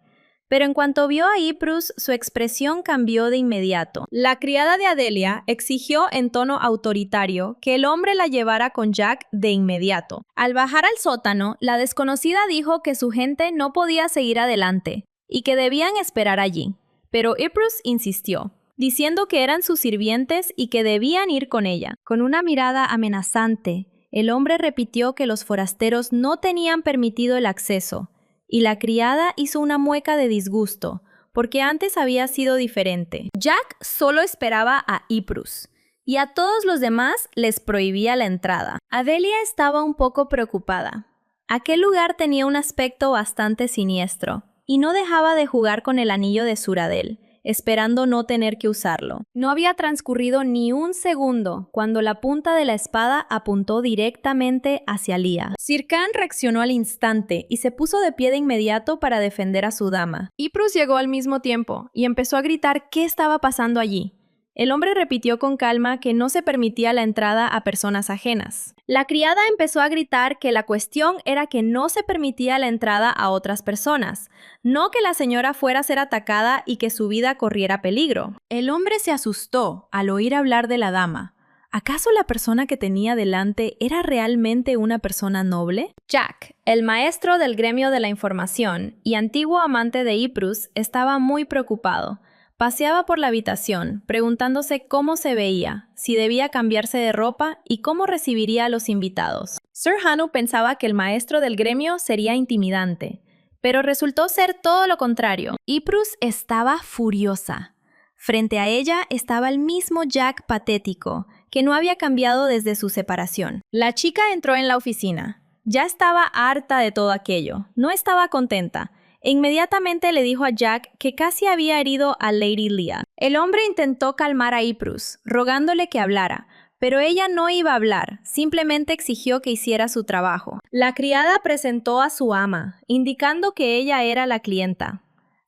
[SPEAKER 2] Pero en cuanto vio a Yprus, su expresión cambió de inmediato. La criada de Adelia exigió en tono autoritario que el hombre la llevara con Jack de inmediato. Al bajar al sótano, la desconocida dijo que su gente no podía seguir adelante y que debían esperar allí. Pero Yprus insistió, diciendo que eran sus sirvientes y que debían ir con ella. Con una mirada amenazante, el hombre repitió que los forasteros no tenían permitido el acceso, y la criada hizo una mueca de disgusto, porque antes había sido diferente. Jack solo esperaba a Yprus, y a todos los demás les prohibía la entrada. Adelia estaba un poco preocupada. Aquel lugar tenía un aspecto bastante siniestro, y no dejaba de jugar con el anillo de Suradel, esperando no tener que usarlo. No había transcurrido ni un segundo cuando la punta de la espada apuntó directamente hacia Lia. Sir Khan reaccionó al instante y se puso de pie de inmediato para defender a su dama. Yprus llegó al mismo tiempo y empezó a gritar qué estaba pasando allí. El hombre repitió con calma que no se permitía la entrada a personas ajenas. La criada empezó a gritar que la cuestión era que no se permitía la entrada a otras personas, no que la señora fuera a ser atacada y que su vida corriera peligro. El hombre se asustó al oír hablar de la dama. ¿Acaso la persona que tenía delante era realmente una persona noble? Jack, el maestro del gremio de la información y antiguo amante de Yprus, estaba muy preocupado. Paseaba por la habitación, preguntándose cómo se veía, si debía cambiarse de ropa y cómo recibiría a los invitados. Sir Hanu pensaba que el maestro del gremio sería intimidante, pero resultó ser todo lo contrario. Yprus estaba furiosa. Frente a ella estaba el mismo Jack patético, que no había cambiado desde su separación. La chica entró en la oficina. Ya estaba harta de todo aquello. No estaba contenta. E inmediatamente le dijo a Jack que casi había herido a Lady Lia. El hombre intentó calmar a Yprus, rogándole que hablara, pero ella no iba a hablar, simplemente exigió que hiciera su trabajo. La criada presentó a su ama, indicando que ella era la clienta.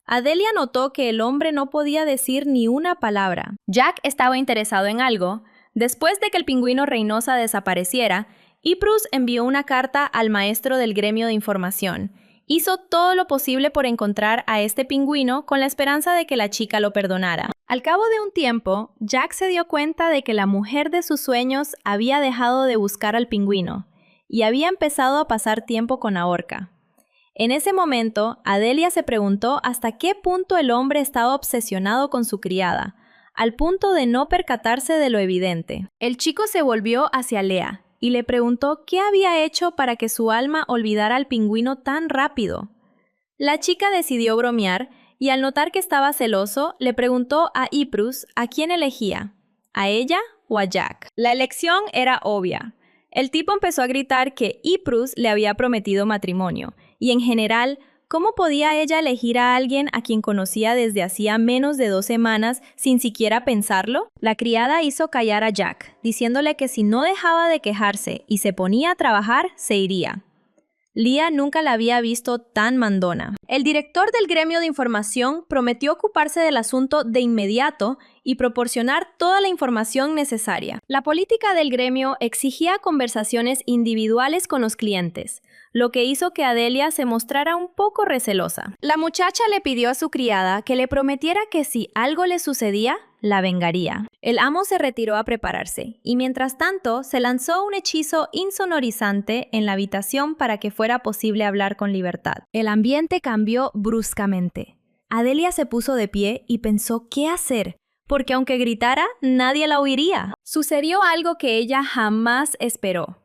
[SPEAKER 2] Adelia notó que el hombre no podía decir ni una palabra. Jack estaba interesado en algo. Después de que el pingüino Reynosa desapareciera, Yprus envió una carta al maestro del gremio de información. Hizo todo lo posible por encontrar a este pingüino con la esperanza de que la chica lo perdonara. Al cabo de un tiempo, Jack se dio cuenta de que la mujer de sus sueños había dejado de buscar al pingüino y había empezado a pasar tiempo con Aorca. En ese momento, Adelia se preguntó hasta qué punto el hombre estaba obsesionado con su criada, al punto de no percatarse de lo evidente. El chico se volvió hacia Lea y le preguntó qué había hecho para que su alma olvidara al pingüino tan rápido. La chica decidió bromear y al notar que estaba celoso, le preguntó a Ypres a quién elegía, ¿a ella o a Jack? La elección era obvia. El tipo empezó a gritar que Ypres le había prometido matrimonio, y en general, ¿cómo podía ella elegir a alguien a quien conocía desde hacía menos de 2 semanas sin siquiera pensarlo? La criada hizo callar a Jack, diciéndole que si no dejaba de quejarse y se ponía a trabajar, se iría. Leah nunca la había visto tan mandona. El director del gremio de información prometió ocuparse del asunto de inmediato y proporcionar toda la información necesaria. La política del gremio exigía conversaciones individuales con los clientes, lo que hizo que Adelia se mostrara un poco recelosa. La muchacha le pidió a su criada que le prometiera que si algo le sucedía, la vengaría. El amo se retiró a prepararse, y mientras tanto se lanzó un hechizo insonorizante en la habitación para que fuera posible hablar con libertad. El ambiente cambió bruscamente. Adelia se puso de pie y pensó qué hacer, porque aunque gritara, nadie la oiría. Sucedió algo que ella jamás esperó.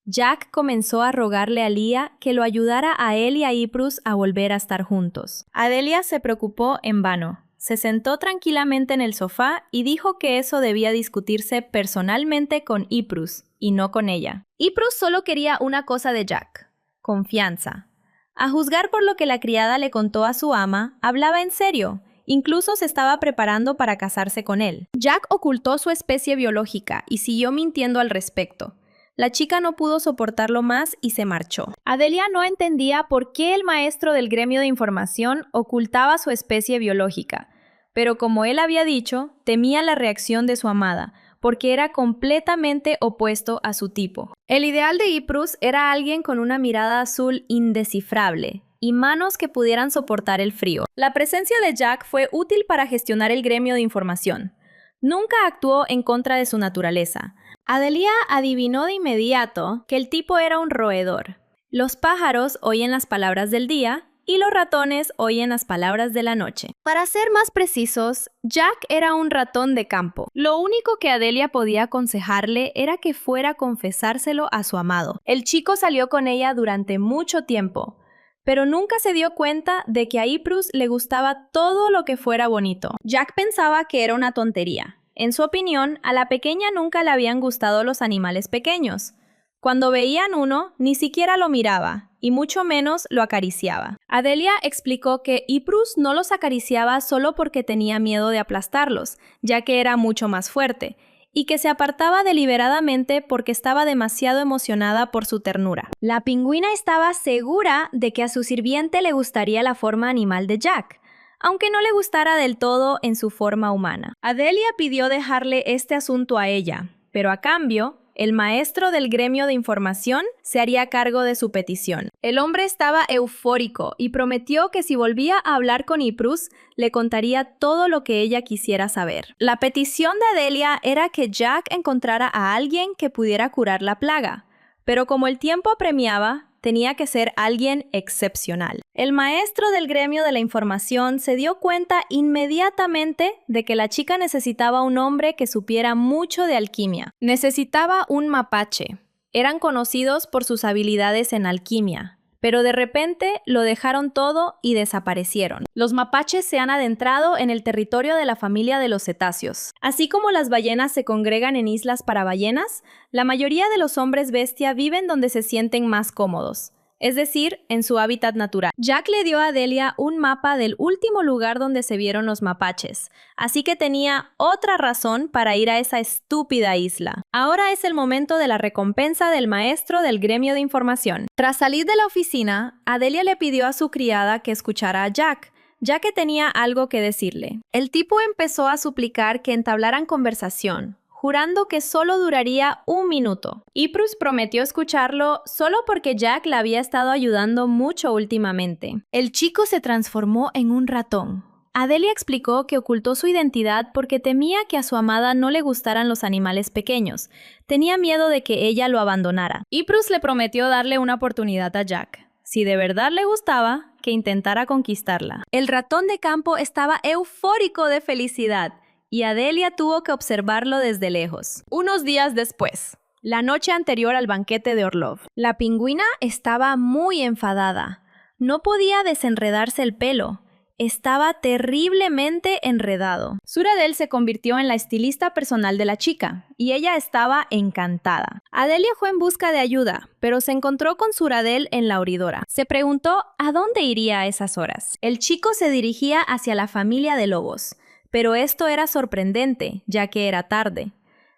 [SPEAKER 2] Jack comenzó a rogarle a Leah que lo ayudara a él y a Ypres a volver a estar juntos. Adelia se preocupó en vano. Se sentó tranquilamente en el sofá y dijo que eso debía discutirse personalmente con Ypres y no con ella. Ypres solo quería una cosa de Jack: confianza. A juzgar por lo que la criada le contó a su ama, hablaba en serio. Incluso se estaba preparando para casarse con él. Jack ocultó su especie biológica y siguió mintiendo al respecto. La chica no pudo soportarlo más y se marchó. Adelia no entendía por qué el maestro del gremio de información ocultaba su especie biológica, pero como él había dicho, temía la reacción de su amada, porque era completamente opuesto a su tipo. El ideal de Ypres era alguien con una mirada azul indescifrable y manos que pudieran soportar el frío. La presencia de Jack fue útil para gestionar el gremio de información. Nunca actuó en contra de su naturaleza. Adelia adivinó de inmediato que el tipo era un roedor. Los pájaros oyen las palabras del día y los ratones oyen las palabras de la noche. Para ser más precisos, Jack era un ratón de campo. Lo único que Adelia podía aconsejarle era que fuera a confesárselo a su amado. El chico salió con ella durante mucho tiempo, pero nunca se dio cuenta de que a Ypres le gustaba todo lo que fuera bonito. Jack pensaba que era una tontería. En su opinión, a la pequeña nunca le habían gustado los animales pequeños. Cuando veían uno, ni siquiera lo miraba, y mucho menos lo acariciaba. Adelia explicó que Ypres no los acariciaba solo porque tenía miedo de aplastarlos, ya que era mucho más fuerte, y que se apartaba deliberadamente porque estaba demasiado emocionada por su ternura. La pingüina estaba segura de que a su sirviente le gustaría la forma animal de Jack, aunque no le gustara del todo en su forma humana. Adelia pidió dejarle este asunto a ella, pero a cambio, el maestro del gremio de información se haría cargo de su petición. El hombre estaba eufórico y prometió que si volvía a hablar con Ypres, le contaría todo lo que ella quisiera saber. La petición de Adelia era que Jack encontrara a alguien que pudiera curar la plaga, pero como el tiempo apremiaba, tenía que ser alguien excepcional. El maestro del gremio de la información se dio cuenta inmediatamente de que la chica necesitaba un hombre que supiera mucho de alquimia. Necesitaba un mapache. Eran conocidos por sus habilidades en alquimia, pero de repente lo dejaron todo y desaparecieron. Los mapaches se han adentrado en el territorio de la familia de los cetáceos. Así como las ballenas se congregan en islas para ballenas, la mayoría de los hombres bestia viven donde se sienten más cómodos, es decir, en su hábitat natural. Jack le dio a Adelia un mapa del último lugar donde se vieron los mapaches, así que tenía otra razón para ir a esa estúpida isla. Ahora es el momento de la recompensa del maestro del gremio de información. Tras salir de la oficina, Adelia le pidió a su criada que escuchara a Jack, ya que tenía algo que decirle. El tipo empezó a suplicar que entablaran conversación, jurando que solo duraría 1 minuto. Ypres prometió escucharlo solo porque Jack la había estado ayudando mucho últimamente. El chico se transformó en un ratón, Adelia explicó que ocultó su identidad porque temía que a su amada no le gustaran los animales pequeños. Tenía miedo de que ella lo abandonara. Y Bruce le prometió darle una oportunidad a Jack. Si de verdad le gustaba, que intentara conquistarla. El ratón de campo estaba eufórico de felicidad y Adelia tuvo que observarlo desde lejos. Unos días después, la noche anterior al banquete de Orlov, la pingüina estaba muy enfadada. No podía desenredarse el pelo. Estaba terriblemente enredado. Suradel se convirtió en la estilista personal de la chica, y ella estaba encantada. Adelia fue en busca de ayuda, pero se encontró con Suradel en la oridora. Se preguntó a dónde iría a esas horas. El chico se dirigía hacia la familia de lobos, pero esto era sorprendente, ya que era tarde.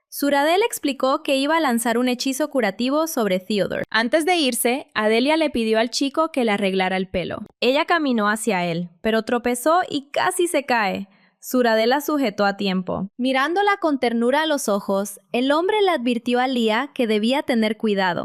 [SPEAKER 2] Suradel explicó que iba a lanzar un hechizo curativo sobre Theodore. Antes de irse, Adelia le pidió al chico que le arreglara el pelo. Ella caminó hacia él, pero tropezó y casi se cae. Suradel la sujetó a tiempo. Mirándola con ternura a los ojos, el hombre le advirtió a Leah que debía tener cuidado.